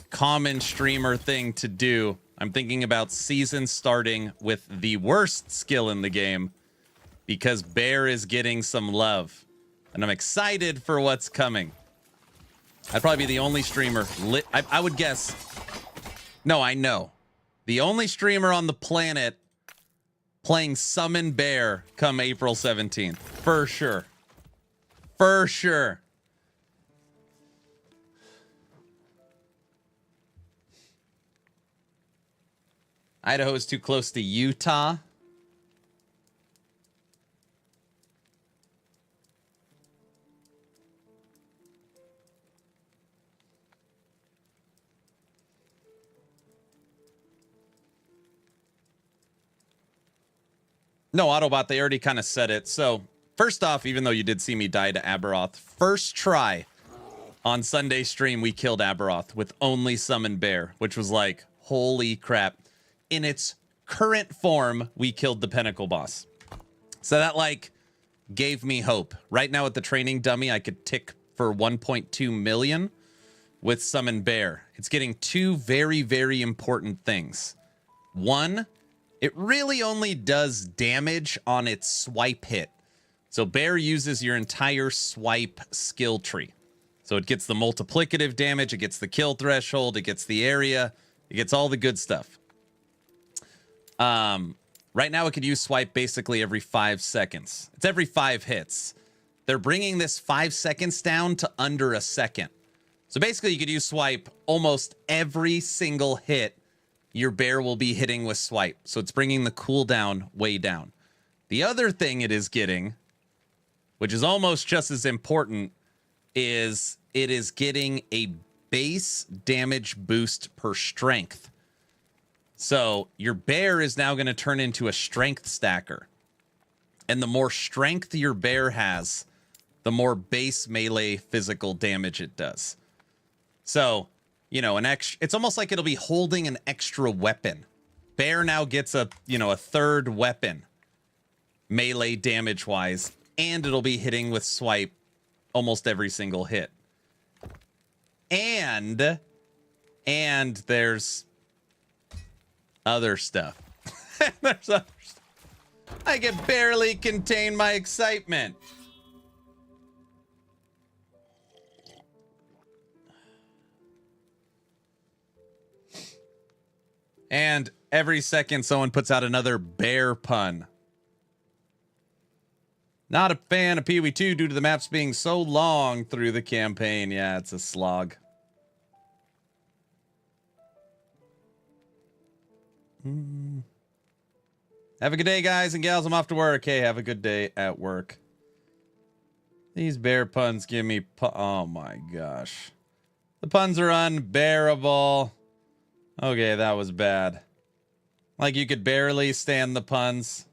common streamer thing to do, I'm thinking about season starting with the worst skill in the game, because Bear is getting some love, and I'm excited for what's coming. I'd probably be the only streamer I would guess. No, I know. The only streamer on the planet playing Summon Bear come April 17th. For sure. For sure. Idaho is too close to Utah. No, Autobot, they already kind of said it. So, first off, even though you did see me die to Aberoth, first try on Sunday stream, we killed Aberoth with only Summon Bear, which was like, holy crap. In its current form, we killed the Pinnacle boss. So that, like, gave me hope. Right now at the training dummy, I could tick for 1.2 million with Summon Bear. It's getting two very, very important things. One, it really only does damage on its swipe hit. So Bear uses your entire swipe skill tree. So it gets the multiplicative damage, it gets the kill threshold, it gets the area, it gets all the good stuff. Right now it could use swipe basically every 5 seconds. It's every 5 hits. They're bringing this 5 seconds down to under a second. So basically you could use swipe almost every single hit your Bear will be hitting with swipe. So it's bringing the cooldown way down. The other thing it is getting, which is almost just as important, is it is getting a base damage boost per strength. So your Bear is now going to turn into a strength stacker. And the more strength your Bear has, the more base melee physical damage it does. So, you know, it's almost like it'll be holding an extra weapon. Bear now gets a third weapon, melee damage wise, and it'll be hitting with swipe almost every single hit. And there's other stuff. There's other stuff. I can barely contain my excitement. And every second someone puts out another Bear pun. Not a fan of PoE2 due to the maps being so long through the campaign. Yeah, it's a slog. Have a good day, guys and gals. I'm off to work. Hey, have a good day at work. These Bear puns give me... oh my gosh. The puns are unbearable. Okay, that was bad. Like, you could barely stand the puns.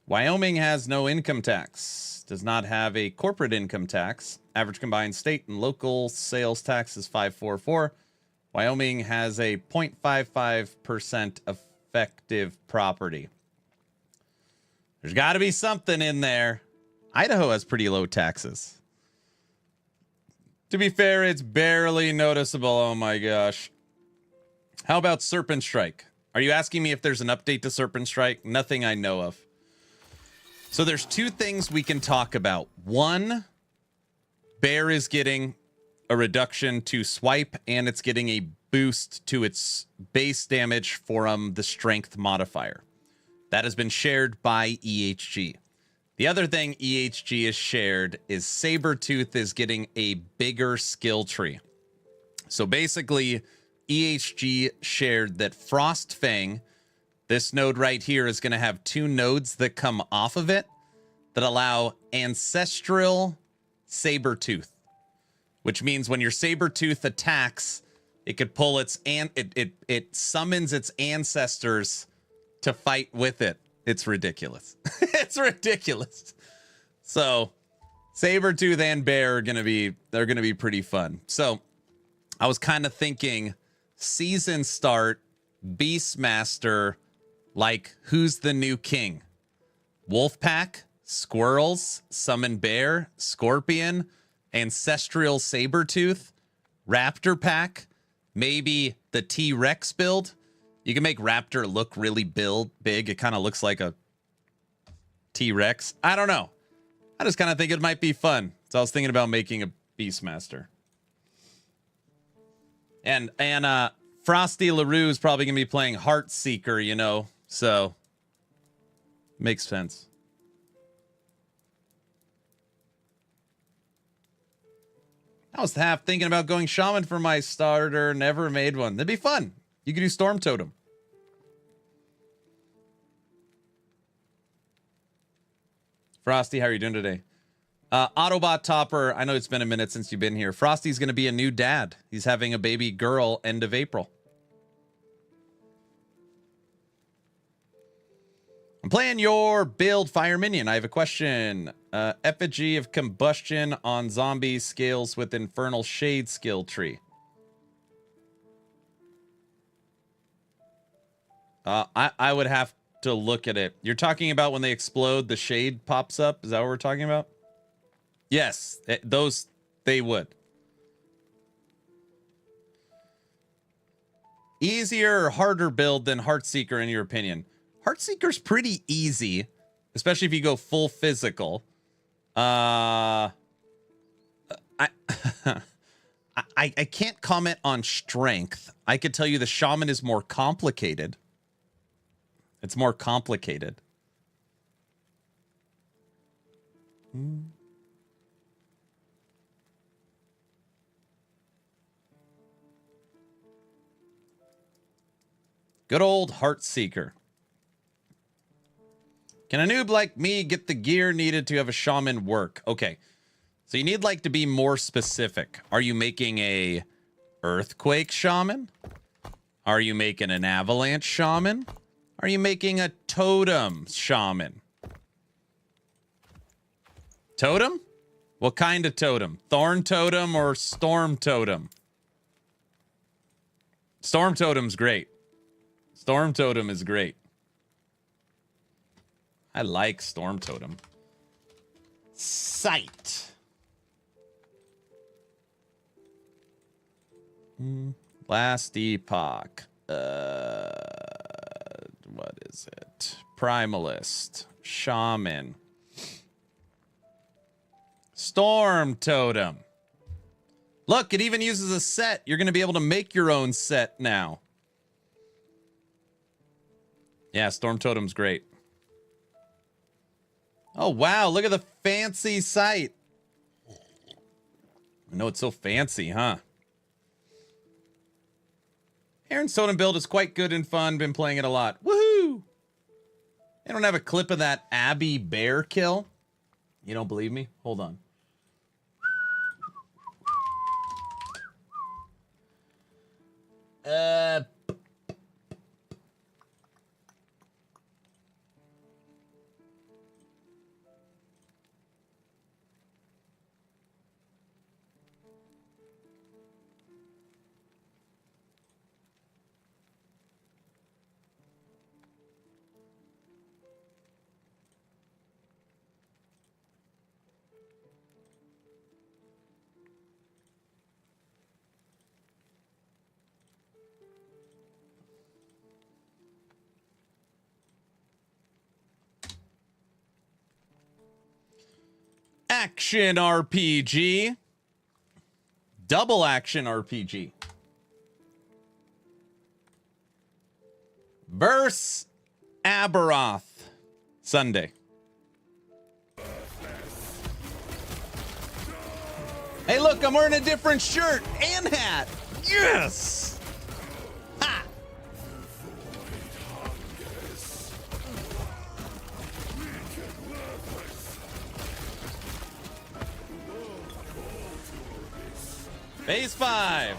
Wyoming has no income tax. Does not have a corporate income tax. Average combined state and local sales tax is 544. Wyoming has a 0.55% effective property. There's got to be something in there. Idaho has pretty low taxes. To be fair, it's barely noticeable. Oh my gosh. How about Serpent Strike? Are you asking me if there's an update to Serpent Strike? Nothing I know of. So there's two things we can talk about. One, Bear is getting a reduction to swipe, and it's getting a boost to its base damage from the strength modifier. That has been shared by EHG. The other thing EHG has shared is Sabretooth is getting a bigger skill tree. So basically, EHG shared that Frostfang, this node right here, is going to have 2 nodes that come off of it that allow Ancestral Sabretooth, which means when your Sabretooth attacks, it could pull it summons its ancestors to fight with it. It's ridiculous. It's ridiculous. So Sabretooth and Bear are gonna be pretty fun. So I was kind of thinking season start, Beastmaster, like who's the new king? Wolfpack, Squirrels, Summon Bear, Scorpion, Ancestral Sabretooth, Raptor Pack, maybe the T-Rex build. You can make Raptor look really big. It kind of looks like a T-Rex. I don't know. I just kind of think it might be fun. So I was thinking about making a Beastmaster. And Frosty LaRue is probably going to be playing Heartseeker, you know. So makes sense. I was half thinking about going Shaman for my starter. Never made one. That'd be fun. You could do Storm Totem. Frosty, how are you doing today? Autobot Topper, I know it's been a minute since you've been here. Frosty's going to be a new dad. He's having a baby girl end of April. I'm playing your build Fire Minion. I have a question. Effigy of Combustion on zombies scales with Infernal Shade skill tree. I would have to look at it. You're talking about when they explode, the shade pops up? Is that what we're talking about? Yes, those, they would. Easier or harder build than Heartseeker in your opinion? Heartseeker's pretty easy, especially if you go full physical. I can't comment on strength. I could tell you the Shaman is more complicated. It's more complicated. Good old Heartseeker. Can a noob like me get the gear needed to have a Shaman work? Okay. So you need like to be more specific. Are you making a Earthquake Shaman? Are you making an Avalanche Shaman? Are you making a Totem Shaman? Totem? What kind of totem? Thorn Totem or Storm Totem? Storm Totem's great. Storm Totem is great. I like Storm Totem. Sight. Last Epoch. What is it? Primalist. Shaman. Storm Totem. Look, it even uses a set. You're going to be able to make your own set now. Yeah, Storm Totem's great. Oh, wow. Look at the fancy sight. I know it's so fancy, huh? Aaron's Totem build is quite good and fun. Been playing it a lot. Woohoo! I don't have a clip of that Abby bear kill. You don't believe me? Hold on. Action RPG. Double action RPG. versus Aberoth Sunday. Hey, look, I'm wearing a different shirt and hat. Yes! Ha! Phase 5.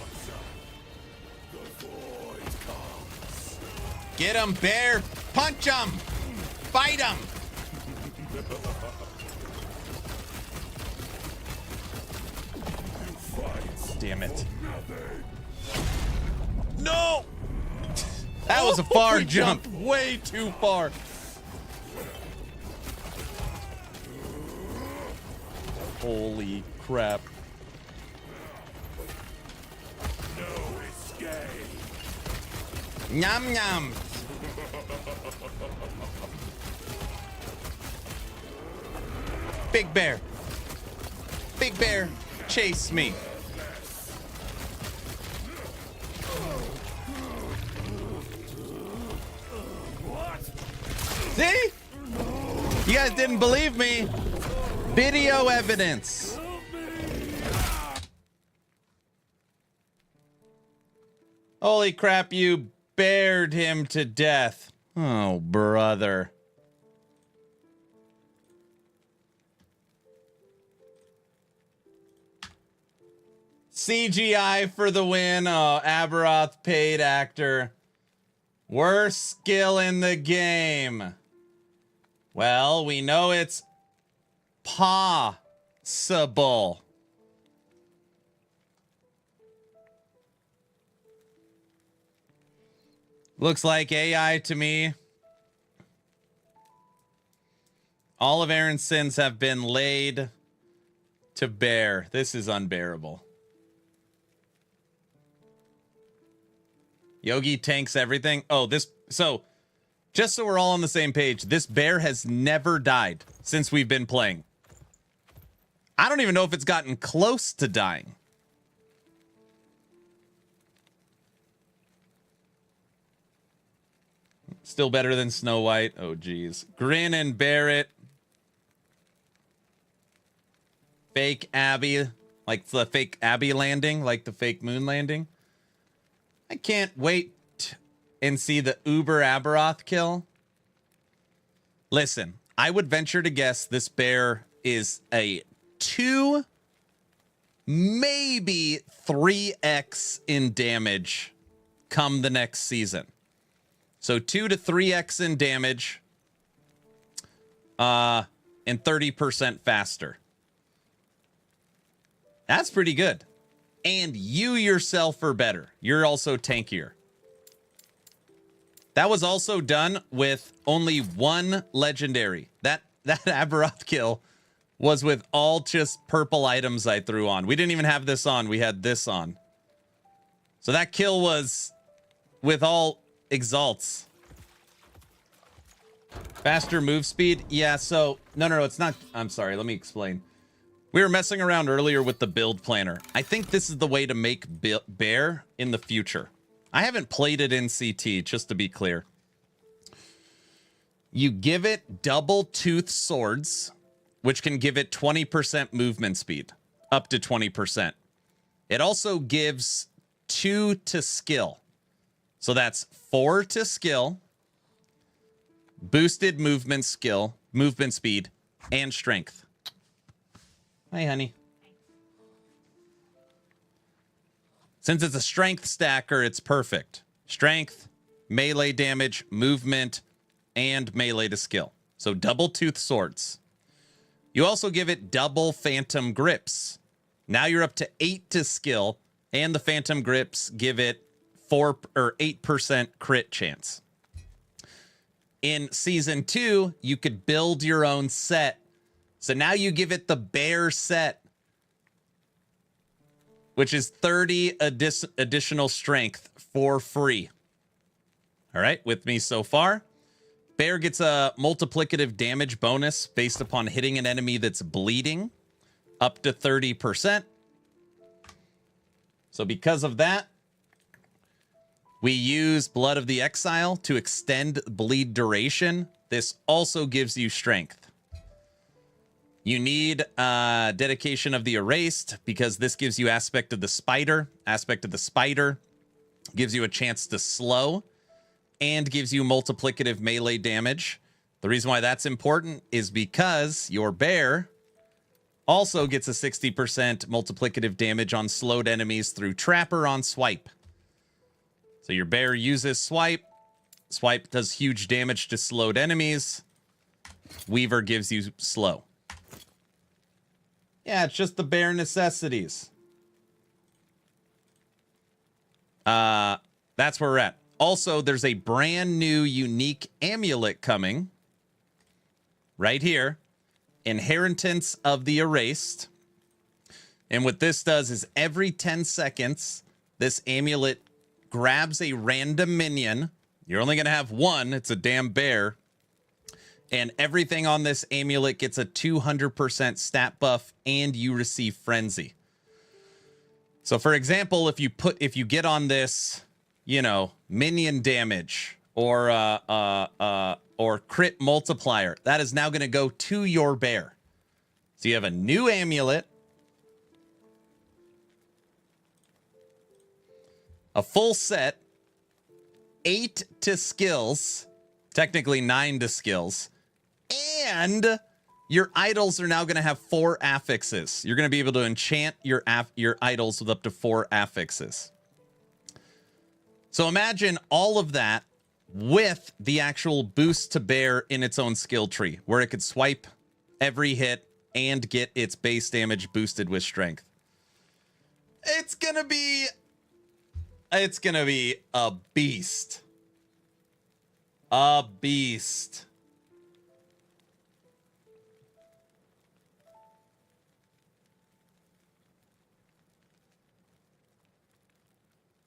Get him, bear. Punch him. Fight him. Damn it. No! That was a far jump. Way too far. Holy crap. Yum yum. Big bear. Big bear, chase me. See? You guys didn't believe me. Video evidence. Holy crap, you bared him to death. Oh, brother. CGI for the win. Oh, Aberoth paid actor. Worst skill in the game. Well, we know it's possible. Looks like AI to me. All of Aaron's sins have been laid to bear. This is unbearable. Yogi tanks everything. Oh, so just so we're all on the same page, this bear has never died since we've been playing. I don't even know if it's gotten close to dying. Still better than Snow White. Oh, geez. Grin and bear it. Fake Abby. Like the fake Abby landing. Like the fake moon landing. I can't wait and see the Uber Aberoth kill. Listen, I would venture to guess this bear is a 2, maybe 3x in damage come the next season. So 2 to 3x in damage and 30% faster. That's pretty good. And you yourself are better. You're also tankier. That was also done with only one legendary. That Aberoth kill was with all just purple items I threw on. We didn't even have this on. We had this on. So that kill was with all exalts. Faster move speed? Yeah, so... No, it's not... I'm sorry, let me explain. We were messing around earlier with the build planner. I think this is the way to make bear in the future. I haven't played it in CT, just to be clear. You give it double tooth swords, which can give it 20% movement speed, up to 20%. It also gives 2 to skill. So that's 4 to skill, boosted movement speed, and strength. Hi, honey. Since it's a strength stacker, it's perfect. Strength, melee damage, movement, and melee to skill. So double tooth swords. You also give it double phantom grips. Now you're up to 8 to skill, and the phantom grips give it 4 or 8% crit chance. In season 2, you could build your own set. So now you give it the bear set, which is 30 additional strength for free. All right, with me so far. Bear gets a multiplicative damage bonus based upon hitting an enemy that's bleeding, up to 30%. So because of that, We use Blood of the Exile to extend bleed duration. This also gives you strength. You need Dedication of the Erased because this gives you Aspect of the Spider. Aspect of the Spider gives you a chance to slow and gives you multiplicative melee damage. The reason why that's important is because your bear also gets a 60% multiplicative damage on slowed enemies through Trapper on Swipe. So your bear uses Swipe. Swipe does huge damage to slowed enemies. Weaver gives you slow. Yeah, it's just the bare necessities. That's where we're at. Also, there's a brand new unique amulet coming. Right here. Inheritance of the Erased. And what this does is every 10 seconds, this amulet grabs a random minion. You're only going to have one. It's a damn bear. And everything on this amulet gets a 200% stat buff, and you receive Frenzy. So, for example, if you get on this, you know, minion damage or crit multiplier, that is now going to go to your bear. So you have a new amulet, a full set, 8 to skills, technically 9 to skills, and your idols are now going to have 4 affixes. You're going to be able to enchant your idols with up to 4 affixes. So imagine all of that with the actual boost to bear in its own skill tree, where it could swipe every hit and get its base damage boosted with strength. It's gonna be a beast. A beast.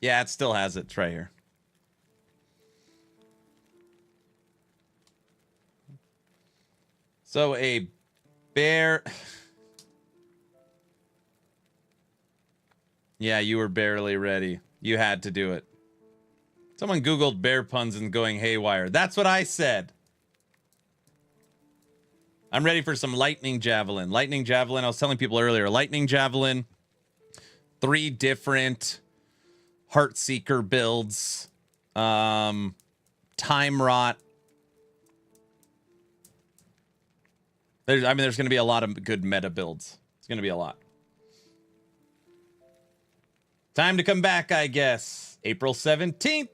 Yeah, it still has it. It's right here. So a bear. Yeah, you were barely ready. You had to do it. Someone Googled bear puns and going haywire. That's what I said. I'm ready for some lightning javelin. Lightning javelin. I was telling people earlier. Lightning javelin. 3 different Heartseeker builds. Time Rot. There's going to be a lot of good meta builds. It's going to be a lot. Time to come back, I guess. April 17th.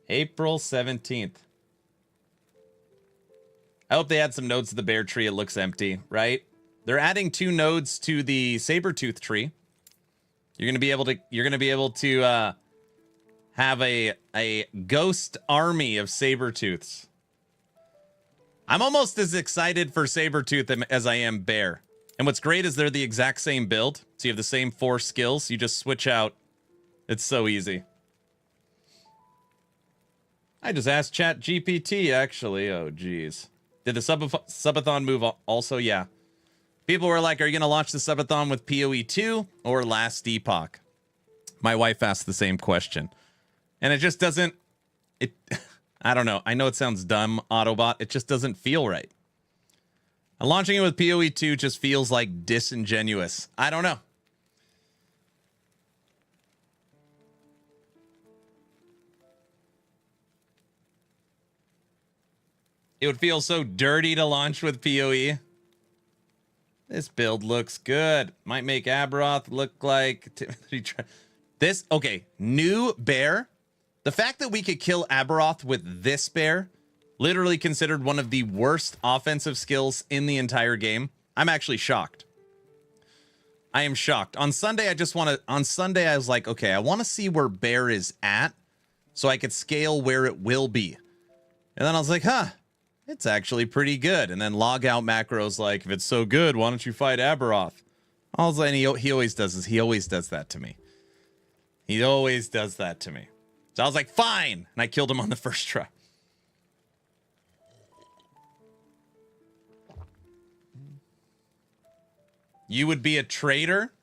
April 17th. I hope they add some nodes to the bear tree. It looks empty, right? They're adding 2 nodes to the Sabertooth tree. You're going to be able to have a ghost army of Sabertooths. I'm almost as excited for Sabertooth as I am bear. And what's great is they're the exact same build. So you have the same 4 skills. You just switch out. It's so easy. I just asked Chat GPT, actually. Oh, geez. Did the subathon move also? Yeah. People were like, are you going to launch the subathon with PoE 2 or Last Epoch? My wife asked the same question. And it just doesn't... I don't know. I know it sounds dumb, Autobot. It just doesn't feel right. And launching it with PoE 2 just feels like disingenuous. I don't know. It would feel so dirty to launch with PoE. This build looks good. Might make Aberoth look like... This, okay, new bear. The fact that we could kill Aberoth with this bear, literally considered one of the worst offensive skills in the entire game. I'm actually shocked. I am shocked. On Sunday, I was like, okay, I want to see where bear is at so I could scale where it will be. And then I was like, it's actually pretty good. And then log out macros like, if it's so good, why don't you fight Aberoth? All he always does is he always does that to me. He always does that to me. So I was like, fine. And I killed him on the first try. You would be a traitor?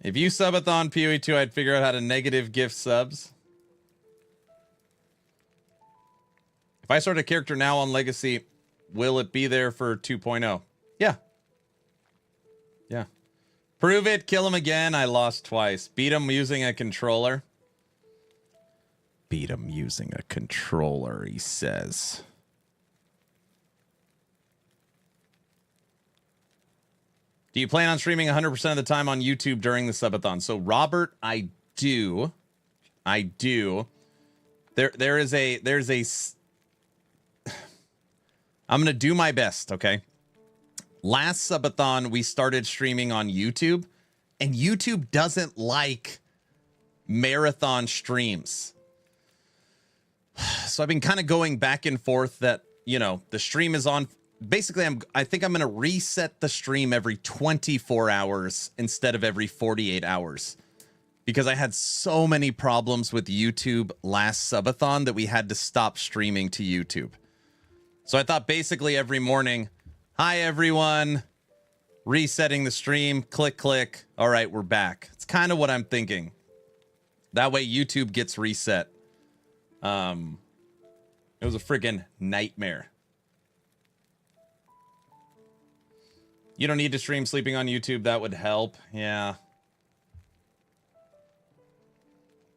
If you subathon PoE2, I'd figure out how to negative gift subs. If I start a character now on Legacy, will it be there for 2.0? Yeah. Yeah. Prove it, kill him again. I lost twice. Beat him using a controller. Beat him using a controller, he says. Do you plan on streaming 100% of the time on YouTube during the subathon? So, Robert, I do. I do. There's a I'm going to do my best, okay? Last subathon, we started streaming on YouTube, and YouTube doesn't like marathon streams. So I've been kind of going back and forth that, you know, the stream is on. Basically, I think I'm going to reset the stream every 24 hours instead of every 48 hours. Because I had so many problems with YouTube last subathon that we had to stop streaming to YouTube. So I thought basically every morning, hi everyone, resetting the stream, click, click. All right, we're back. It's kind of what I'm thinking. That way YouTube gets reset. It was a friggin' nightmare. You don't need to stream sleeping on YouTube. That would help. Yeah.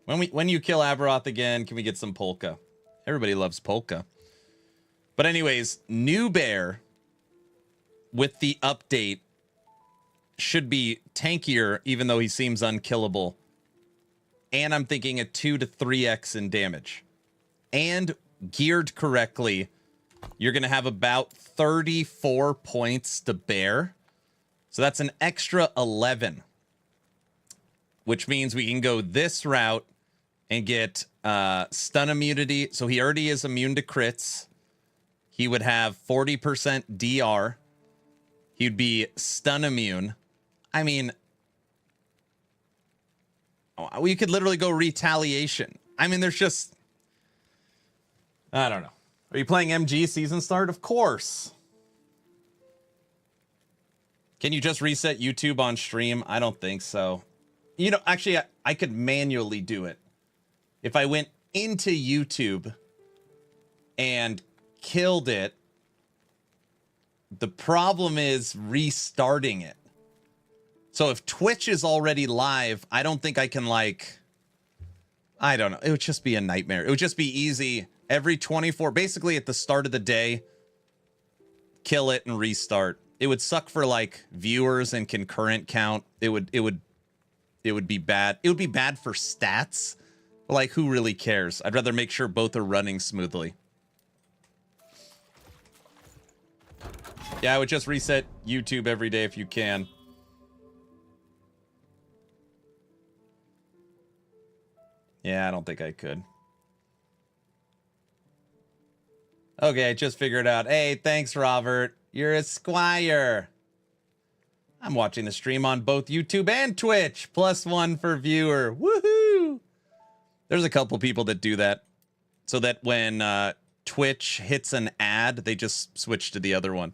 When you kill Avaroth again, can we get some polka? Everybody loves polka. But anyways, New Bear with the update should be tankier, even though he seems unkillable. And I'm thinking a 2 to 3x in damage. And geared correctly, you're going to have about 34 points to bear. So that's an extra 11. Which means we can go this route and get stun immunity. So he already is immune to crits. He would have 40% DR. He'd be stun immune. I mean, we could literally go retaliation. I mean, there's just... I don't know. Are you playing MG season start? Of course. Can you just reset YouTube on stream? I don't think so. You know, actually, I could manually do it. If I went into YouTube and killed it, the problem is restarting it. So if Twitch is already live, I don't think I can, like... I don't know. It would just be a nightmare. It would just be easy. Every 24, basically at the start of the day, kill it and restart. It would suck for like viewers and concurrent count. It would be bad. It would be bad for stats. But like, who really cares? I'd rather make sure both are running smoothly. Yeah, I would just reset YouTube every day if you can. Yeah, I don't think I could. Okay, I just figured out. Hey, thanks, Robert. You're a squire. I'm watching the stream on both YouTube and Twitch. +1 for viewer. Woohoo! There's a couple people that do that. So that when Twitch hits an ad, they just switch to the other one.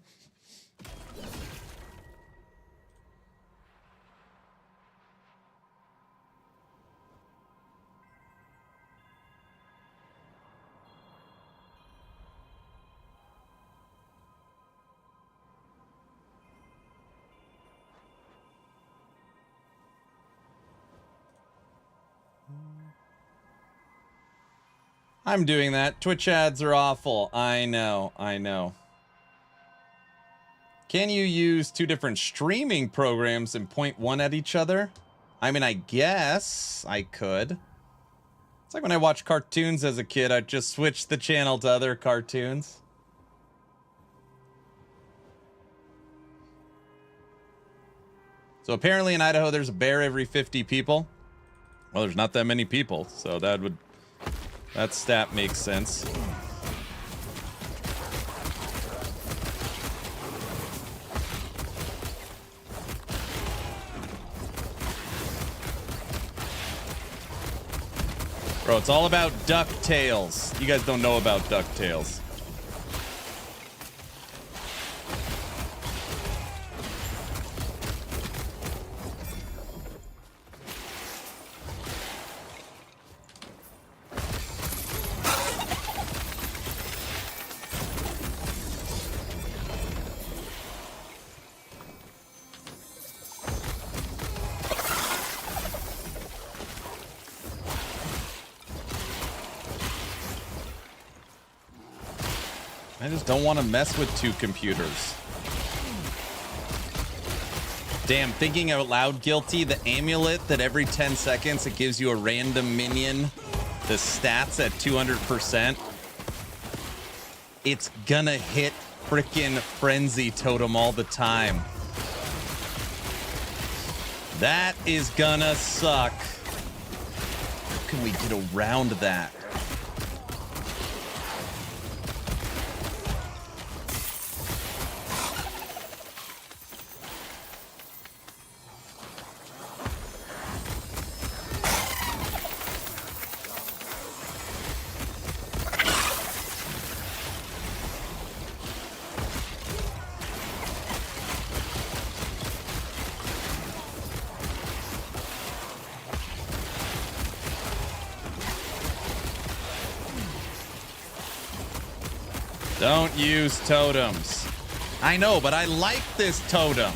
I'm doing that. Twitch ads are awful. I know. I know. Can you use two different streaming programs and point one at each other? I mean, I guess I could. It's like when I watched cartoons as a kid, I'd just switch the channel to other cartoons. So apparently in Idaho, there's a bear every 50 people. Well, there's not that many people, so that stat makes sense. Bro, it's all about DuckTales. You guys don't know about DuckTales. I just don't want to mess with two computers. Damn, thinking out loud guilty, the amulet that every 10 seconds it gives you a random minion, the stats at 200%. It's gonna hit frickin' Frenzy Totem all the time. That is gonna suck. How can we get around that? Don't use totems. I know, but I like this totem.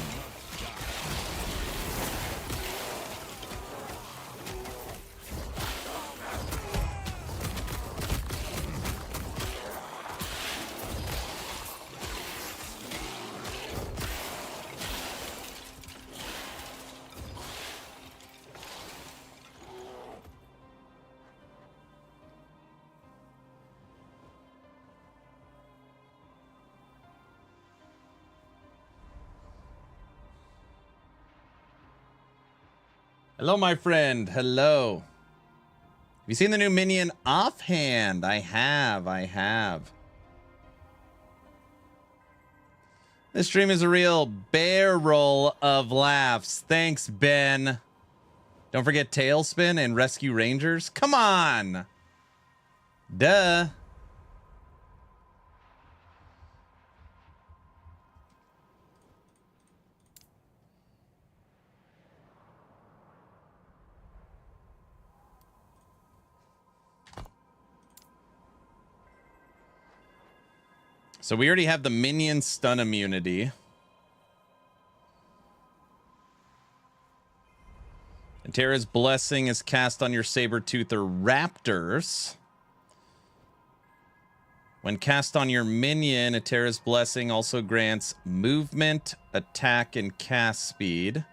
Hello, my friend. Hello. Have you seen the new minion Offhand? I have. This stream is a real barrel of laughs. Thanks, Ben. Don't forget Tailspin and Rescue Rangers. Come on. Duh. So we already have the minion stun immunity. And Terra's Blessing is cast on your Sabertooth or Raptors. When cast on your minion, Terra's Blessing also grants movement, attack, and cast speed.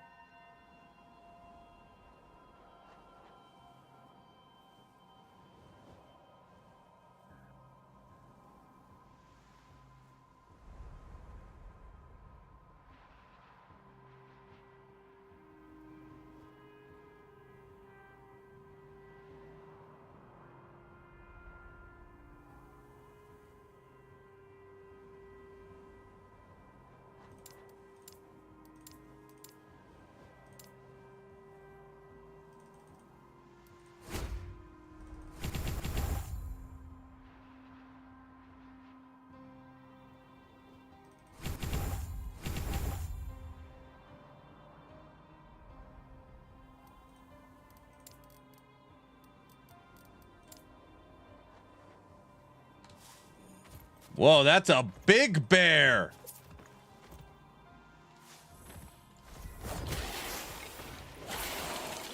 Whoa, that's a big bear.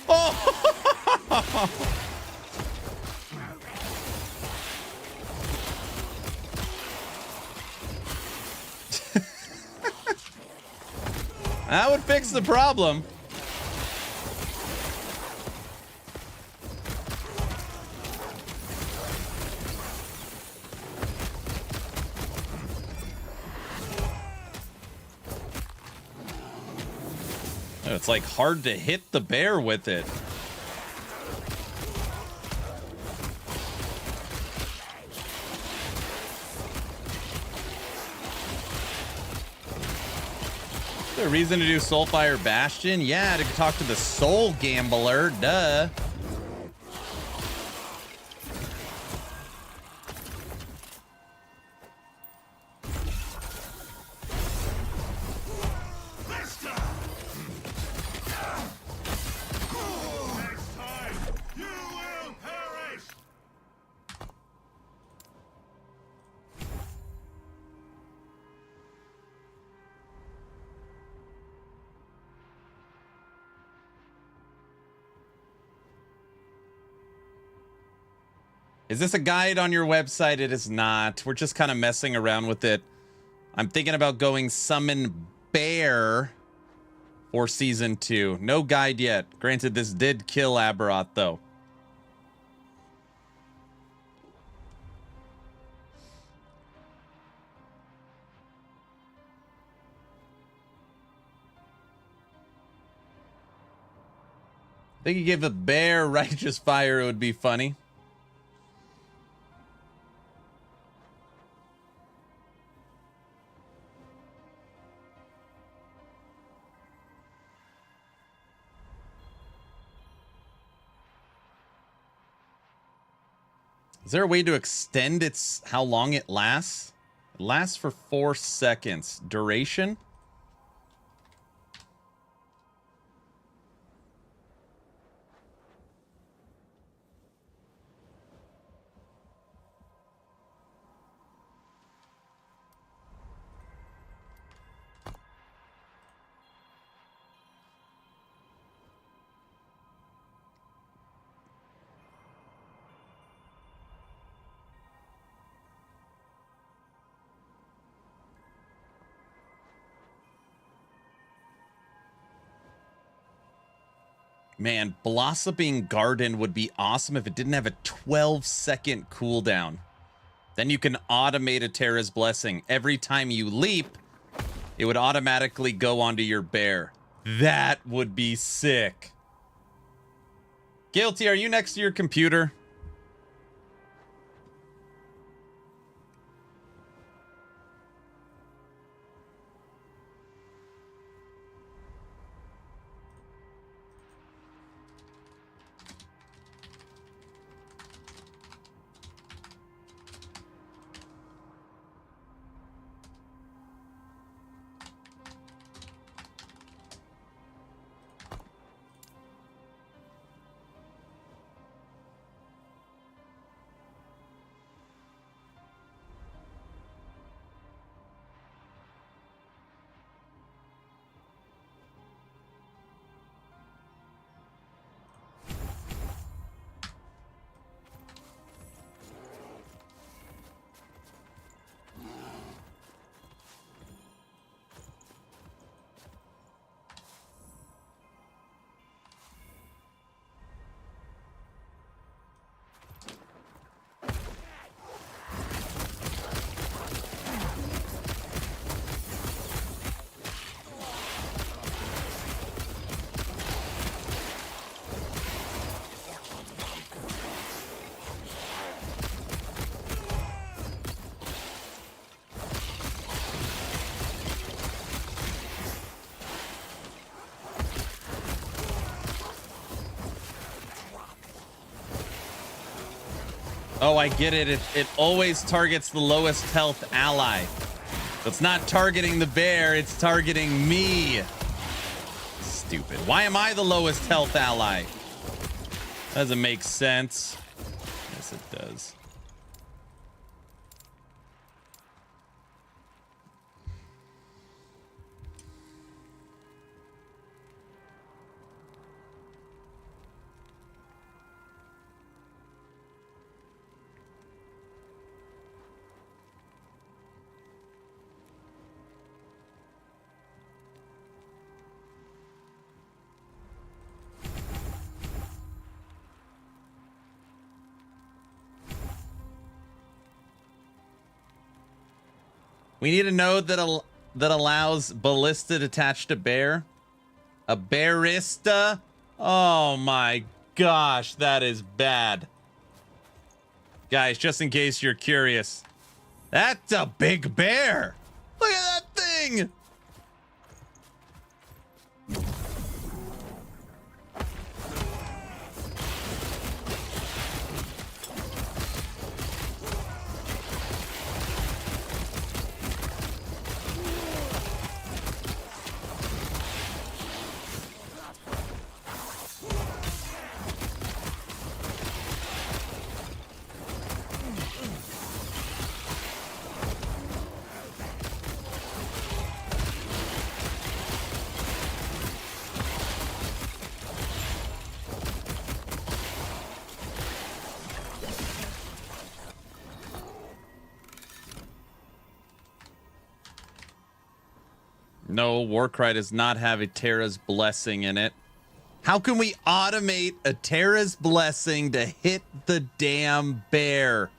Oh! That would fix the problem. It's like hard to hit the bear with it. Is there a reason to do Soulfire Bastion? Yeah, to talk to the Soul Gambler, duh. Is this a guide on your website? It is not. We're just kind of messing around with it. I'm thinking about going summon bear for season 2. No guide yet. Granted, this did kill Aberoth, though. I think you give a bear righteous fire, it would be funny. Is there a way to extend its how long it lasts? It lasts for 4 seconds. Duration? Man, Blossoming Garden would be awesome if it didn't have a 12-second cooldown. Then you can automate a Terra's Blessing. Every time you leap, it would automatically go onto your bear. That would be sick. Guilty, are you next to your computer? Oh, I get it. It always targets the lowest health ally. So it's not targeting the bear, it's targeting me. Stupid. Why am I the lowest health ally? Doesn't make sense. Yes, it does. We need a node that allows ballista attached to bear. A barista? Oh my gosh, that is bad. Guys, just in case you're curious, that's a big bear. Look at that thing. No, Warcry does not have a Terra's Blessing in it. How can we automate a Terra's Blessing to hit the damn bear?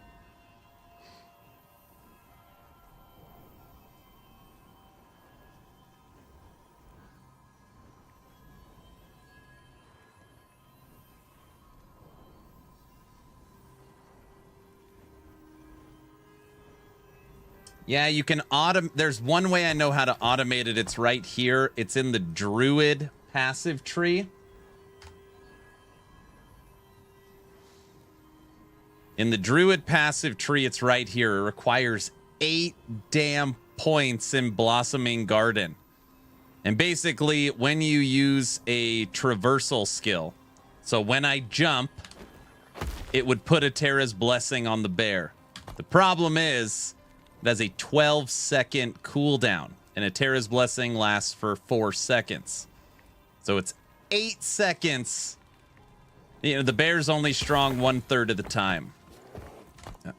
Yeah, you can there's one way I know how to automate it. It's right here. It's in the Druid passive tree. In the Druid passive tree, it's right here. It requires 8 damn points in Blossoming Garden. And basically, when you use a traversal skill, so when I jump, it would put a Terra's Blessing on the bear. The problem is, it has a 12-second cooldown, and a Terra's Blessing lasts for 4 seconds. So it's 8 seconds. You know, the bear's only strong 1/3 of the time. No.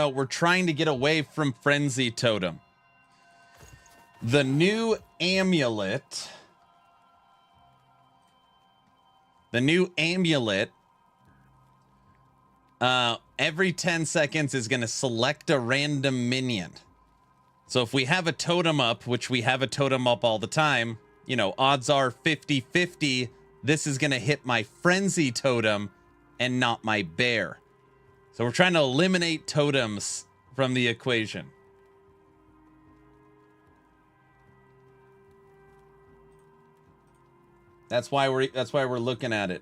We're trying to get away from Frenzy Totem. The new amulet. Every 10 seconds is going to select a random minion. So if we have a totem up, which we have a totem up all the time, you know, odds are 50-50, this is going to hit my Frenzy Totem and not my bear. So we're trying to eliminate totems from the equation. That's why we're looking at it.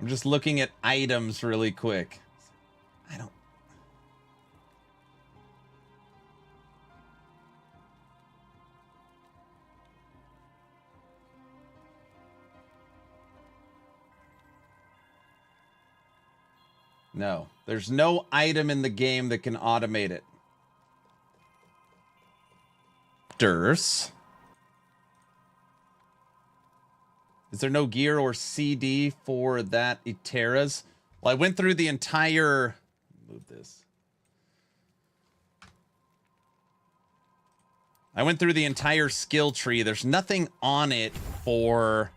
I'm just looking at items really quick. I don't. No, there's no item in the game that can automate it. Is there no gear or CD for that Eteras? Well, I went through the entire... Move this. I went through the entire skill tree. There's nothing on it for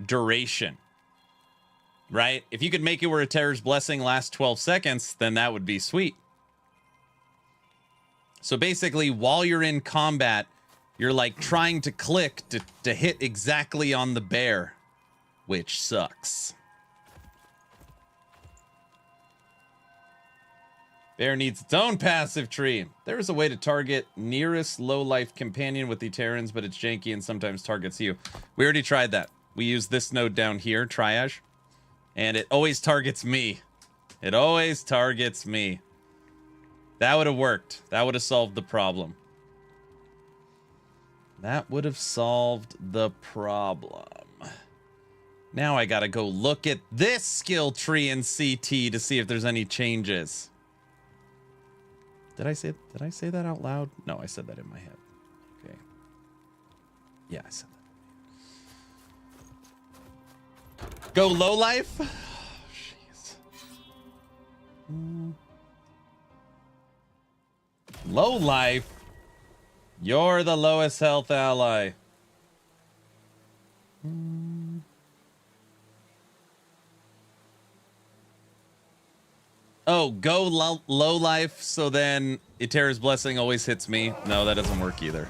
duration. Right? If you could make it where a Terror's Blessing lasts 12 seconds, then that would be sweet. So basically, while you're in combat, you're like trying to click to hit exactly on the bear, which sucks. Bear needs its own passive tree. There is a way to target nearest low-life companion with the Terrans, but it's janky and sometimes targets you. We already tried that. We used this node down here, Triage. And it always targets me. It always targets me. That would have worked. That would have solved the problem. That would have solved the problem. Now I gotta go look at this skill tree in CT to see if there's any changes. Did I say that out loud? No, I said that in my head. Okay. Yeah, I said that. Go low life? Jeez. Low life? You're the lowest health ally. Oh, go low life, so then Eterra's Blessing always hits me. No, that doesn't work either.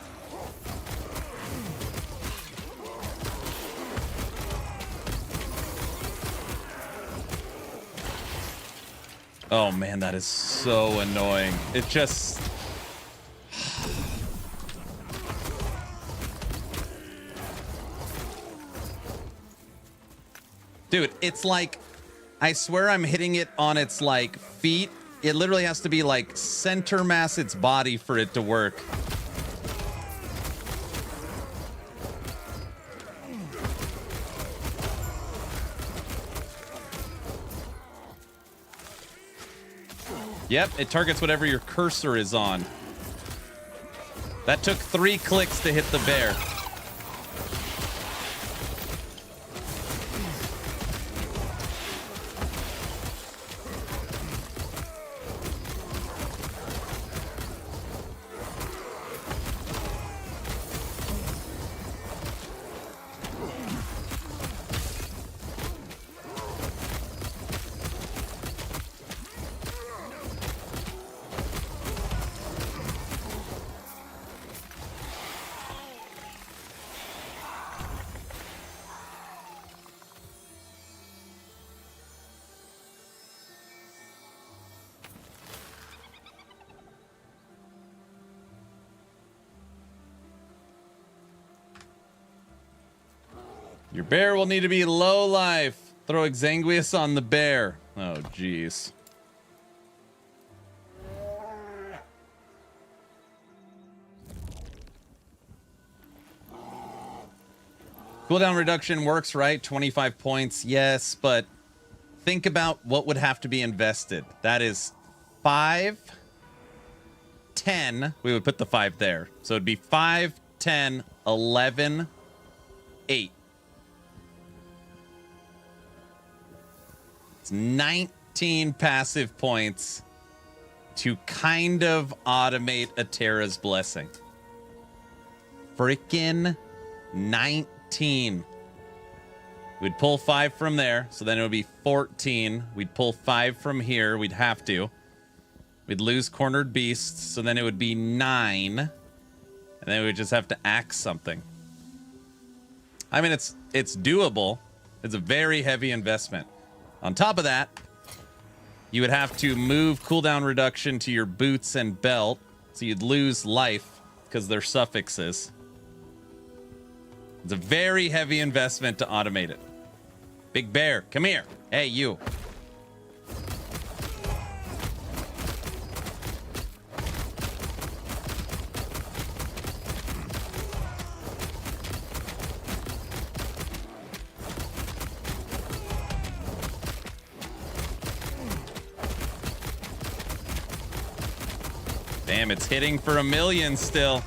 Oh man, that is so annoying. It just... Dude, it's like, I swear I'm hitting it on its like feet. It literally has to be like center mass its body for it to work. Yep, it targets whatever your cursor is on. That took 3 clicks to hit the bear. Your bear will need to be low life. Throw Exanguius on the bear. Oh, jeez. Cooldown reduction works, right? 25 points, yes, but think about what would have to be invested. That is 5, 10. We would put the 5 there. So it'd be 5, 10, 11, 8. It's 19 passive points to kind of automate Eterra's Blessing. Freaking 19. We'd pull 5 from there, so then it would be 14. We'd pull 5 from here. We'd have to. We'd lose Cornered Beasts, so then it would be 9. And then we would just have to axe something. I mean, it's doable. It's a very heavy investment. On top of that, you would have to move cooldown reduction to your boots and belt, so you'd lose life because they're suffixes. It's a very heavy investment to automate it. Big Bear, come here. Hey, you. Damn, it's hitting for 1,000,000 still.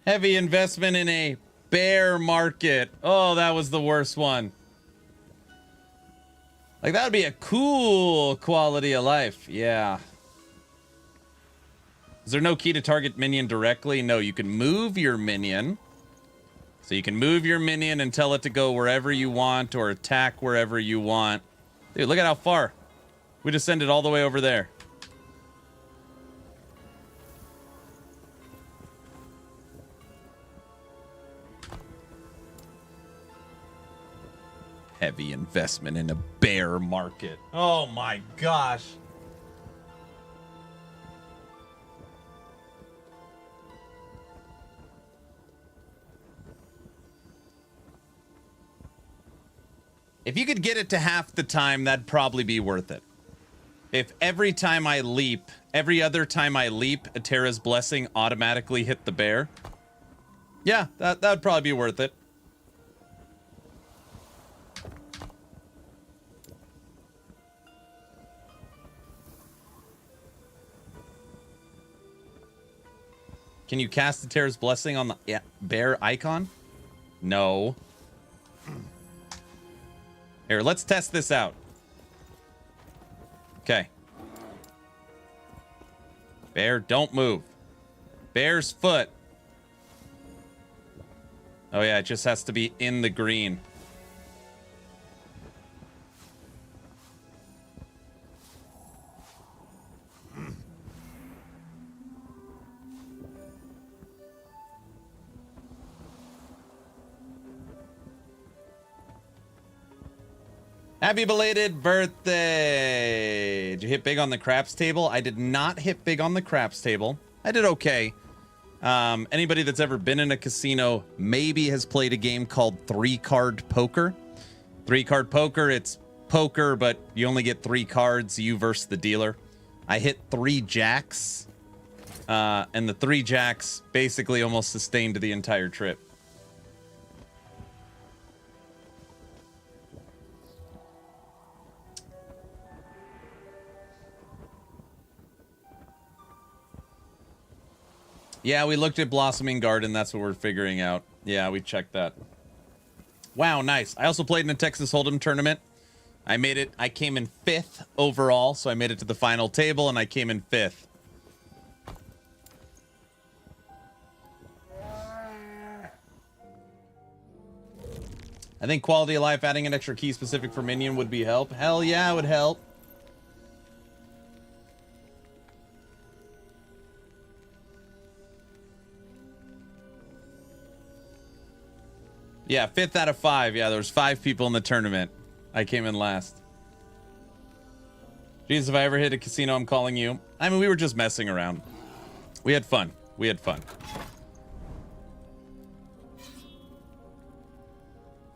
Heavy investment in a bear market. Oh, that was the worst one. Like, that would be a cool quality of life. Yeah. Is there no key to target minion directly? No, you can move your minion. So you can move your minion and tell it to go wherever you want or attack wherever you want. Dude, look at how far. We just sent it all the way over there. Heavy investment in a bear market. Oh my gosh. If you could get it to half the time, that'd probably be worth it. If every time I leap, every other time I leap, Eterra's Blessing automatically hit the bear. Yeah, that'd probably be worth it. Can you cast the Terra's Blessing on the bear icon? No. Here, let's test this out. Okay. Bear, don't move. Bear's foot. Oh yeah, it just has to be in the green. Happy belated birthday! Did you hit big on the craps table? I did not hit big on the craps table. I did okay. Anybody that's ever been in a casino maybe has played a game called 3-card poker. 3-card poker, it's poker, but you only get 3 cards, you versus the dealer. I hit 3 jacks, and the 3 jacks basically almost sustained the entire trip. Yeah, we looked at Blossoming Garden. That's what we're figuring out. Yeah, we checked that. Wow, nice. I also played in a Texas Hold'em tournament. I made it. I came in 5th overall, so I made it to the final table, and I came in 5th. I think quality of life, adding an extra key specific for minion would be help. Hell yeah, it would help. Yeah, 5th out of 5. Yeah, there was 5 people in the tournament. I came in last. Jeez, if I ever hit a casino, I'm calling you. I mean, we were just messing around. We had fun. We had fun.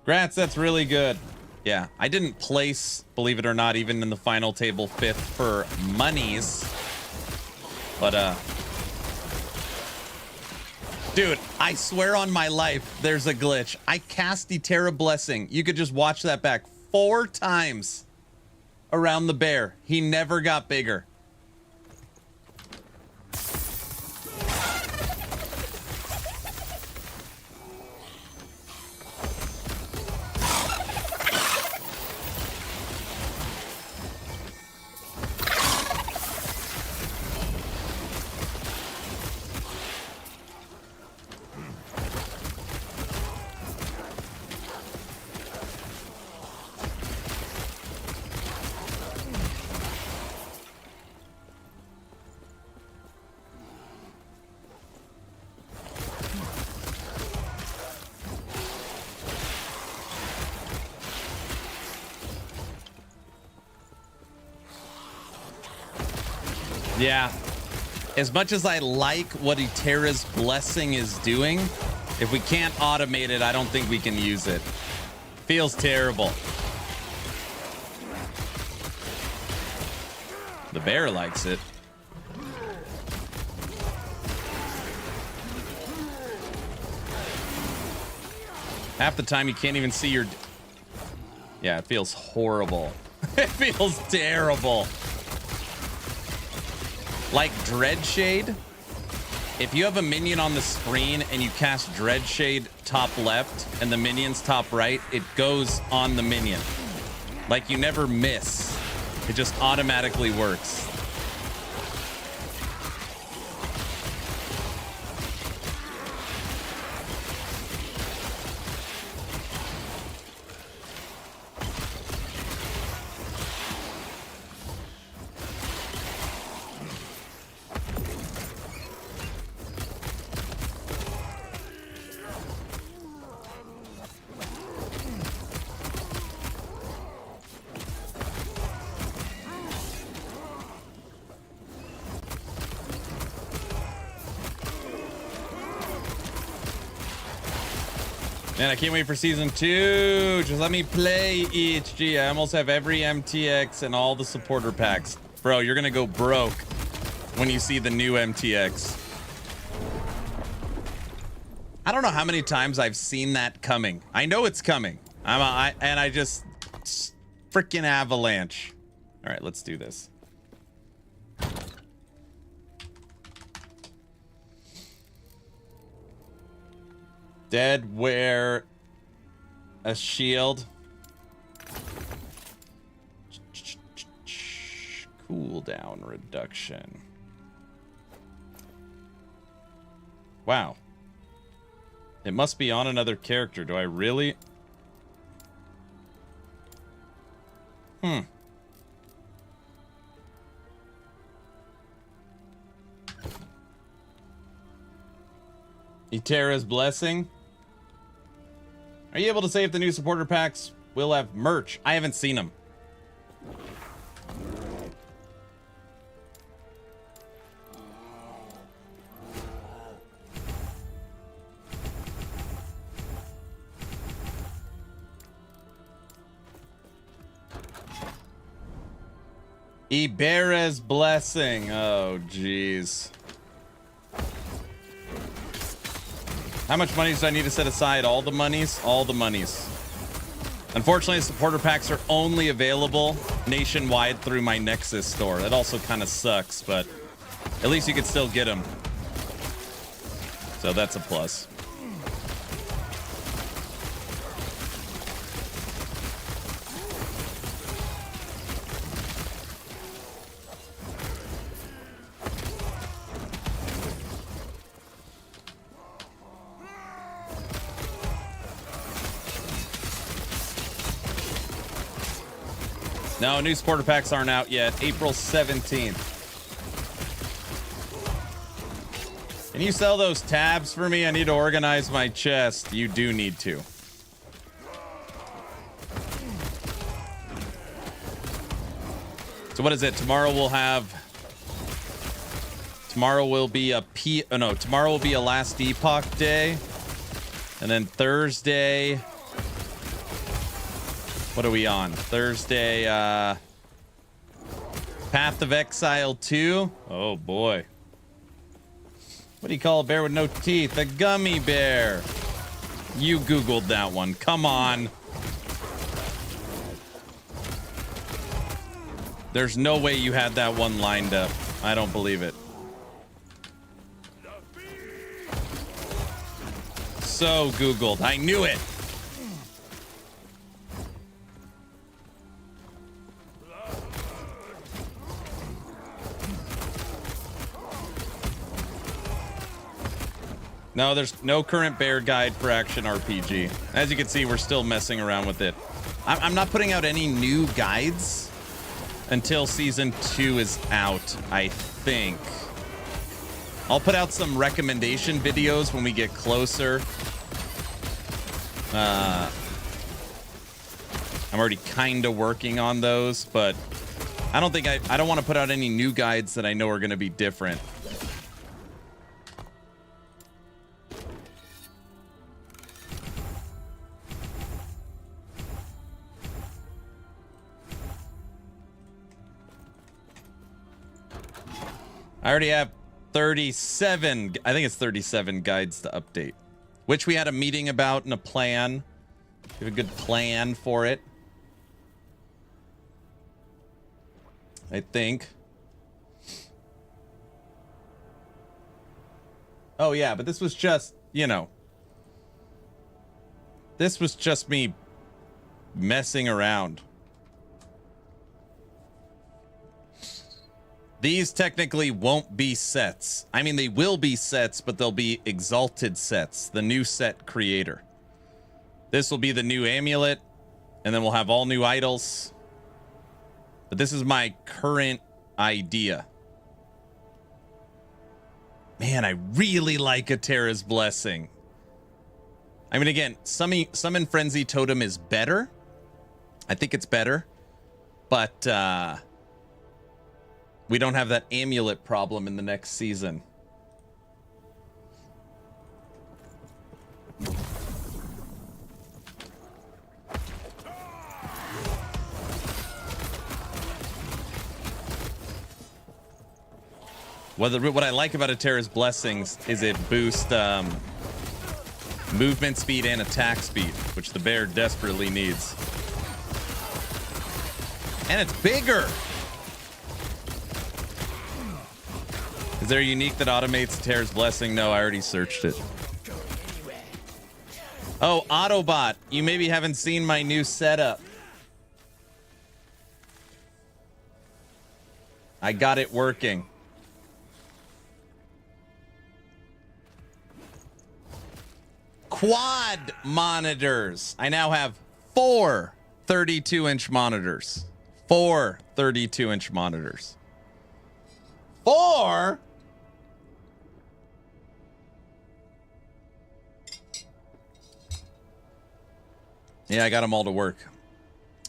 Grats, that's really good. Yeah, I didn't place, believe it or not, even in the final table 5th for monies. But, dude, I swear on my life, there's a glitch. I cast the Terra Blessing. You could just watch that back 4 times around the bear. He never got bigger. Yeah. As much as I like what Terra's Blessing is doing, if we can't automate it, I don't think we can use it. Feels terrible. The bear likes it. Half the time you can't even see your... Yeah, it feels horrible. It feels terrible. Like Dreadshade, if you have a minion on the screen and you cast Dreadshade top left and the minion's top right, it goes on the minion. Like you never miss. It just automatically works. Man, I can't wait for season 2. Just let me play EHG. I almost have every MTX and all the supporter packs. Bro, you're gonna go broke when you see the new MTX. I don't know how many times I've seen that coming. I know it's coming. I just freaking avalanche. All right, let's do this. Dead wear a shield. Cooldown reduction. Wow. It must be on another character. Do I really? Etera's Blessing. Are you able to say if the new supporter packs will have merch? I haven't seen them. Ibera's Blessing. Oh, jeez. How much money do I need to set aside? All the monies? All the monies. Unfortunately, supporter packs are only available nationwide through my Nexus store. That also kind of sucks, but at least you can still get them. So that's a plus. No, new supporter packs aren't out yet. April 17th. Can you sell those tabs for me? I need to organize my chest. You do need to. So what is it? Tomorrow we'll have... Tomorrow will be a tomorrow will be a Last Epoch day. And then Thursday... What are we on? Thursday, Path of Exile 2. Oh, boy. What do you call a bear with no teeth? A gummy bear. You Googled that one. Come on. There's no way you had that one lined up. I don't believe it. So Googled. I knew it. No, there's no current bear guide for Action RPG. As you can see, we're still messing around with it. I'm not putting out any new guides until Season 2 is out, I think. I'll put out some recommendation videos when we get closer. I'm already kind of working on those, but I don't want to put out any new guides that I know are going to be different. I already have 37, I think it's 37 guides to update, which we had a meeting about and a plan. We have a good plan for it, I think. Oh yeah, but this was just, you know, this was just me messing around. These technically won't be sets. I mean, they will be sets, but they'll be exalted sets. The new set creator. This will be the new amulet, and then we'll have all new idols. But this is my current idea. Man, I really like Atera's Blessing. I mean, again, Summon Frenzy Totem is better. I think it's better. But, we don't have that amulet problem in the next season. What I like about Atera's Blessings is it boosts movement speed and attack speed, which the bear desperately needs. And it's bigger. Is there a unique that automates Atera's Blessing? No, I already searched it. Oh, Autobot, you maybe haven't seen my new setup. I got it working. Quad monitors. I now have 4 32-inch monitors. 4 32-inch monitors. 4? Yeah, I got them all to work.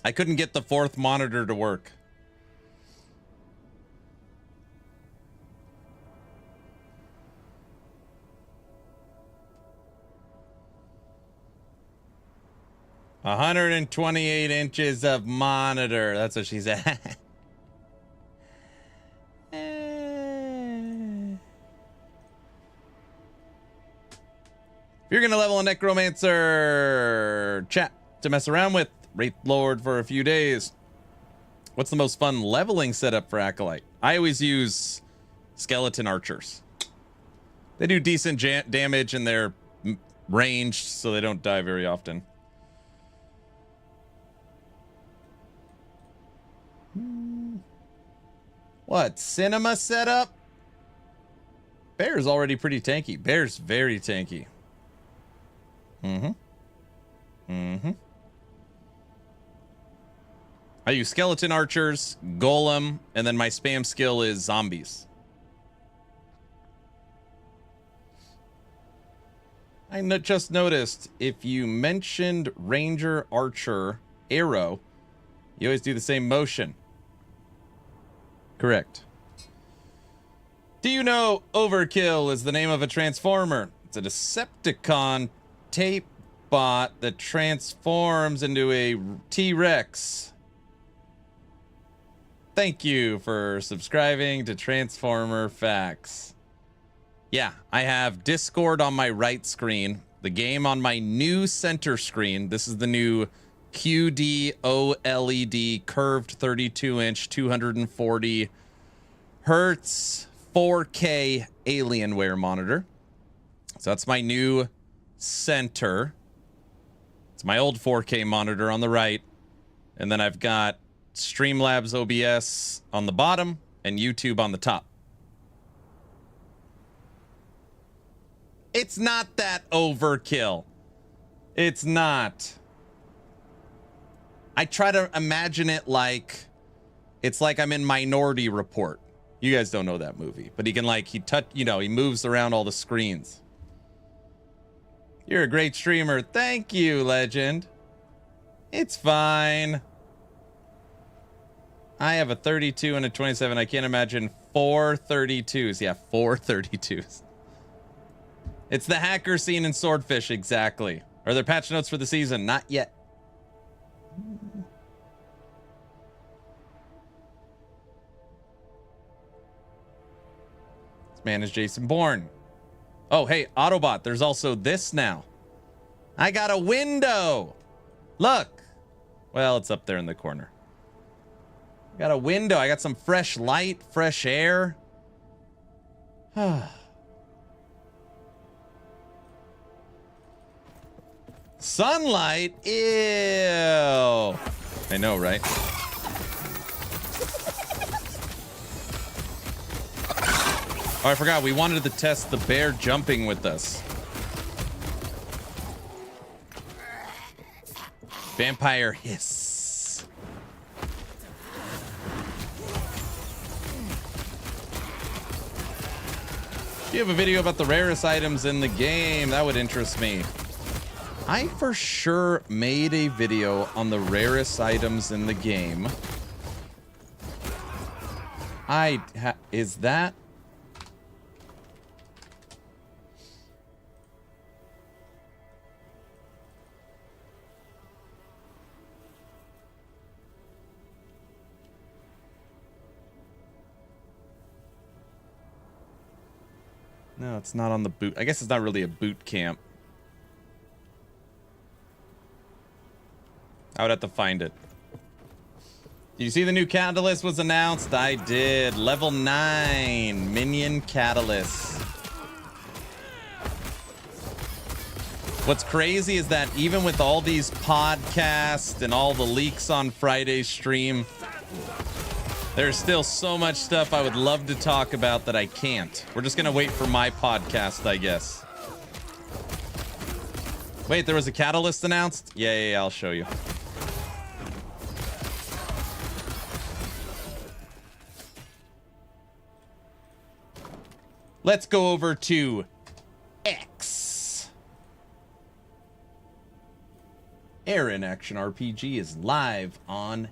I couldn't get the 4th monitor to work. "128 inches of monitor." That's what she said. If you're going to level a Necromancer, chat to mess around with, Wraith Lord for a few days. What's the most fun leveling setup for Acolyte? I always use Skeleton Archers. They do decent damage and they're ranged, so they don't die very often. What? Cinema setup? Bear's already pretty tanky. Bear's very tanky. I use Skeleton Archers, Golem, and then my spam skill is Zombies. I just noticed if you mentioned Ranger, Archer, Arrow, you always do the same motion. Correct. Do you know Overkill is the name of a Transformer? It's a Decepticon tape bot that transforms into a T-Rex. Thank you for subscribing to Transformer Facts. Yeah, I have Discord on my right screen, the game on my new center screen. This is the new QD OLED curved 32-inch 240 hertz 4K Alienware monitor. So that's my new center. It's my old 4K monitor on the right. And then I've got Streamlabs OBS on the bottom and YouTube on the top. It's not that overkill. It's not. I try to imagine it like it's like I'm in Minority Report. You guys don't know that movie, but he can he moves around all the screens. You're a great streamer. Thank you, legend. It's fine. I have a 32 and a 27. I can't imagine 4 32s. Yeah, 4 32s. It's the hacker scene in Swordfish, exactly. Are there patch notes for the season? Not yet. This man is Jason Bourne. Oh, hey, Autobot, there's also this now. I got a window. Look. Well, it's up there in the corner. Got a window. I got some fresh light, fresh air. Sunlight? Ew. I know, right? Oh, I forgot. We wanted to test the bear jumping with us. Vampire hiss. Do you have a video about the rarest items in the game? That would interest me. I for sure made a video on the rarest items in the game. Is that? No, it's not on the boot. I guess it's not really a boot camp. I would have to find it. Did you see the new catalyst was announced? I did. Level 9 minion catalyst. What's crazy is that even with all these podcasts and all the leaks on Friday's stream, there's still so much stuff I would love to talk about that I can't. We're just gonna wait for my podcast, I guess. Wait, there was a catalyst announced? Yeah, I'll show you. Let's go over to X. Aaron Action RPG is live on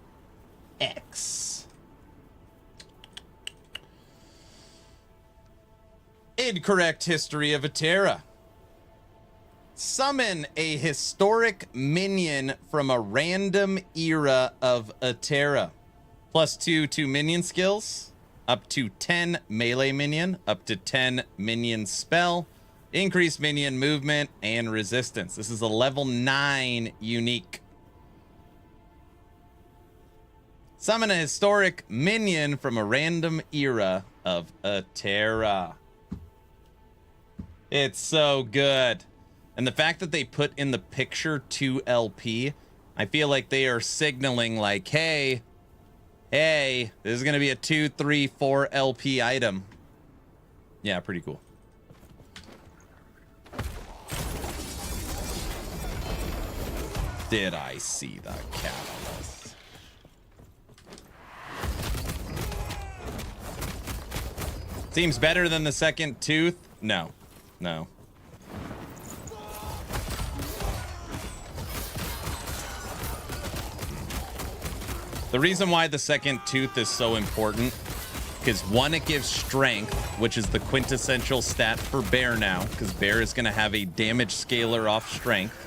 X. Incorrect history of Atera. Summon a historic minion from a random era of Atera. +2 to minion skills. Up to 10 melee minion. Up to 10 minion spell. Increase minion movement and resistance. This is a level 9 unique. Summon a historic minion from a random era of Atera. It's so good. And the fact that they put in the picture 2 LP, I feel like they are signaling like, hey, this is going to be a 2, 3, 4 LP item. Yeah, pretty cool. Did I see the catalyst? Seems better than the second tooth? No. The reason why the second tooth is so important, because one, it gives strength, which is the quintessential stat for Bear now, because Bear is going to have a damage scaler off strength.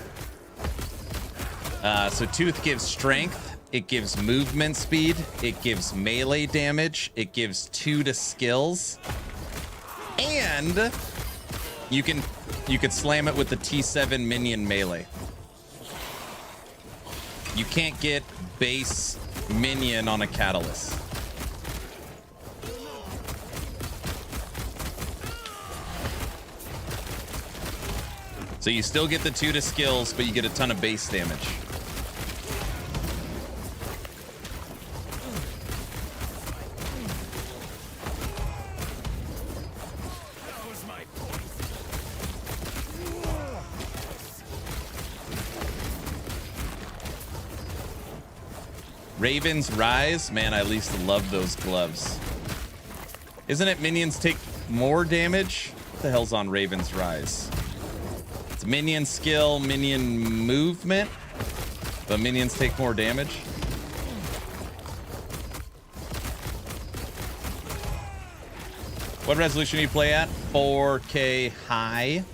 So tooth gives strength, it gives movement speed, it gives melee damage, it gives 2 to skills, and you could slam it with the T7 minion melee. You can't get base minion on a catalyst. So you still get the 2 to skills, but you get a ton of base damage. Raven's Rise? Man, I used to love those gloves. Isn't it minions take more damage? What the hell's on Raven's Rise? It's minion skill, minion movement, but minions take more damage. What resolution do you play at? 4K high.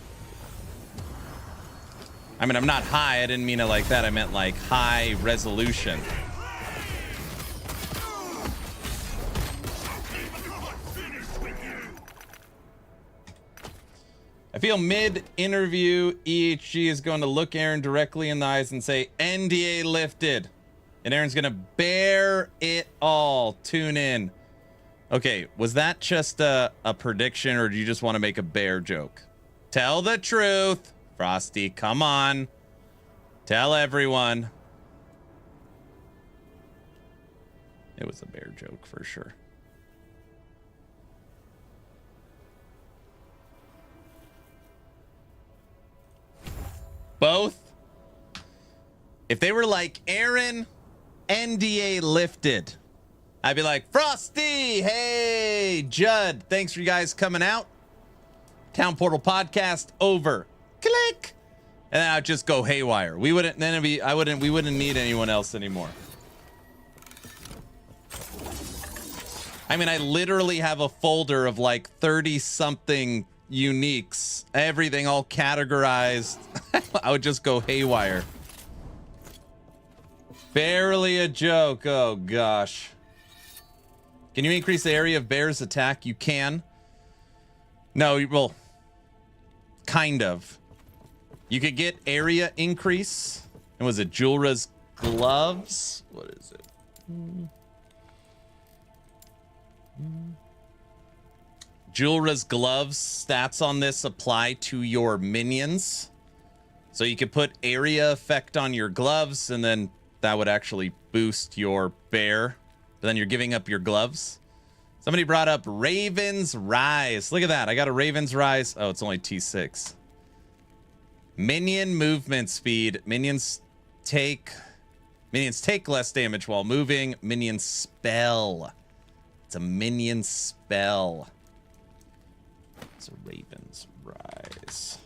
I mean, I'm not high. I didn't mean it like that. I meant like high resolution. I feel mid-interview, EHG is going to look Aaron directly in the eyes and say, NDA lifted. And Aaron's going to bear it all. Tune in. Okay, was that just a prediction, or do you just want to make a bear joke? Tell the truth. Frosty, come on. Tell everyone. It was a bear joke for sure. Both? If they were like, Aaron, NDA lifted, I'd be like, Frosty, hey, Judd, thanks for you guys coming out. Town Portal Podcast over. Click. And then I'd just go haywire. We wouldn't need anyone else anymore. I mean, I literally have a folder of like 30 something uniques, everything all categorized. I would just go haywire. Barely a joke. Oh gosh. Can you increase the area of Bear's attack? You can. No, well, kind of. You could get area increase. And was it Julra's gloves? What is it? Julra's gloves stats on this apply to your minions. So you could put area effect on your gloves, and then that would actually boost your bear. But then you're giving up your gloves. Somebody brought up Raven's Rise. Look at that. I got a Raven's Rise. Oh, it's only T6. Minion movement speed. Minions take less damage while moving. Minion spell. It's a minion spell. It's a Raven's Rise.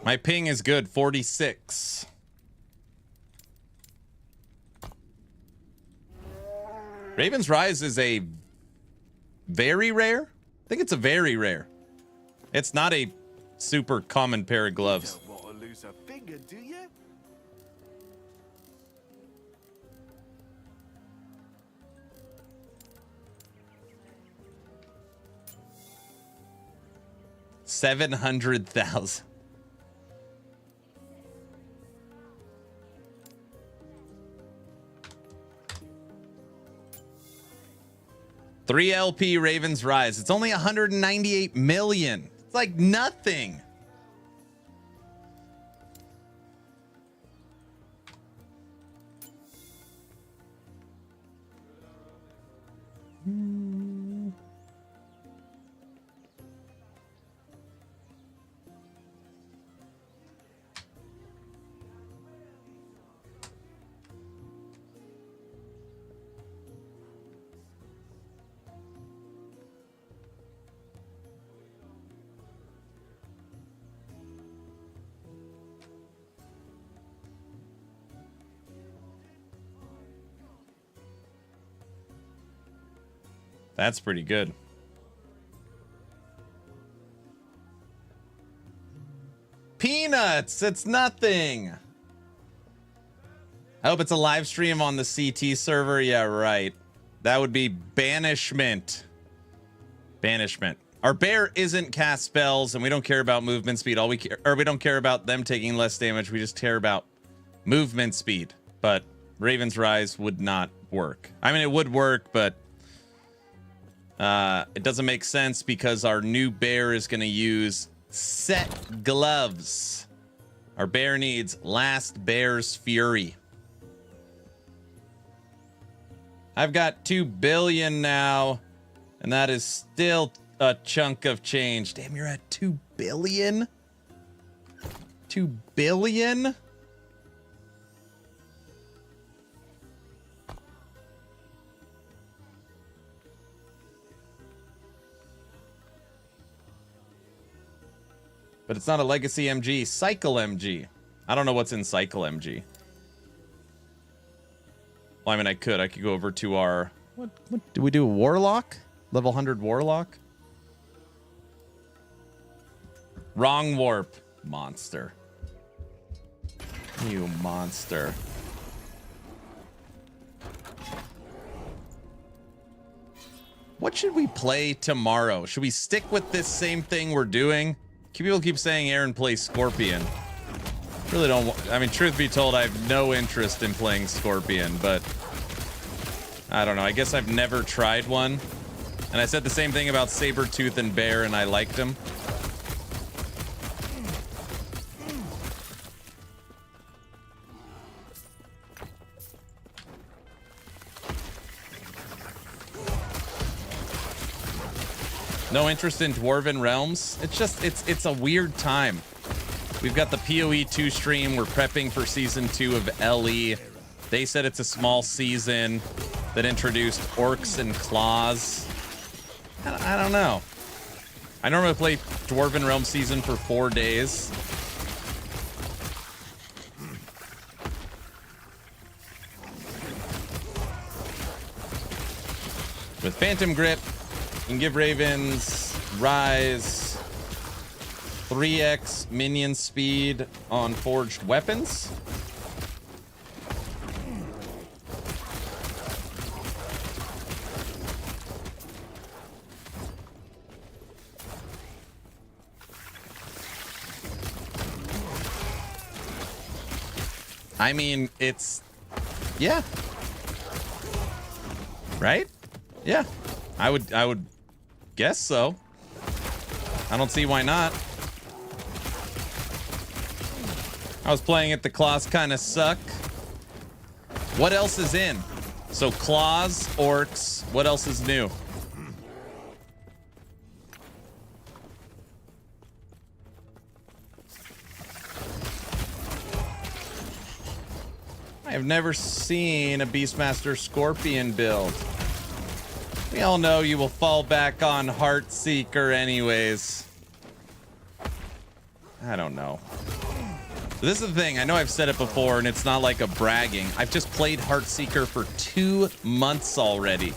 My ping is good, 46. Raven's Rise is a very rare? I think it's a very rare. It's not a super common pair of gloves. Don't want to lose a finger, do you? $700,000. Three LP Raven's Rise. It's only 198 million. It's like nothing. That's pretty good. Peanuts, it's nothing. I hope it's a live stream on the CT server. Yeah, right. That would be banishment. Banishment. Our bear isn't cast spells, and we don't care about movement speed. We don't care about them taking less damage. We just care about movement speed. But Raven's Rise would not work. I mean, it would work, but it doesn't make sense because our new bear is going to use set gloves. Our bear needs Last Bear's Fury. I've got 2 billion now, and that is still a chunk of change. Damn, you're at 2 billion? 2 billion? But it's not a Legacy MG, Cycle MG. I don't know what's in Cycle MG. Well, I mean, I could go over to our... What do we do? A Warlock? Level 100 Warlock? Wrong warp. Monster. You monster. What should we play tomorrow? Should we stick with this same thing we're doing? People keep saying Aaron plays Scorpion. Really don't... I mean, truth be told, I have no interest in playing Scorpion, but... I don't know. I guess I've never tried one. And I said the same thing about Sabretooth and Bear, and I liked them. No interest in Dwarven Realms. It's just, it's a weird time. We've got the PoE 2 stream. We're prepping for season 2 of LE. They said it's a small season that introduced orcs and claws. I don't know. I normally play Dwarven Realm season for 4 days. With Phantom Grip, you can give Ravens Rise 3x minion speed on forged weapons. I mean, it's... Yeah. Right? Yeah. I would guess so. I don't see why not. I was playing it, the claws kind of suck. What else is in? So claws, orcs, what else is new? I have never seen a Beastmaster Scorpion build. We all know you will fall back on Heartseeker anyways. I don't know. This is the thing. I know I've said it before, and it's not like a bragging. I've just played Heartseeker for 2 months already.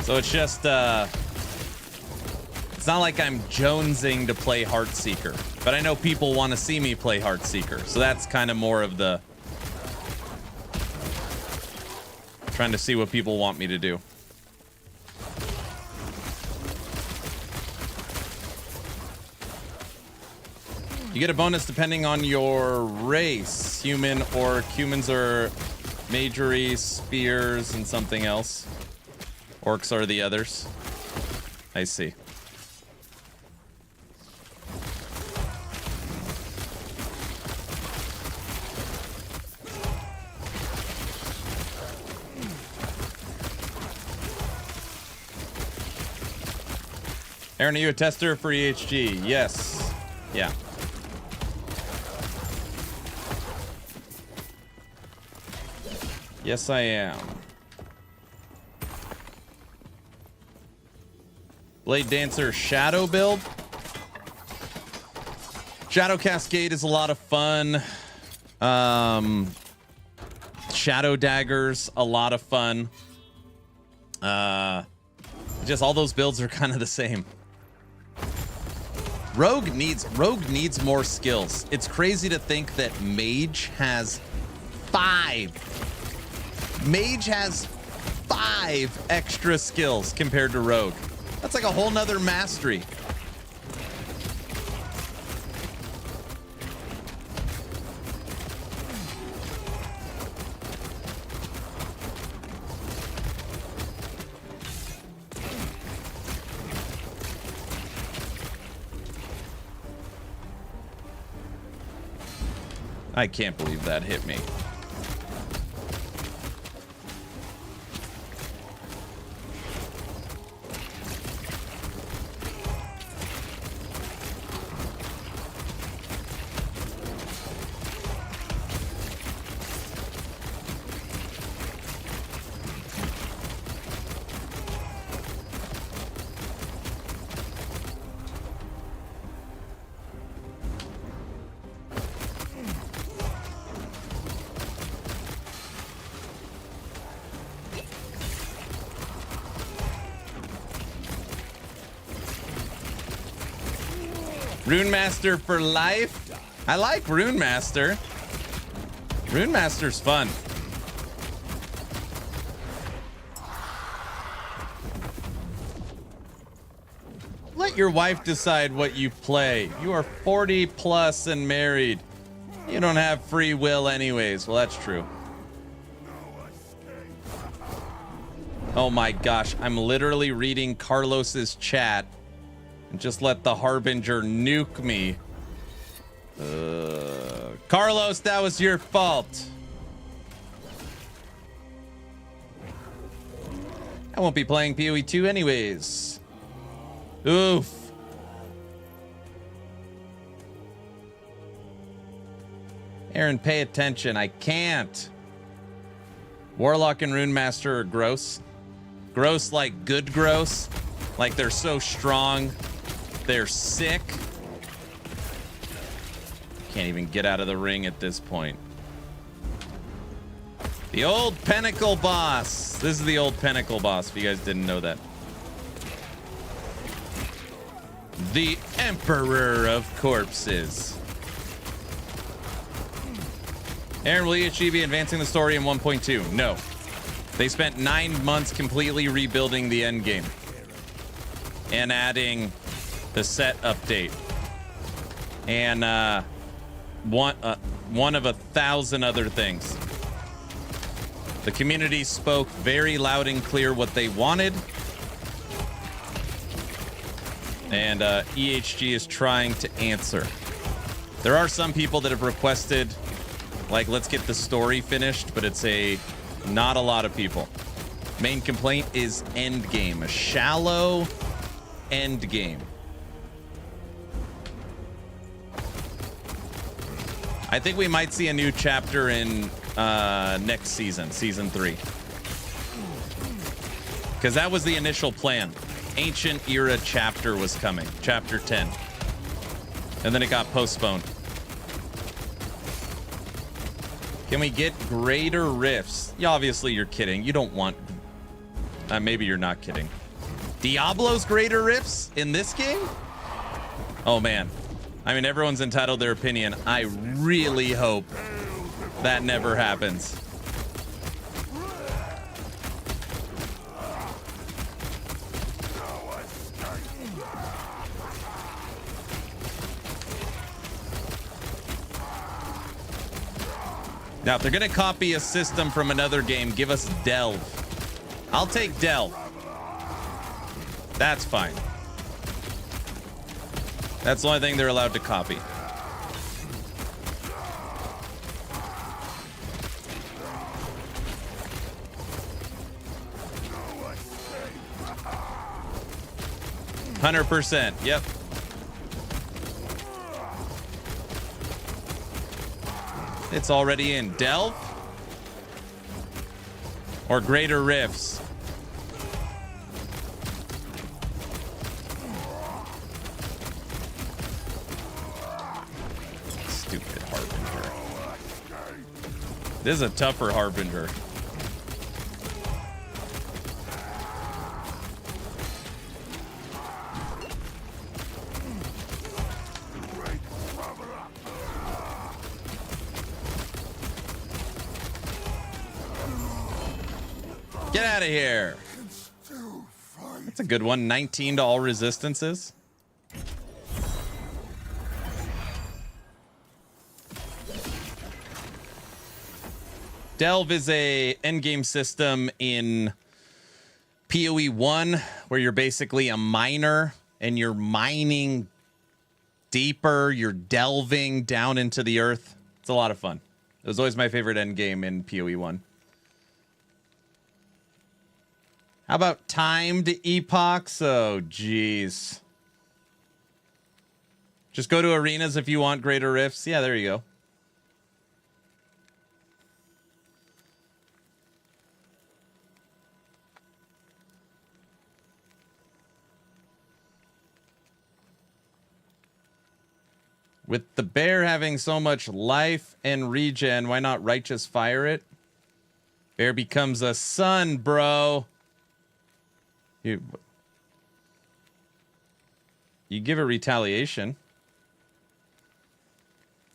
So it's just, it's not like I'm jonesing to play Heartseeker. But I know people want to see me play Heartseeker. So that's kind of more of the... trying to see what people want me to do. You get a bonus depending on your race. Human or humans are magery, spears, and something else. Orcs are the others. I see. Aaron, are you a tester for EHG? Yes. Yeah. Yes, I am. Blade Dancer Shadow build. Shadow Cascade is a lot of fun. Shadow Daggers, a lot of fun. Just all those builds are kind of the same. Rogue needs more skills. It's crazy to think that Mage has 5. Mage has 5 extra skills compared to Rogue. That's like a whole nother mastery. I can't believe that hit me. Rune Master for life. I like Rune Master. Rune Master's fun. Let your wife decide what you play. You are 40 plus and married. You don't have free will anyways. Well, that's true. Oh my gosh, I'm literally reading Carlos's chat. And just let the Harbinger nuke me. Carlos, that was your fault. I won't be playing PoE 2 anyways. Oof. Aaron, pay attention. I can't. Warlock and Rune Master are gross. Gross like good gross. Like they're so strong. They're sick. Can't even get out of the ring at this point. The old Pinnacle boss. This is the old Pinnacle boss, if you guys didn't know that. The Emperor of Corpses. Aaron, will EHG be advancing the story in 1.2? No. They spent 9 months completely rebuilding the endgame. And adding the set update. And one of 1,000 other things. The community spoke very loud and clear what they wanted. And EHG is trying to answer. There are some people that have requested, like, let's get the story finished, but it's not a lot of people. Main complaint is endgame, a shallow endgame. I think we might see a new chapter in next season, season 3. Because that was the initial plan. Ancient Era chapter was coming, chapter 10. And then it got postponed. Can we get greater rifts? Yeah, obviously you're kidding. You don't want... maybe you're not kidding. Diablo's greater rifts in this game? Oh, man. I mean, everyone's entitled their opinion. I really hope that never happens. Now, if they're going to copy a system from another game, give us Delve. I'll take Delve. That's fine. That's the only thing they're allowed to copy. %. Yep. It's already in. Delve? Or greater rifts? Stupid Harbinger. This is a tougher Harbinger. Get out of here. That's a good one. 19 to all resistances. Delve is a endgame system in PoE 1 where you're basically a miner and you're mining deeper. You're delving down into the earth. It's a lot of fun. It was always my favorite endgame in PoE 1. How about timed epochs? Oh, geez. Just go to arenas if you want greater rifts. Yeah, there you go. With the bear having so much life and regen, why not righteous fire it? Bear becomes a sun, bro. You give it retaliation.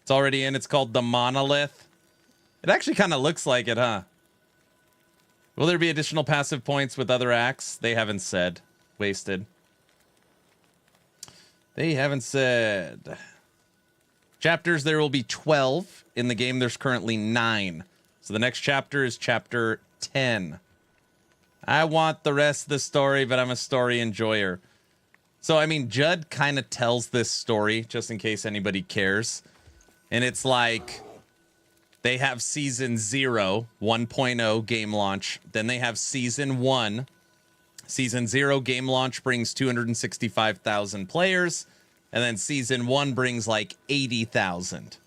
It's already in. It's called the Monolith. It actually kind of looks like it, huh? Will there be additional passive points with other acts? They haven't said. Wasted. They haven't said. Chapters, there will be 12. In the game, there's currently 9. So the next chapter is chapter 10. I want the rest of the story, but I'm a story enjoyer. So, I mean, Judd kind of tells this story, just in case anybody cares. And it's like, they have Season 0, 1.0 game launch. Then they have Season 1. Season 0 game launch brings 265,000 players. And then Season 1 brings like 80,000.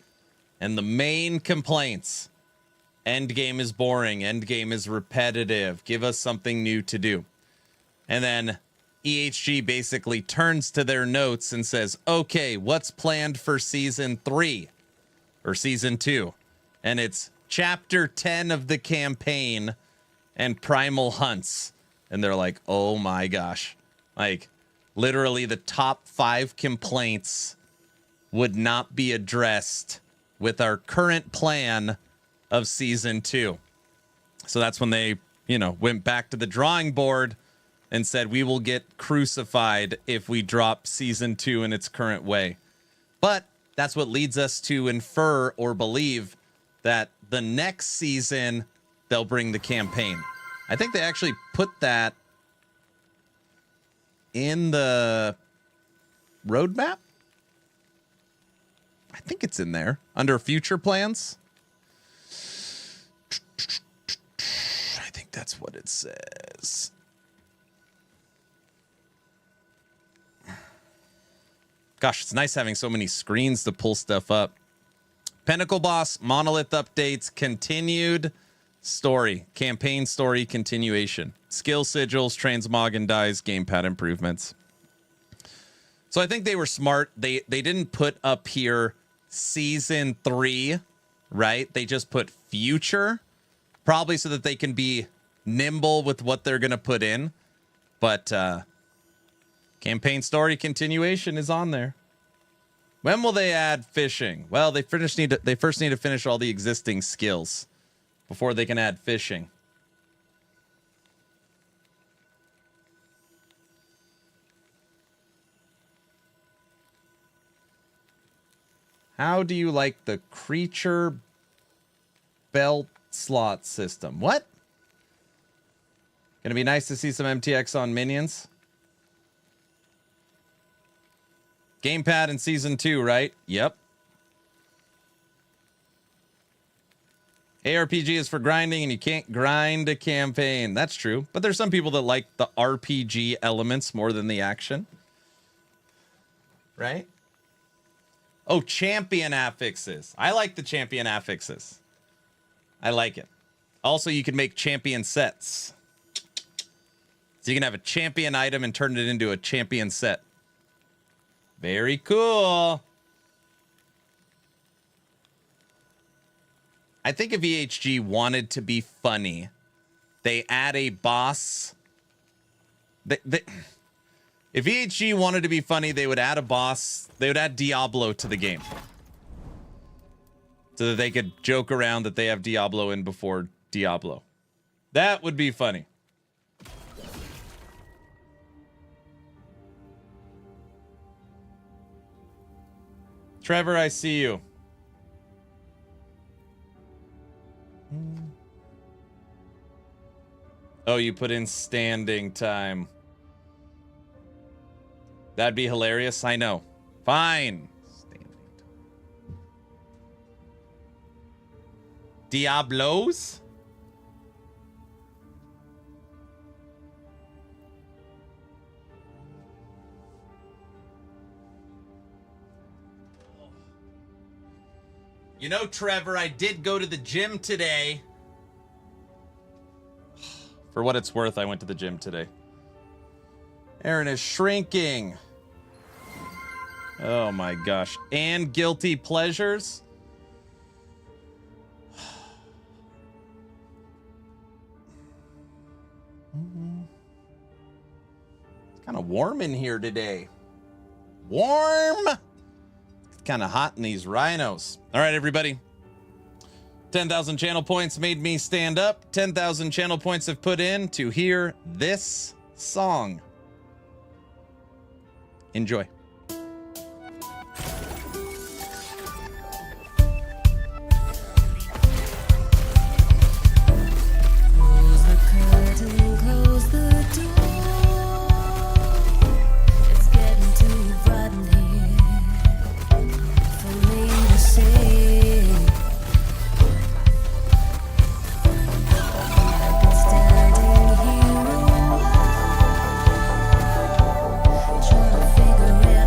And the main complaints... Endgame is boring. Endgame is repetitive. Give us something new to do. And then EHG basically turns to their notes and says, okay, what's planned for Season 3? Or Season 2? And it's Chapter 10 of the campaign and Primal Hunts. And they're like, oh my gosh. Like, literally the top 5 complaints would not be addressed with our current plan of Season 2. So that's when they, went back to the drawing board and said, we will get crucified if we drop Season 2 in its current way. But that's what leads us to infer or believe that the next season they'll bring the campaign. I think they actually put that in the roadmap. I think it's in there under future plans. I think that's what it says. Gosh, it's nice having so many screens to pull stuff up. Pinnacle Boss, Monolith updates, continued story, campaign story continuation, skill sigils, transmog and dies, gamepad improvements. So I think they were smart. They didn't put up here season 3, right? They just put future, probably so that they can be nimble with what they're going to put in. But campaign story continuation is on there. When will they add fishing? Well, they first need to finish all the existing skills before they can add fishing. How do you like the creature belt slot system? What? Gonna be nice to see some MTX on minions. Gamepad in season 2, right? Yep. ARPG is for grinding, and you can't grind a campaign. That's true. But there's some people that like the RPG elements more than the action. Right? Oh, champion affixes. I like the champion affixes. I like it. Also, you can make champion sets. So you can have a champion item and turn it into a champion set. Very cool. I think if EHG wanted to be funny, they add a boss. If EHG wanted to be funny, they would add a boss. They would add Diablo to the game. So that they could joke around that they have Diablo in before Diablo. That would be funny. Trevor, I see you. Oh, you put in standing time. That'd be hilarious. I know. Fine. Standing time. Diablos? You know, Trevor, I did go to the gym today. For what it's worth, I went to the gym today. Aaron is shrinking. Oh my gosh. And guilty pleasures. It's kind of warm in here today. Warm. It's kind of hot in these rhinos. All right, everybody. 10,000 channel points made me stand up. 10,000 channel points have put in to hear this song. Enjoy. Close the curtain, close the door. It's getting too bright in here for me to see. I've been standing here a while, trying to figure out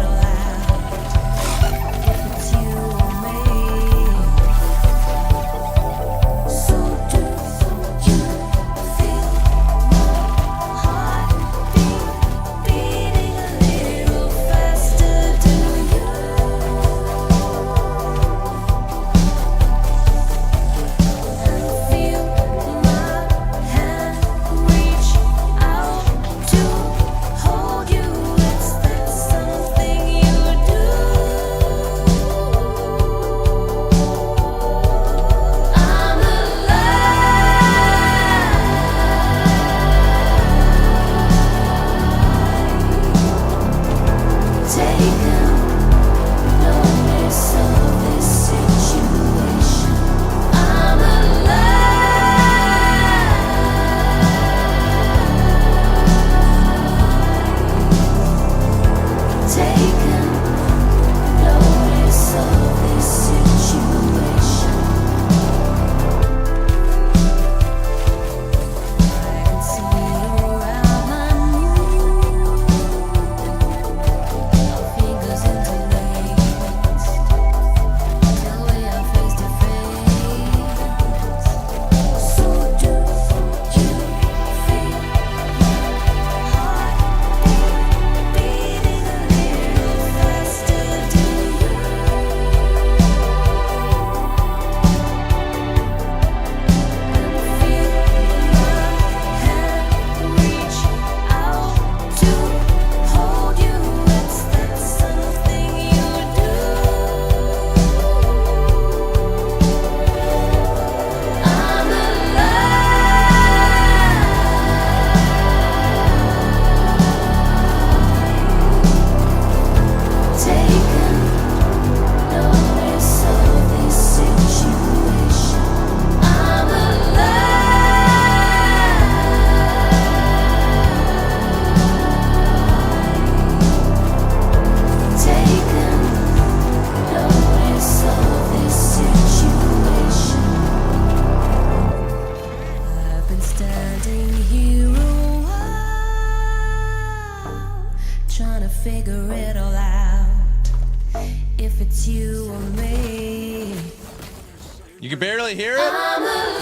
You can barely hear it? I'm alive.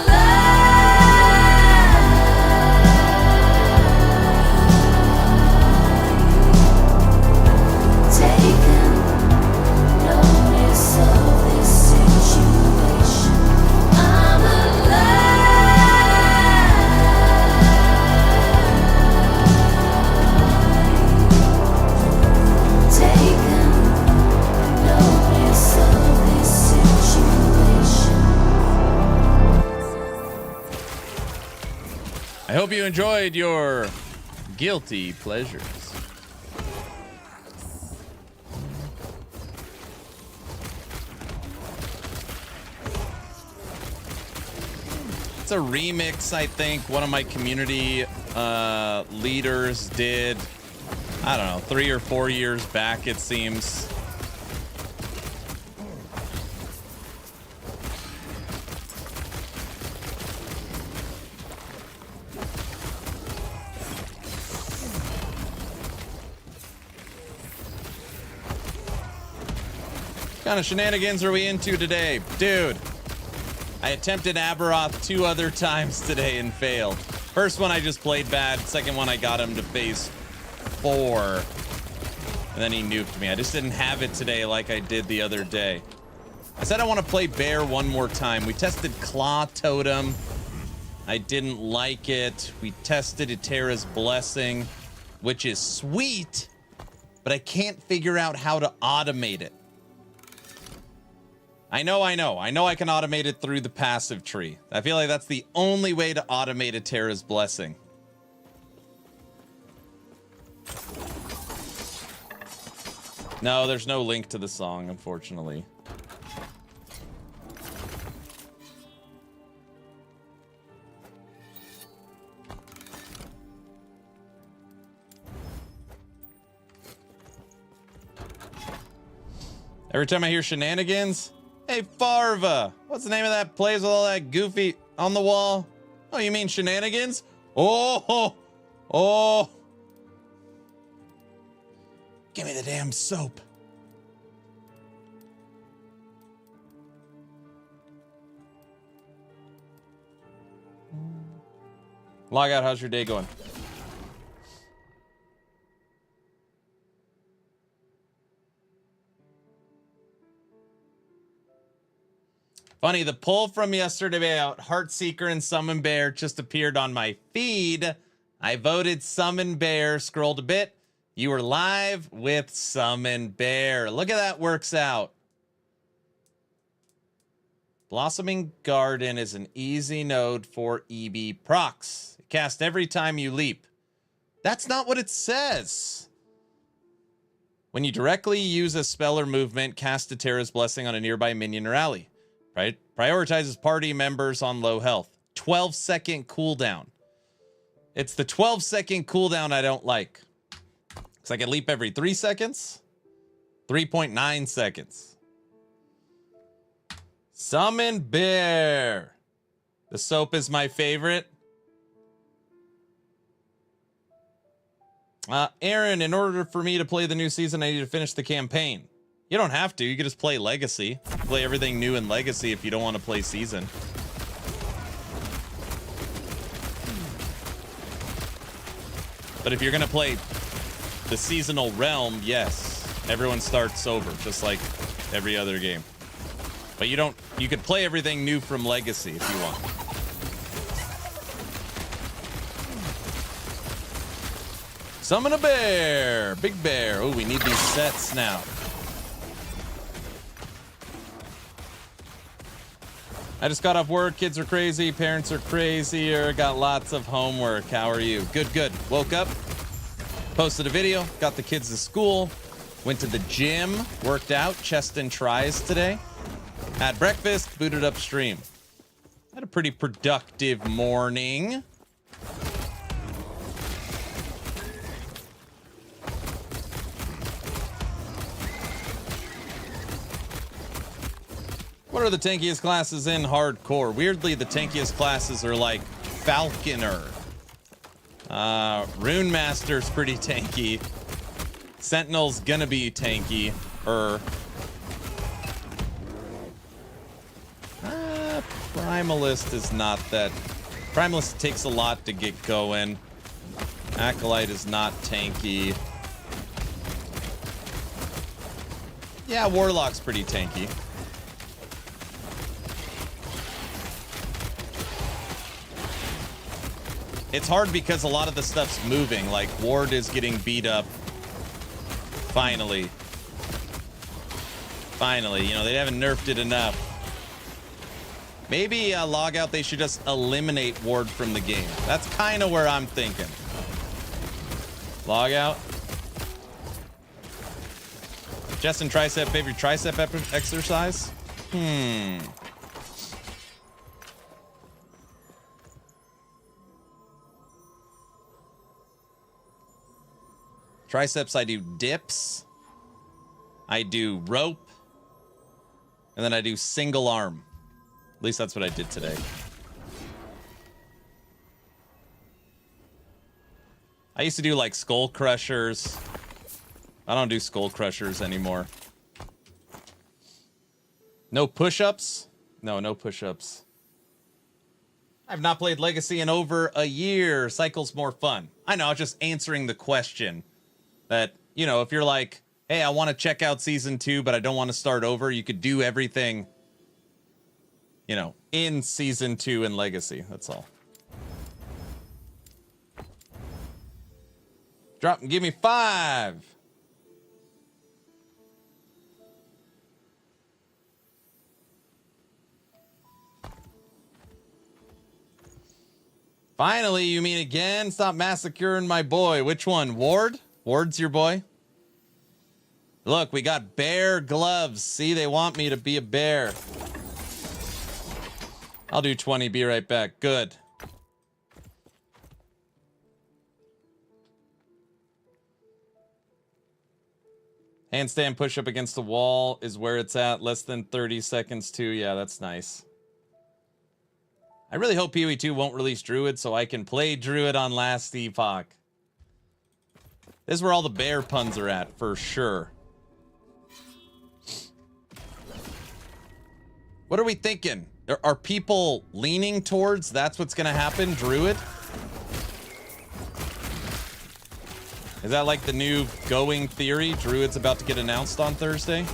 Taking notice of this situation. I'm alive. Taking notice of this situation. I hope you enjoyed your guilty pleasures. It's a remix, I think. One of my community leaders did, I don't know, 3 or 4 years back, it seems. What kind of shenanigans are we into today? Dude, I attempted Aberoth 2 other times today and failed. First one I just played bad. Second one I got him to phase 4. And then he nuked me. I just didn't have it today like I did the other day. I said I want to play Bear one more time. We tested Claw Totem. I didn't like it. We tested Eterra's Blessing, which is sweet, but I can't figure out how to automate it. I know I can automate it through the passive tree. I feel like that's the only way to automate Eterra's Blessing. No, there's no link to the song, unfortunately. Every time I hear shenanigans, hey, Farva, what's the name of that place with all that goofy on the wall? Oh, you mean shenanigans? Oh. Give me the damn soap. Log out, how's your day going? Funny, the poll from yesterday about Heartseeker and Summon Bear just appeared on my feed. I voted Summon Bear, scrolled a bit. You were live with Summon Bear. Look at that, works out. Blossoming Garden is an easy node for EB procs. Cast every time you leap. That's not what it says. When you directly use a spell or movement, cast Eterra's Blessing on a nearby minion or ally. Right? Prioritizes party members on low health. 12-second cooldown. It's the 12-second cooldown I don't like. Because I can leap every 3 seconds. 3.9 seconds. Summon Bear. The soap is my favorite. Aaron, in order for me to play the new season, I need to finish the campaign. You don't have to. You can just play Legacy. Play everything new in Legacy if you don't want to play Season. But if you're going to play the Seasonal Realm, yes. Everyone starts over, just like every other game. But you don't... You could play everything new from Legacy if you want. Summon a bear! Big bear. Oh, we need these sets now. I just got off work. Kids are crazy. Parents are crazier. Got lots of homework. How are you? Good, good. Woke up. Posted a video. Got the kids to school. Went to the gym. Worked out. Chest and tries today. Had breakfast. Booted up stream. Had a pretty productive morning. What are the tankiest classes in hardcore? Weirdly, the tankiest classes are like Falconer. Rune Master's pretty tanky. Sentinel's gonna be tanky. Primalist is not that. Primalist takes a lot to get going. Acolyte is not tanky. Yeah, Warlock's pretty tanky. It's hard because a lot of the stuff's moving. Like, Ward is getting beat up. Finally. Finally. You know, they haven't nerfed it enough. Maybe log out, they should just eliminate Ward from the game. That's kind of where I'm thinking. Log out. Chest and tricep, favorite tricep exercise? Triceps, I do dips. I do rope. And then I do single arm. At least that's what I did today. I used to do like skull crushers. I don't do skull crushers anymore. No push-ups? No, no push-ups. I've not played Legacy in over a year. Cycle's more fun. I know, I was just answering the question. That, you know, if you're like, hey, I want to check out Season 2, but I don't want to start over, you could do everything, you know, in Season 2 in Legacy. That's all. Drop and give me 5. Finally, you mean again? Stop massacring my boy. Which one? Ward? Ward's your boy? Look, we got bear gloves. See, they want me to be a bear. I'll do 20. Be right back. Good. Handstand push-up against the wall is where it's at. Less than 30 seconds too. Yeah, that's nice. I really hope PoE 2 won't release Druid so I can play Druid on Last Epoch. This is where all the bear puns are at, for sure. What are we thinking? Are people leaning towards that's what's going to happen, Druid? Is that like the new going theory? Druid's about to get announced on Thursday?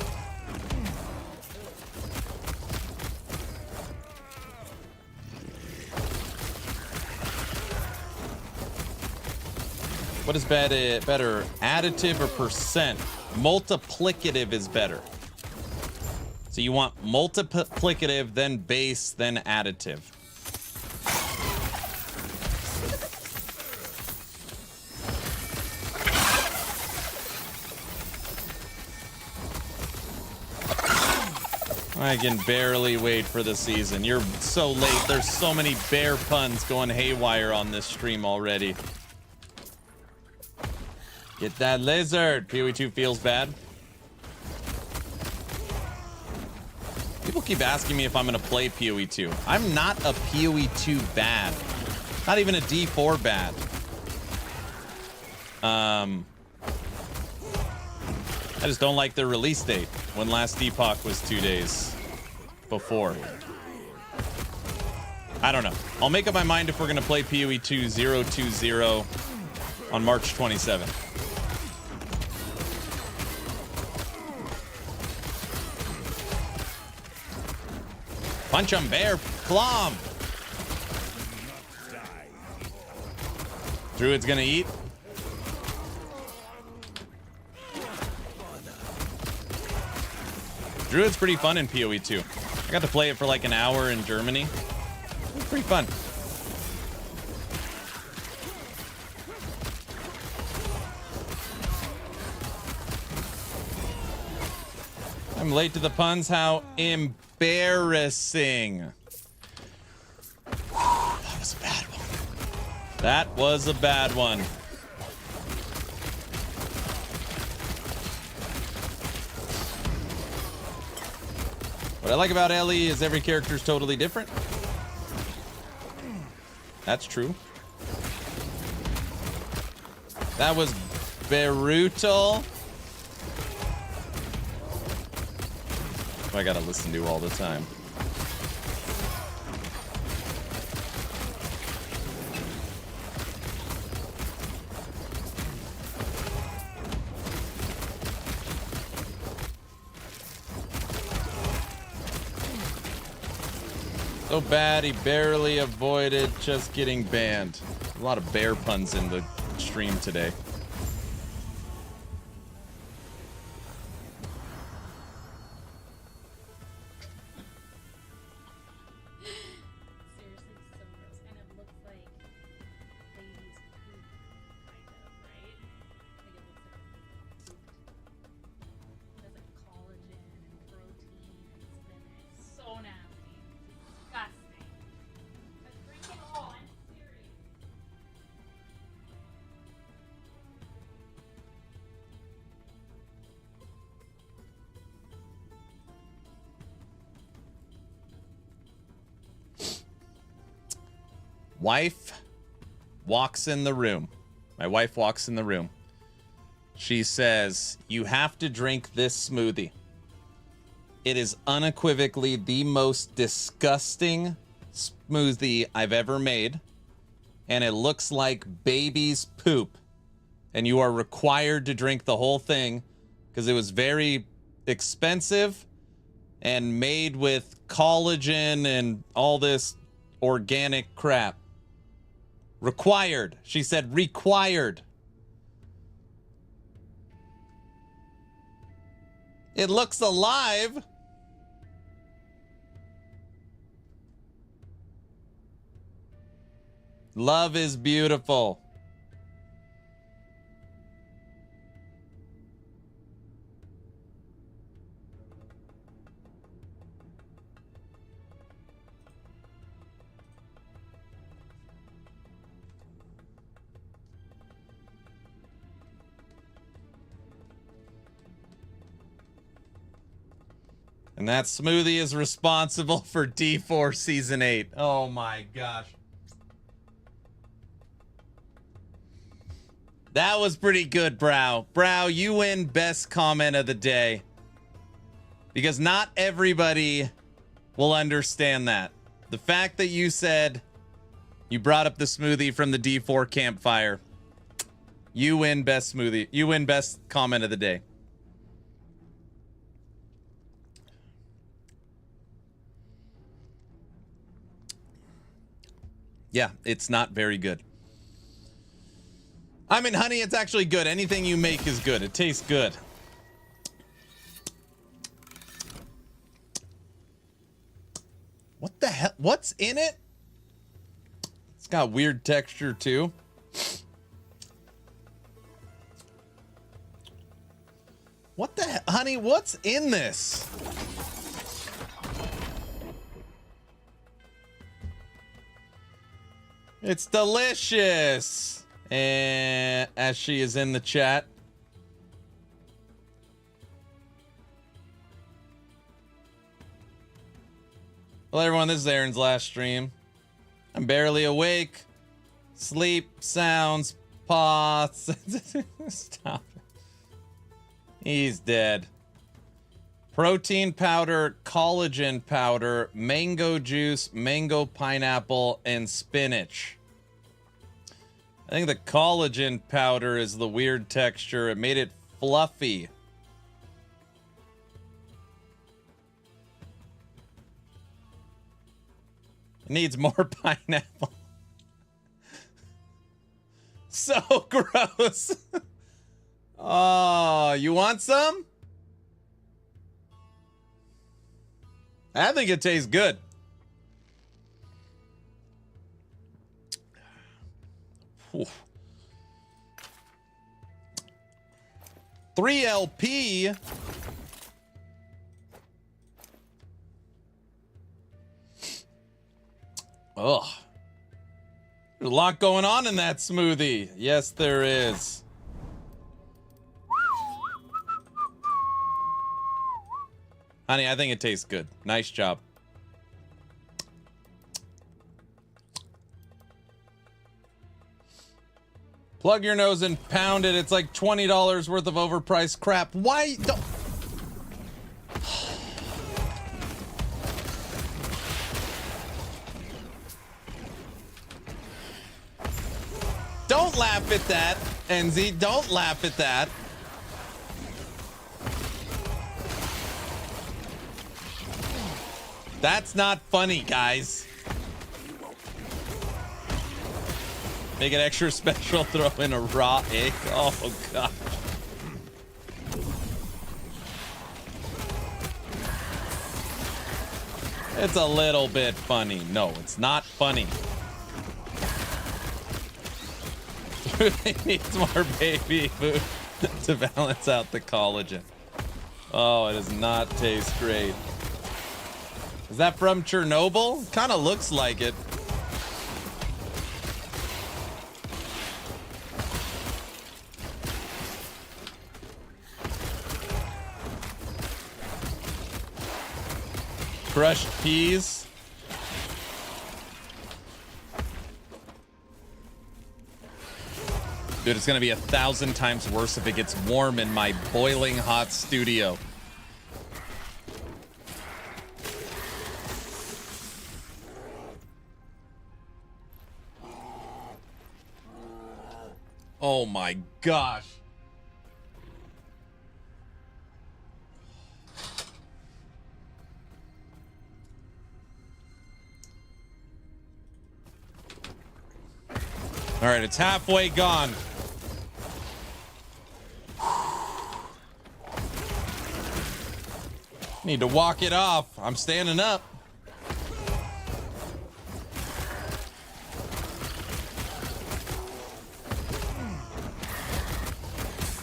What is better, additive or percent? Multiplicative is better. So you want multiplicative, then base, then additive. I can barely wait for the season. You're so late. There's so many bear puns going haywire on this stream already. Get that lizard. PoE 2 feels bad. People keep asking me if I'm going to play PoE 2. I'm not a PoE 2 bad. Not even a D4 bad. I just don't like their release date. When Last Epoch was 2 days before. I don't know. I'll make up my mind if we're going to play PoE 2 020 on March 27th. Punch him, bear. Claw him. Druid's gonna eat. Druid's pretty fun in PoE 2. I got to play it for like an hour in Germany. It was pretty fun. I'm late to the puns. How embarrassing. That was a bad one. That was a bad one. What I like about Ellie is every character is totally different. That's true. That was brutal. I gotta listen to all the time. So bad he barely avoided just getting banned. A lot of bear puns in the stream today. Seriously, so gross. And it looks like baby's poop, kind of, right? Like it looks like poop. It has like collagen and protein and spinach. So nasty. Disgusting. But drink it all. I'm serious. Wife walks in the room. My wife walks in the room. She says, "You have to drink this smoothie. It is unequivocally the most disgusting smoothie I've ever made. And it looks like baby's poop. And you are required to drink the whole thing because it was very expensive and made with collagen and all this organic crap. Required." She said required. It looks alive. Love is beautiful. And that smoothie is responsible for D4 Season 8. Oh my gosh. That was pretty good, Brow. Brow, you win best comment of the day. Because not everybody will understand that. The fact that you said you brought up the smoothie from the D4 campfire. You win best smoothie. You win best comment of the day. Yeah, it's not very good. I mean, honey, it's actually good. Anything you make is good. It tastes good. What the hell? What's in it? It's got weird texture too. What the hell? Honey, what's in this? It's delicious. And as she is in the chat. Well, everyone, this is Aaron's last stream. I'm barely awake. Sleep, sounds, pots. Stop it. He's dead. Protein powder, collagen powder, mango juice, mango pineapple, and spinach. I think the collagen powder is the weird texture. It made it fluffy. It needs more pineapple. So gross. Oh, you want some? I think it tastes good. Whew. 3 LP. Ugh. There's a lot going on in that smoothie. Yes, there is. Honey, I think it tastes good. Nice job. Plug your nose and pound it. It's like $20 worth of overpriced crap. Why don't... Don't laugh at that, NZ. Don't laugh at that. That's not funny, guys. Make it extra special, throw in a raw egg. Oh, God. It's a little bit funny. No, it's not funny. It needs more baby food to balance out the collagen. Oh, it does not taste great. Is that from Chernobyl? Kind of looks like it. Crushed peas. Dude, it's gonna be 1,000 times worse if it gets warm in my boiling hot studio. Oh my gosh. All right, it's halfway gone. Need to walk it off. I'm standing up.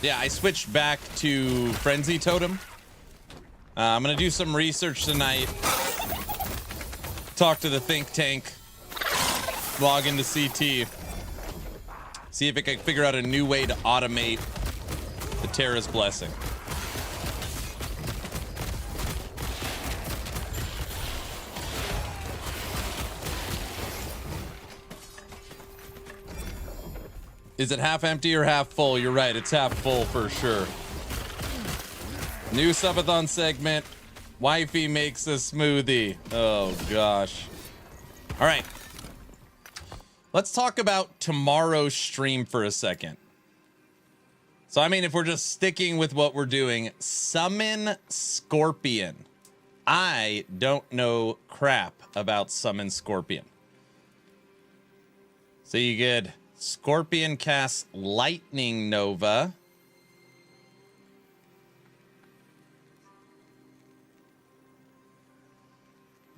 Yeah, I switched back to Frenzy Totem. I'm gonna do some research tonight. Talk to the think tank. Log into CT. See if I can figure out a new way to automate the Terra's Blessing. Is it half empty or half full? You're right, it's half full for sure. New subathon segment. Wifey makes a smoothie. Oh gosh. All right. Let's talk about tomorrow's stream for a second. So, I mean, if we're just sticking with what we're doing, summon Scorpion. I don't know crap about summon Scorpion. So you get Scorpion cast Lightning Nova.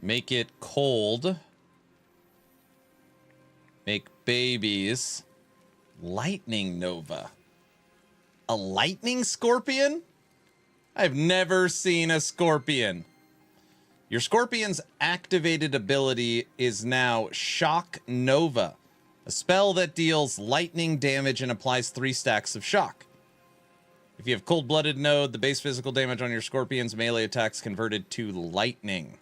Make it cold. Make babies. Lightning Nova. A lightning scorpion? I've never seen a scorpion. Your scorpion's activated ability is now Shock Nova, a spell that deals lightning damage and applies 3 stacks of shock. If you have cold-blooded node, the base physical damage on your scorpion's melee attacks converted to lightning.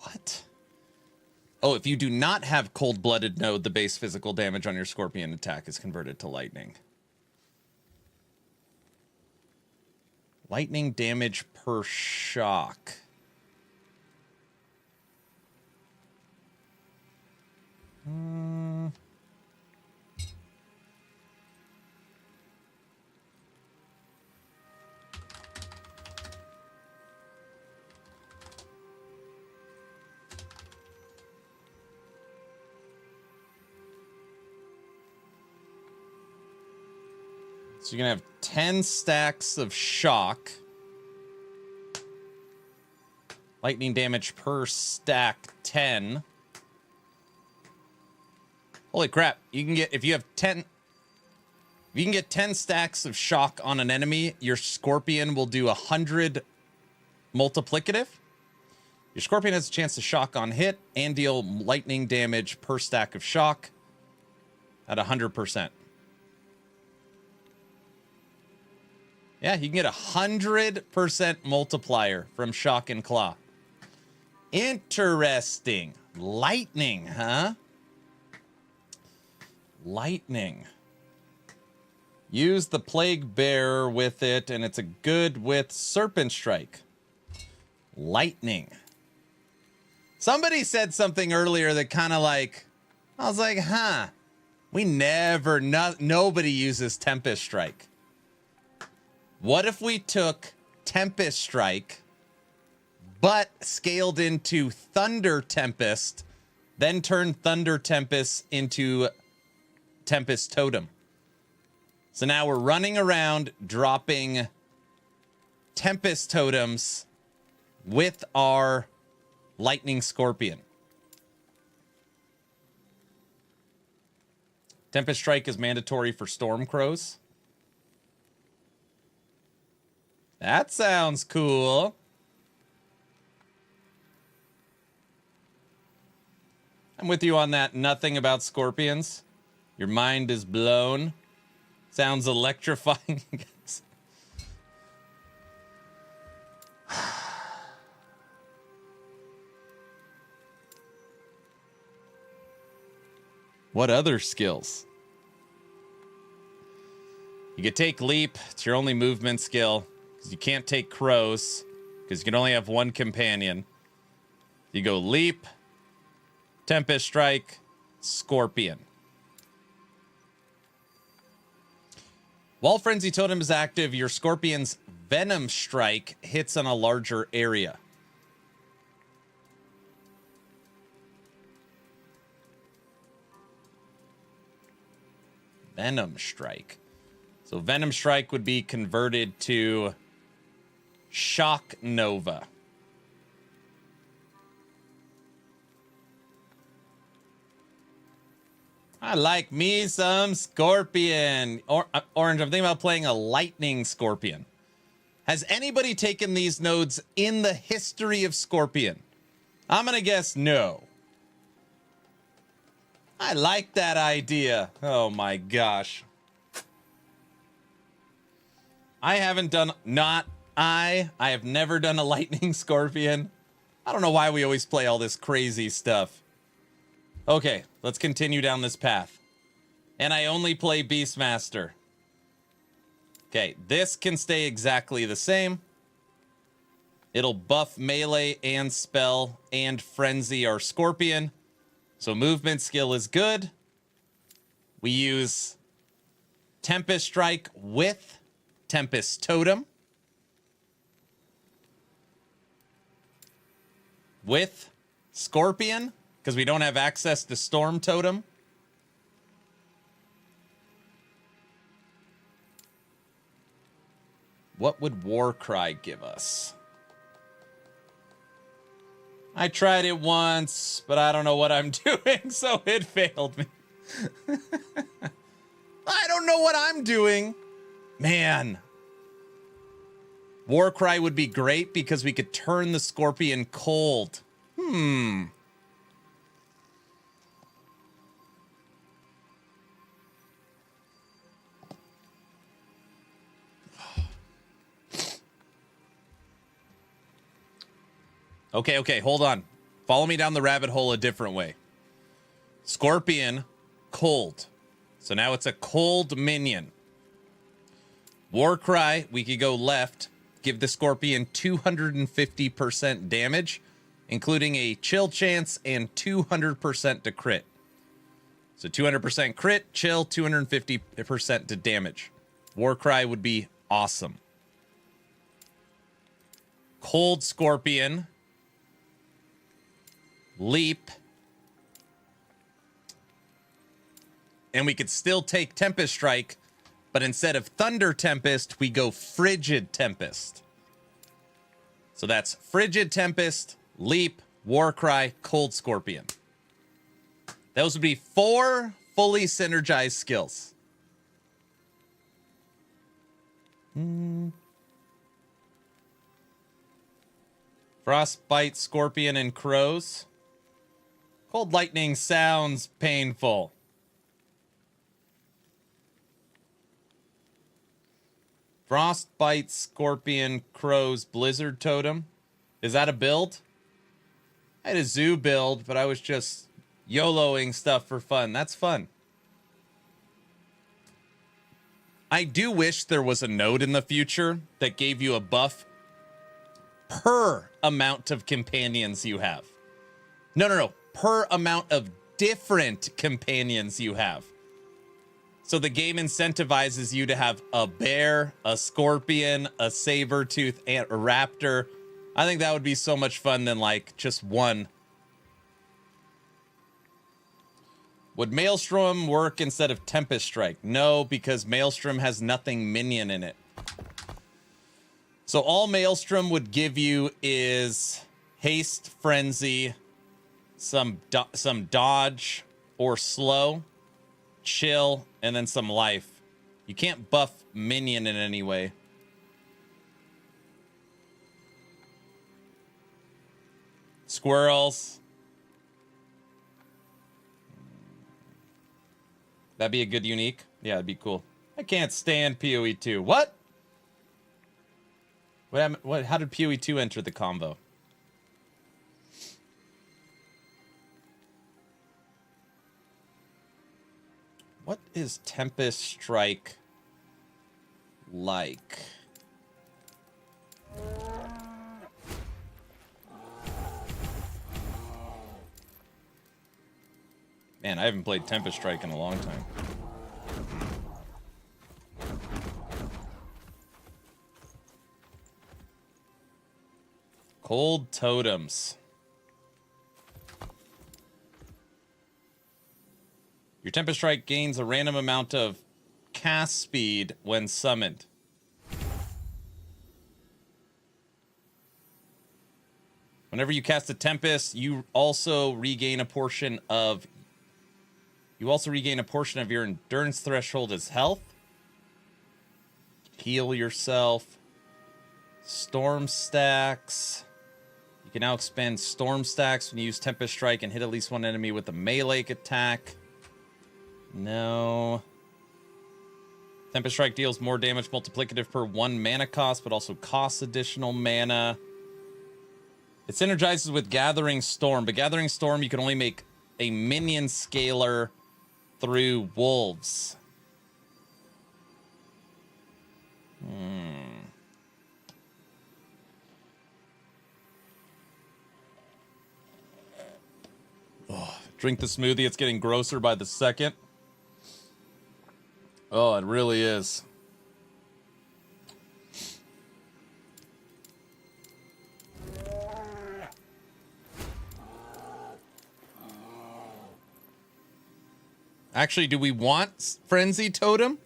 What? Oh, if you do not have cold-blooded node, the base physical damage on your scorpion attack is converted to lightning. Lightning damage per shock. So you're going to have 10 stacks of shock. Lightning damage per stack, 10. Holy crap. You can get, if you can get 10 stacks of shock on an enemy, your scorpion will do 100 multiplicative. Your scorpion has a chance to shock on hit and deal lightning damage per stack of shock at 100%. Yeah, you can get 100% multiplier from Shock and Claw. Interesting. Lightning, huh? Lightning. Use the Plague Bear with it, and it's a good with Serpent Strike. Lightning. Somebody said something earlier that kind of like, I was like, huh, we never, nobody uses Tempest Strike. What if we took Tempest Strike, but scaled into Thunder Tempest, then turned Thunder Tempest into Tempest Totem? So now we're running around dropping Tempest Totems with our Lightning Scorpion. Tempest Strike is mandatory for Storm Crows. That sounds cool. I'm with you on that. Nothing about scorpions. Your mind is blown. Sounds electrifying. What other skills? You could take Leap. It's your only movement skill. Because you can't take Crows. Because you can only have one companion. You go Leap, Tempest Strike, Scorpion. While Frenzy Totem is active, your Scorpion's Venom Strike hits on a larger area. Venom Strike. So Venom Strike would be converted to Shock Nova. I like me some Scorpion. Orange, I'm thinking about playing a Lightning Scorpion. Has anybody taken these nodes in the history of Scorpion? I'm going to guess no. I like that idea. Oh my gosh. I haven't done, I have never done a Lightning Scorpion. I don't know why we always play all this crazy stuff. Okay, let's continue down this path. And I only play Beastmaster. Okay, this can stay exactly the same. It'll buff melee and spell and frenzy our Scorpion. So movement skill is good. We use Tempest Strike with Tempest Totem. With Scorpion, because we don't have access to Storm Totem. What would Warcry give us? I tried it once, but I don't know what I'm doing, so it failed me. I don't know what I'm doing. Man. Warcry would be great because we could turn the Scorpion cold. Okay, hold on. Follow me down the rabbit hole a different way. Scorpion, cold. So now it's a cold minion. Warcry, we could go left. Give the Scorpion 250% damage, including a chill chance and 200% to crit. So 200% crit, chill, 250% to damage. Warcry would be awesome. Cold Scorpion. Leap. And we could still take Tempest Strike, but instead of Thunder Tempest, we go Frigid Tempest. So that's Frigid Tempest, Leap, Warcry, Cold Scorpion. Those would be 4 fully synergized skills. Frostbite, Scorpion, and Crows. Cold Lightning sounds painful. Frostbite, Scorpion, Crows, Blizzard Totem. Is that a build? I had a zoo build, but I was just YOLOing stuff for fun. That's fun. I do wish there was a node in the future that gave you a buff per amount of companions you have. No. Per amount of different companions you have. So the game incentivizes you to have a bear, a scorpion, a saber-tooth, and a raptor. I think that would be so much fun than, like, just one. Would Maelstrom work instead of Tempest Strike? No, because Maelstrom has nothing minion in it. So all Maelstrom would give you is haste, frenzy, some dodge or slow, chill, and then some life. You can't buff minion in any way. Squirrels. That'd be a good unique. Yeah, it'd be cool. I can't stand PoE 2. What? What? How did PoE 2 enter the convo? What is Tempest Strike like? Man, I haven't played Tempest Strike in a long time. Cold totems. Your Tempest Strike gains a random amount of cast speed when summoned. Whenever you cast a Tempest, you also regain a portion of your endurance threshold as health. Heal yourself. Storm stacks. You can now expend storm stacks when you use Tempest Strike and hit at least one enemy with a melee attack. No. Tempest Strike deals more damage multiplicative per 1 mana cost, but also costs additional mana. It synergizes with Gathering Storm, but Gathering Storm you can only make a minion scaler through wolves. Oh, drink the smoothie. It's getting grosser by the second. Oh, it really is. Actually, do we want Frenzy Totem?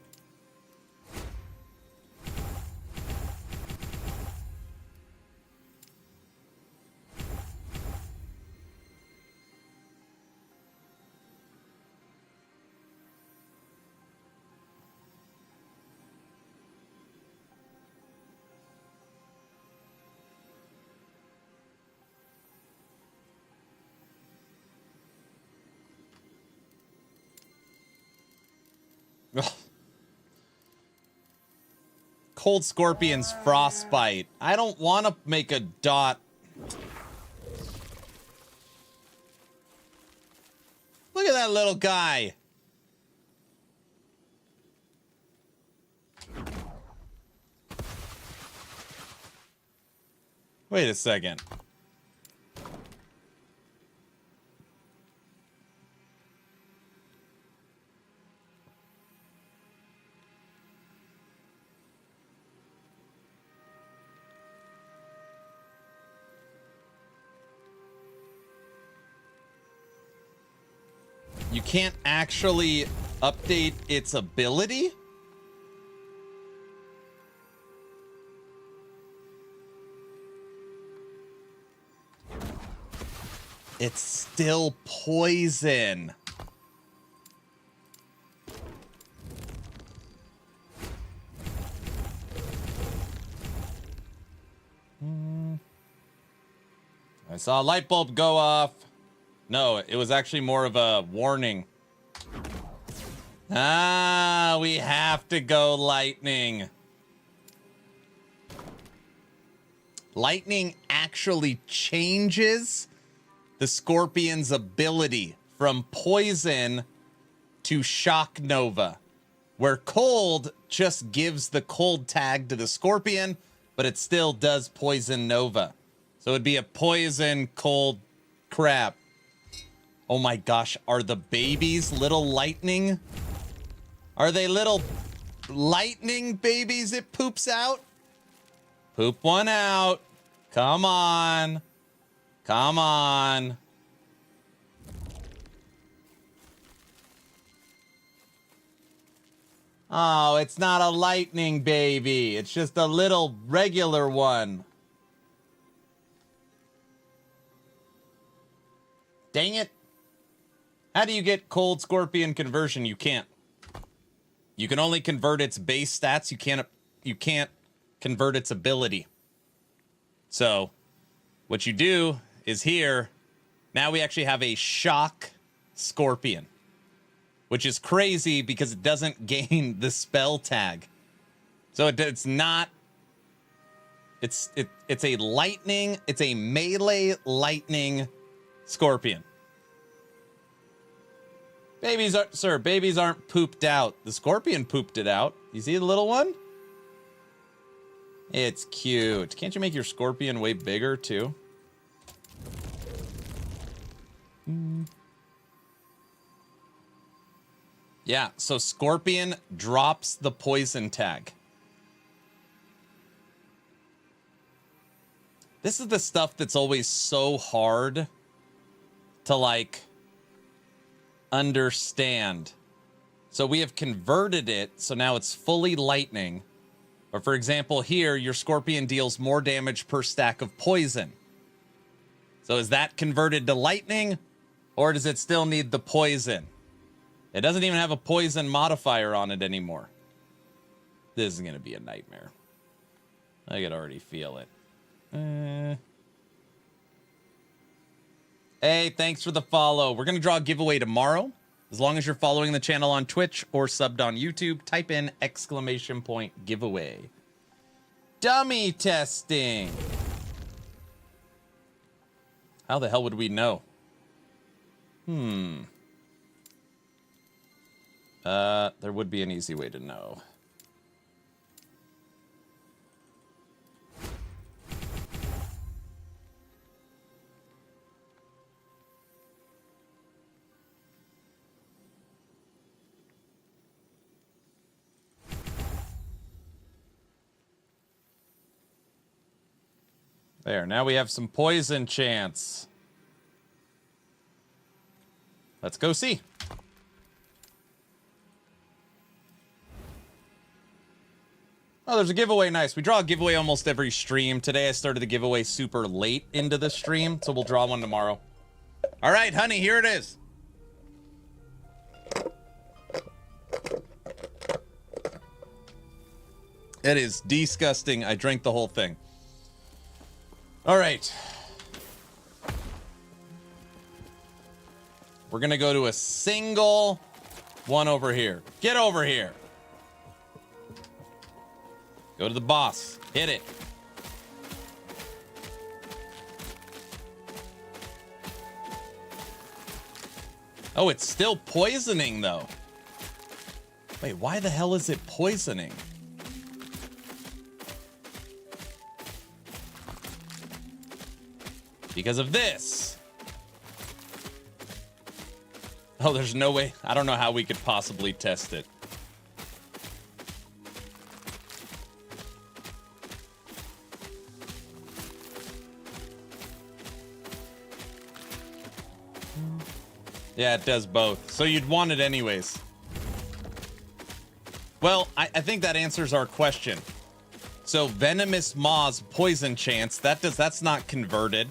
Cold Scorpion's Frostbite. I don't want to make a dot. Look at that little guy. Wait a second. You can't actually update its ability? It's still poison. I saw a light bulb go off. No, it was actually more of a warning. Ah, we have to go lightning. Lightning actually changes the Scorpion's ability from poison to shock nova, where cold just gives the cold tag to the Scorpion, but it still does poison nova. So it'd be a poison cold crap. Oh my gosh, are the babies little lightning? Are they little lightning babies it poops out? Poop one out. Come on. Come on. Oh, it's not a lightning baby. It's just a little regular one. Dang it. How do you get cold scorpion conversion? You can't. You can only convert its base stats. You can't convert its ability. So, what you do is here, now we actually have a shock scorpion, which is crazy because it doesn't gain the spell tag. So it's not, it's a lightning, it's a melee lightning scorpion. Babies aren't pooped out. The scorpion pooped it out. You see the little one? It's cute. Can't you make your scorpion way bigger too? Yeah, so scorpion drops the poison tag. This is the stuff that's always so hard to like understand. So we have converted it, so now it's fully lightning. But for example, here, your scorpion deals more damage per stack of poison. So is that converted to lightning, or does it still need the poison? It doesn't even have a poison modifier on it anymore. This is going to be a nightmare. I can already feel it. Hey, thanks for the follow. We're going to draw a giveaway tomorrow. As long as you're following the channel on Twitch or subbed on YouTube, type in !giveaway. Dummy testing. How the hell would we know? There would be an easy way to know. There, now we have some poison chance. Let's go see. Oh, there's a giveaway. Nice. We draw a giveaway almost every stream. Today I started the giveaway super late into the stream, so we'll draw one tomorrow. All right, honey, here it is. It is disgusting. I drank the whole thing. All right. We're going to go to a single one over here. Get over here. Go to the boss. Hit it. Oh, it's still poisoning, though. Wait, why the hell is it poisoning? Because of this. Oh, there's no way. I don't know how we could possibly test it. Yeah, it does both. So you'd want it anyways. Well, I think that answers our question. So Venomous Maw's poison chance, that's not converted.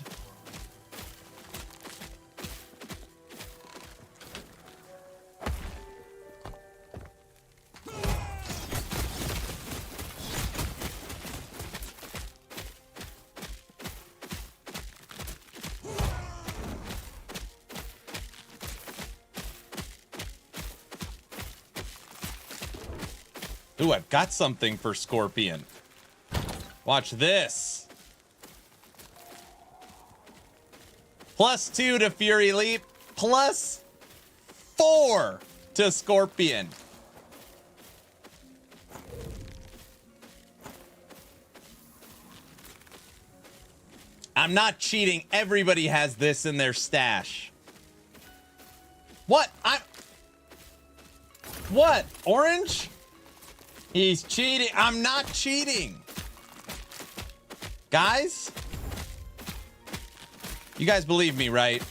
Ooh, I've got something for Scorpion. Watch this. +2 to Fury Leap. +4 to Scorpion. I'm not cheating. Everybody has this in their stash. What? What? Orange? He's cheating. I'm not cheating. Guys? You guys believe me, right?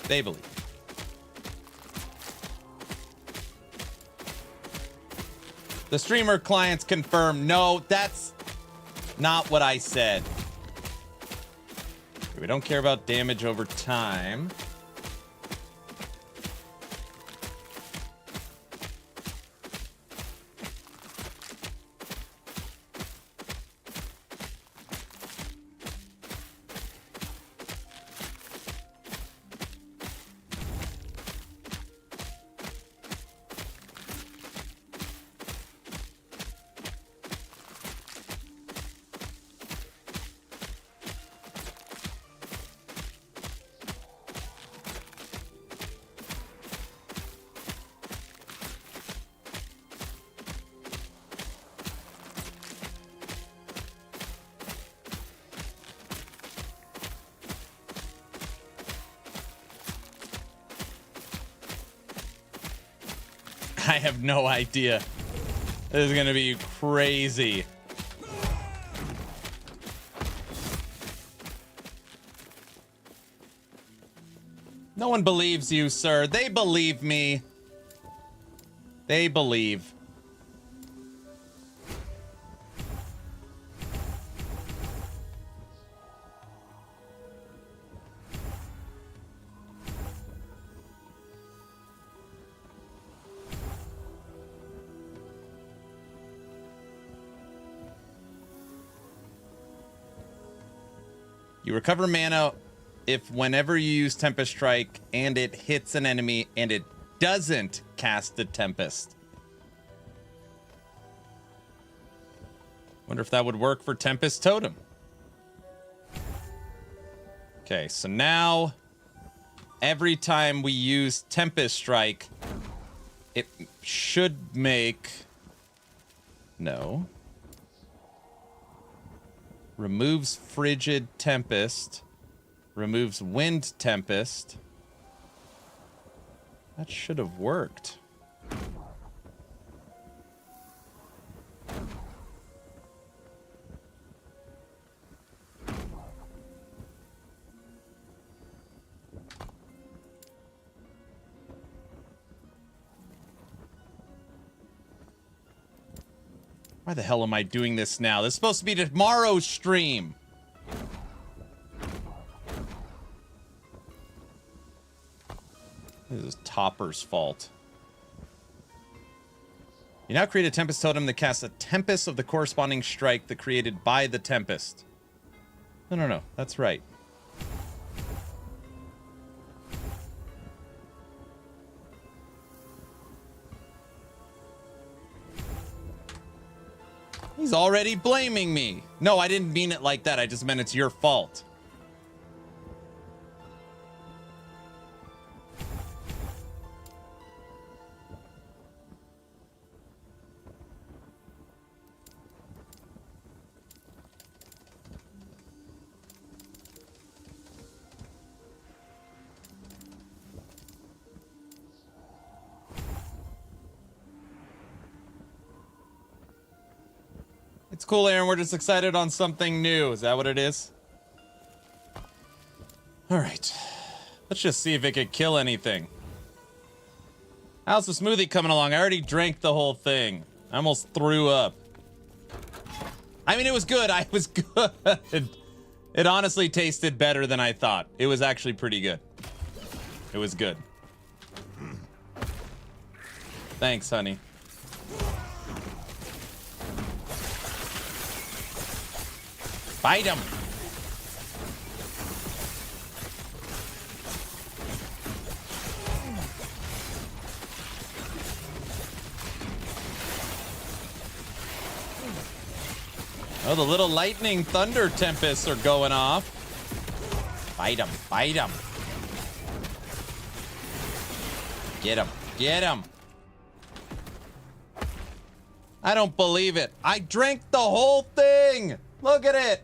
They believe. The streamer clients confirm. No, that's not what I said. We don't care about damage over time. I have no idea. This is gonna be crazy. No one believes you, sir. They believe me. They believe. You recover mana if whenever you use Tempest Strike and it hits an enemy and it doesn't cast the Tempest. Wonder if that would work for Tempest Totem. Okay, so now every time we use Tempest Strike, it should make... No. Removes Frigid Tempest. Removes Wind Tempest. That should have worked. Why the hell am I doing this now? This is supposed to be tomorrow's stream. This is Topper's fault. You now create a Tempest Totem that casts a Tempest of the corresponding strike that created by the Tempest. No. That's right. He's already blaming me. No, I didn't mean it like that. I just meant it's your fault. It's cool, Aaron. We're just excited on something new. Is that what it is? All right. Let's just see if it could kill anything. How's the smoothie coming along? I already drank the whole thing. I almost threw up. I mean, it was good. I was good. It honestly tasted better than I thought. It was actually pretty good. It was good. Thanks, honey. Fight him! Oh, the little lightning thunder tempests are going off. Fight him, fight him. Get him, get him. I don't believe it. I drank the whole thing. Look at it.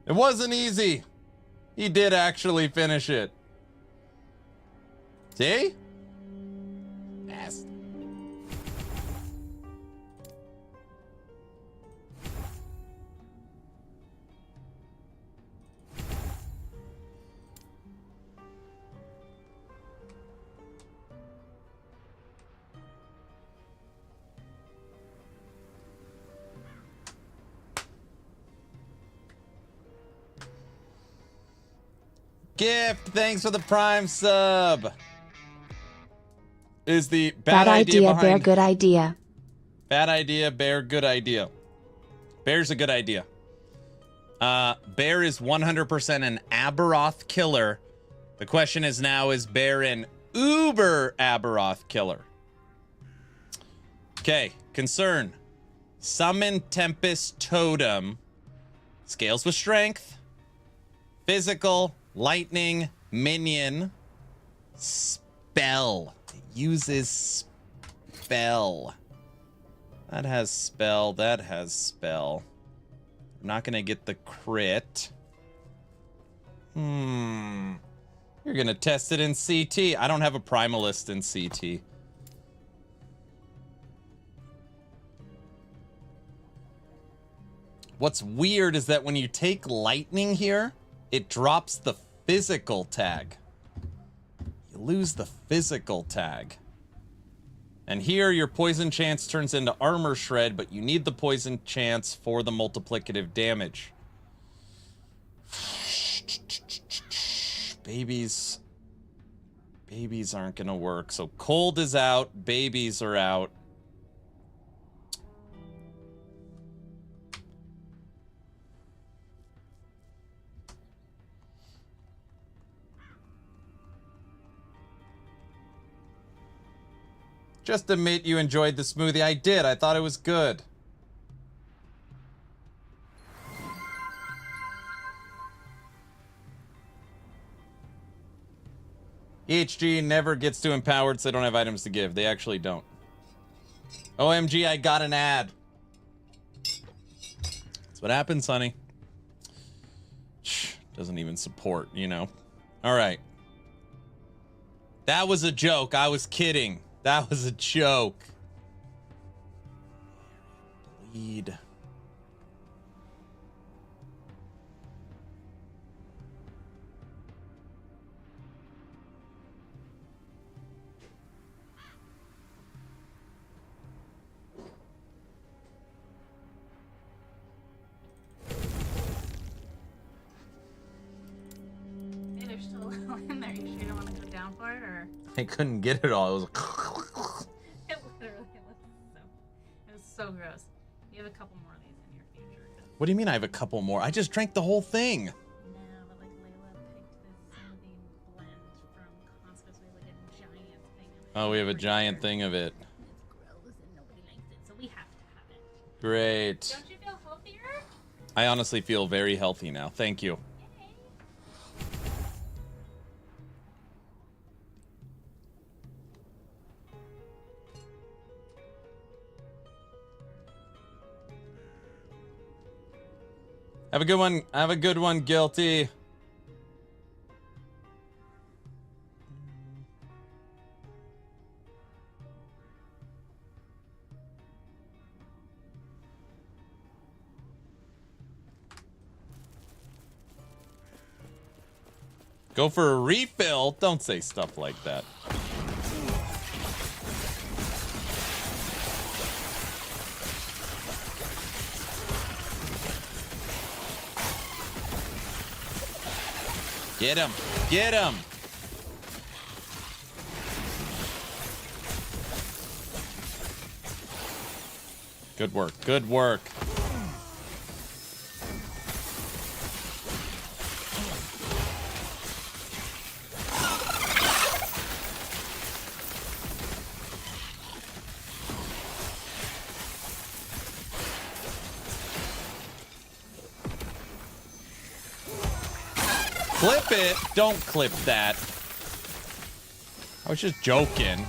It wasn't easy. He did actually finish it. See? Yes. Gift, thanks for the Prime sub. Is the bad idea idea, behind... bear, good idea. Bad idea, bear, good idea. Bear's a good idea. Bear is 100% an Aberoth killer. The question is now, is Bear an uber Aberoth killer? Okay, concern. Summon Tempest Totem. Scales with strength. Physical, lightning, minion. Spell. It uses spell. That has spell. That has spell. I'm not going to get the crit. You're going to test it in CT. I don't have a Primalist in CT. What's weird is that when you take lightning here, it drops the physical tag. You lose the physical tag. And here, your poison chance turns into armor shred, but you need the poison chance for the multiplicative damage. Babies aren't gonna work. So cold is out, babies are out. Just admit you enjoyed the smoothie. I did. I thought it was good. EHG never gets too empowered, so they don't have items to give. They actually don't. OMG, I got an ad. That's what happens, honey. Doesn't even support, you know. All right. That was a joke. I was kidding. That was a joke. Bleed. Hey, they're still in there. You sure you don't want to go down for it, or? I couldn't get it all. It was It literally was so gross. You have a couple more of these in your future. What do you mean I have a couple more? I just drank the whole thing. No, but like Layla picked this smoothie blend from Costco, so we have like a giant thing of it. Oh, we have a giant Freezer. thing of it. It's gross and nobody likes it, so we have to have it. Great. Don't you feel healthier? I honestly feel very healthy now. Thank you. Yay. Have a good one. Have a good one, Guilty. Go for a refill? Don't say stuff like that. Get him! Get him! Good work. Good work. Clip it. Don't clip that. I was just joking.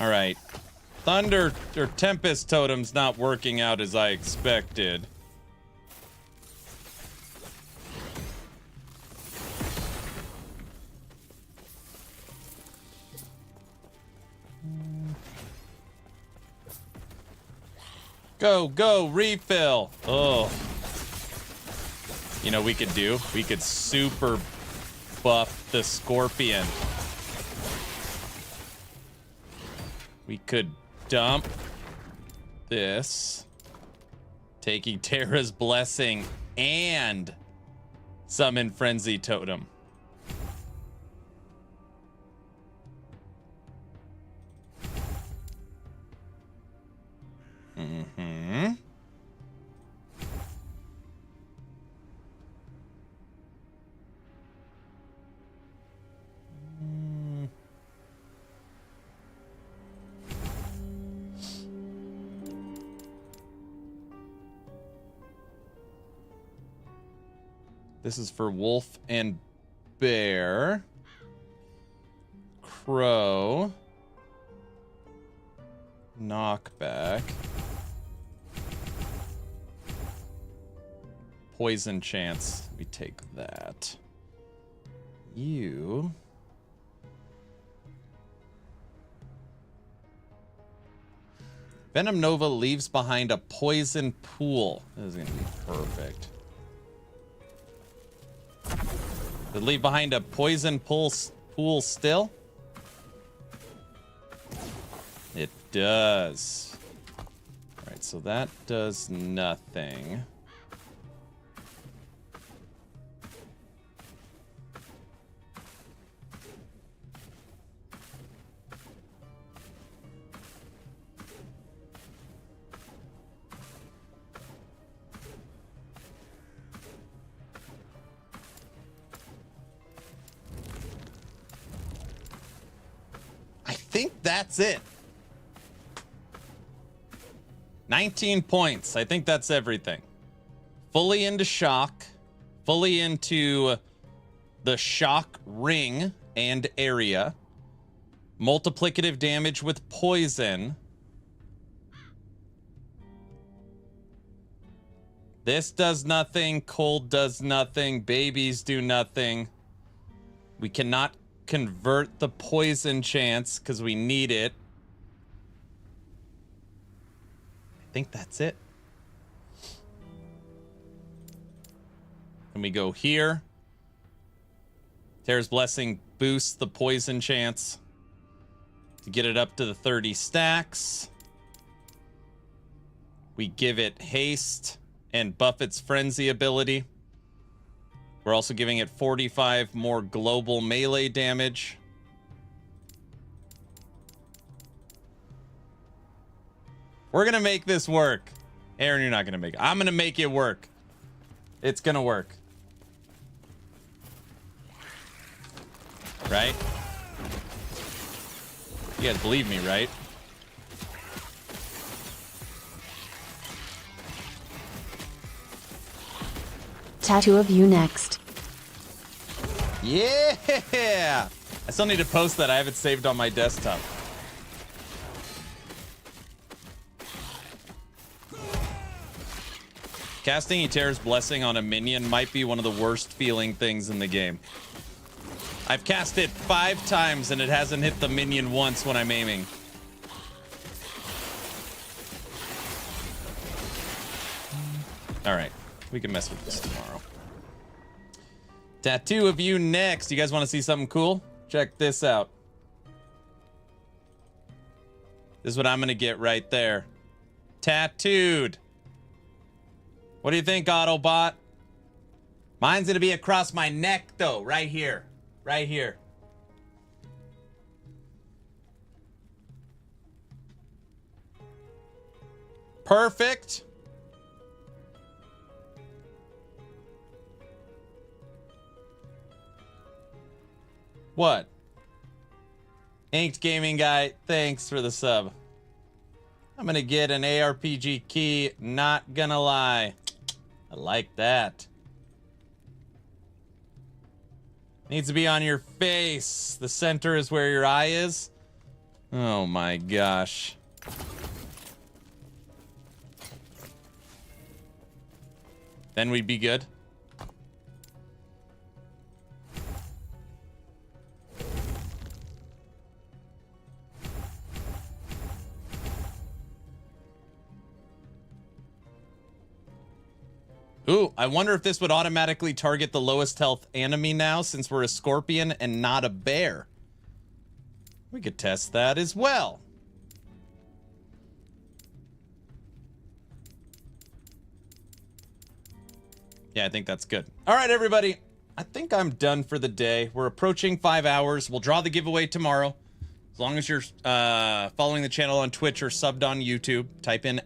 All right. Thunder or Tempest Totem's not working out as I expected. Go, go, refill. Oh. You know, we could super buff the Scorpion. We could dump this, taking Terra's Blessing and summon Frenzy Totem. Mm-hmm. This is for Wolf and Bear. Crow. Knockback. Poison chance. We take that. You. Venom Nova leaves behind a poison pool. This is going to be perfect. Does it leave behind a poison pool still? It does. All right, so that does nothing. I think that's it. 19 points. I think that's everything. Fully into shock. Fully into the shock ring and area. Multiplicative damage with poison. This does nothing. Cold does nothing. Babies do nothing. We cannot convert the poison chance because we need it. I think that's it. And we go here. Terra's Blessing boosts the poison chance to get it up to the 30 stacks. We give it haste and buff its frenzy ability. We're also giving it 45 more global melee damage. We're gonna make this work. Aaron, you're not gonna make it. I'm gonna make it work. It's gonna work. Right? You guys believe me, right? Tattoo of you next. Yeah! I still need to post that. I have it saved on my desktop. Casting Eter's Blessing on a minion might be one of the worst feeling things in the game. I've cast it 5 times and it hasn't hit the minion once when I'm aiming. Alright, we can mess with this tomorrow. Tattoo of you next. You guys want to see something cool? Check this out. This is what I'm going to get right there. Tattooed. What do you think, Autobot? Mine's going to be across my neck, though. Right here. Right here. Perfect. What? Inked Gaming Guy, thanks for the sub. I'm gonna get an ARPG key, not gonna lie. I like that. Needs to be on your face. The center is where your eye is. Oh my gosh. Then we'd be good. Ooh, I wonder if this would automatically target the lowest health enemy now, since we're a scorpion and not a bear. We could test that as well. Yeah, I think that's good. All right, everybody. I think I'm done for the day. We're approaching 5 hours. We'll draw the giveaway tomorrow. As long as you're following the channel on Twitch or subbed on YouTube, type in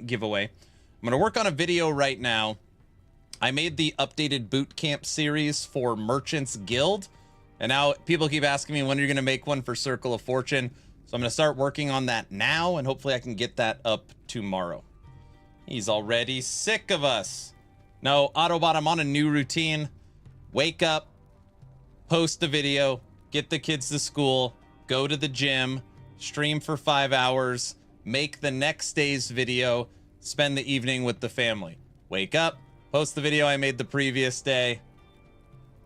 !giveaway. I'm going to work on a video right now. I made the updated boot camp series for Merchants Guild. And now people keep asking me when you're going to make one for Circle of Fortune. So I'm going to start working on that now, and hopefully I can get that up tomorrow. He's already sick of us. No, Autobot, I'm on a new routine. Wake up, post the video, get the kids to school, go to the gym, stream for 5 hours, make the next day's video, spend the evening with the family. Wake up, post the video I made the previous day,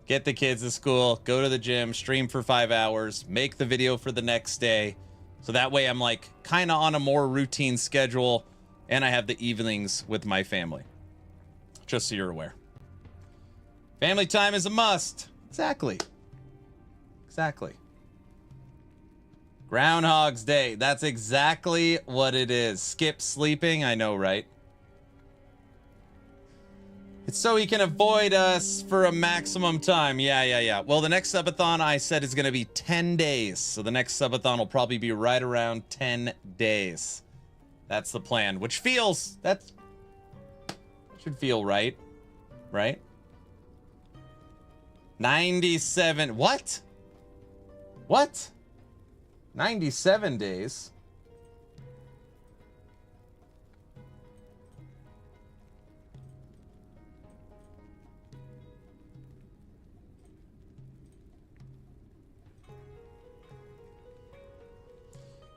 get the kids to school, go to the gym, stream for 5 hours, make the video for the next day. So that way I'm like kind of on a more routine schedule, and I have the evenings with my family. Just so you're aware. Family time is a must. Exactly. Exactly. Groundhog's Day. That's exactly what it is. Skip sleeping. I know, right? It's so he can avoid us for a maximum time. Yeah. Well, the next subathon I said is going to be 10 days. So the next subathon will probably be right around 10 days. That's the plan, which feels... That's... should feel right. Right? 97. What? What? 97 days?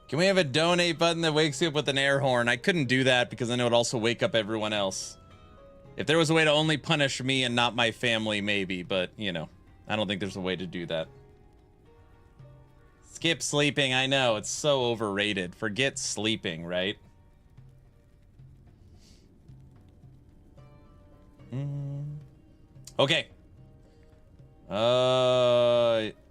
Can we have a donate button that wakes you up with an air horn? I couldn't do that because then it would also wake up everyone else. If there was a way to only punish me and not my family, maybe. But, you know, I don't think there's a way to do that. Skip sleeping. I know. It's so overrated. Forget sleeping, right? Okay.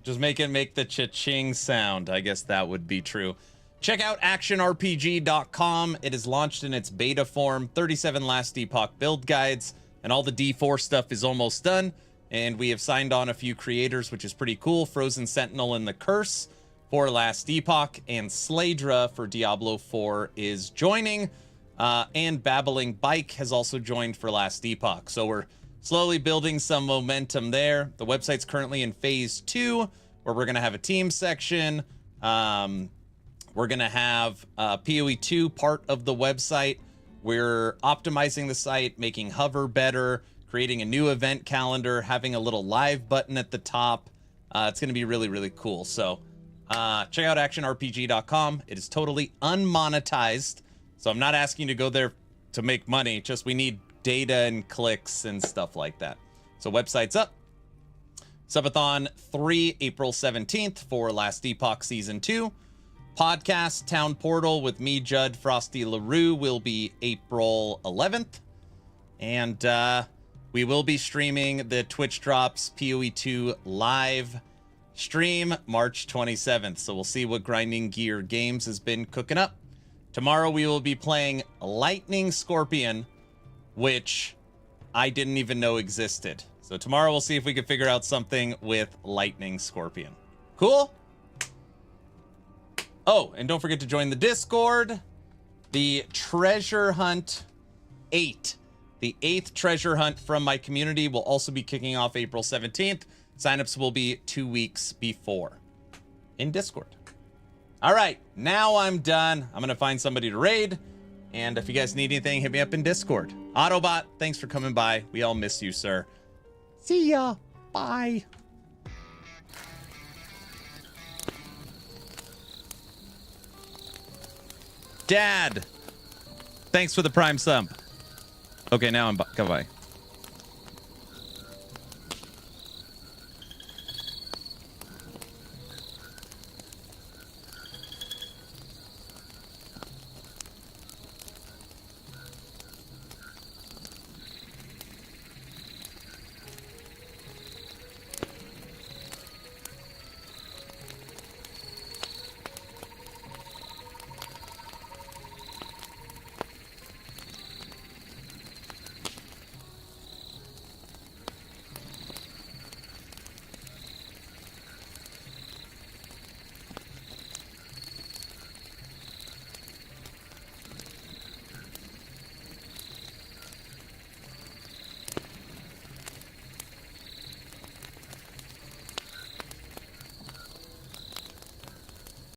Just make the cha-ching sound. I guess that would be true. Check out actionrpg.com. It is launched in its beta form. 37 Last Epoch build guides, and all the D4 stuff is almost done. And we have signed on a few creators, which is pretty cool. Frozen Sentinel and the Curse for Last Epoch, and Slaydra for Diablo 4 is joining. And Babbling Bike has also joined for Last Epoch. So we're slowly building some momentum there. The website's currently in phase 2, where we're going to have a team section. We're going to have PoE 2 part of the website. We're optimizing the site, making hover better, creating a new event calendar, having a little live button at the top. It's going to be really, really cool. So check out actionrpg.com. It is totally unmonetized. So I'm not asking you to go there to make money. Just we need data and clicks and stuff like that. So website's up. Subathon 3, April 17th for Last Epoch Season 2. Podcast Town Portal with me, Judd Frosty LaRue, will be April 11th. And we will be streaming the Twitch Drops PoE 2 live stream March 27th. So we'll see what Grinding Gear Games has been cooking up. Tomorrow we will be playing Lightning Scorpion, which I didn't even know existed. So tomorrow we'll see if we can figure out something with Lightning Scorpion. Cool? Oh, and don't forget to join the Discord. The Treasure Hunt 8. The 8th Treasure Hunt from my community will also be kicking off April 17th. Signups will be 2 weeks before in Discord. All right, now I'm done. I'm going to find somebody to raid. And if you guys need anything, hit me up in Discord. Autobot, thanks for coming by. We all miss you, sir. See ya. Bye. Dad. Thanks for the prime sub. Okay, now I'm goodbye.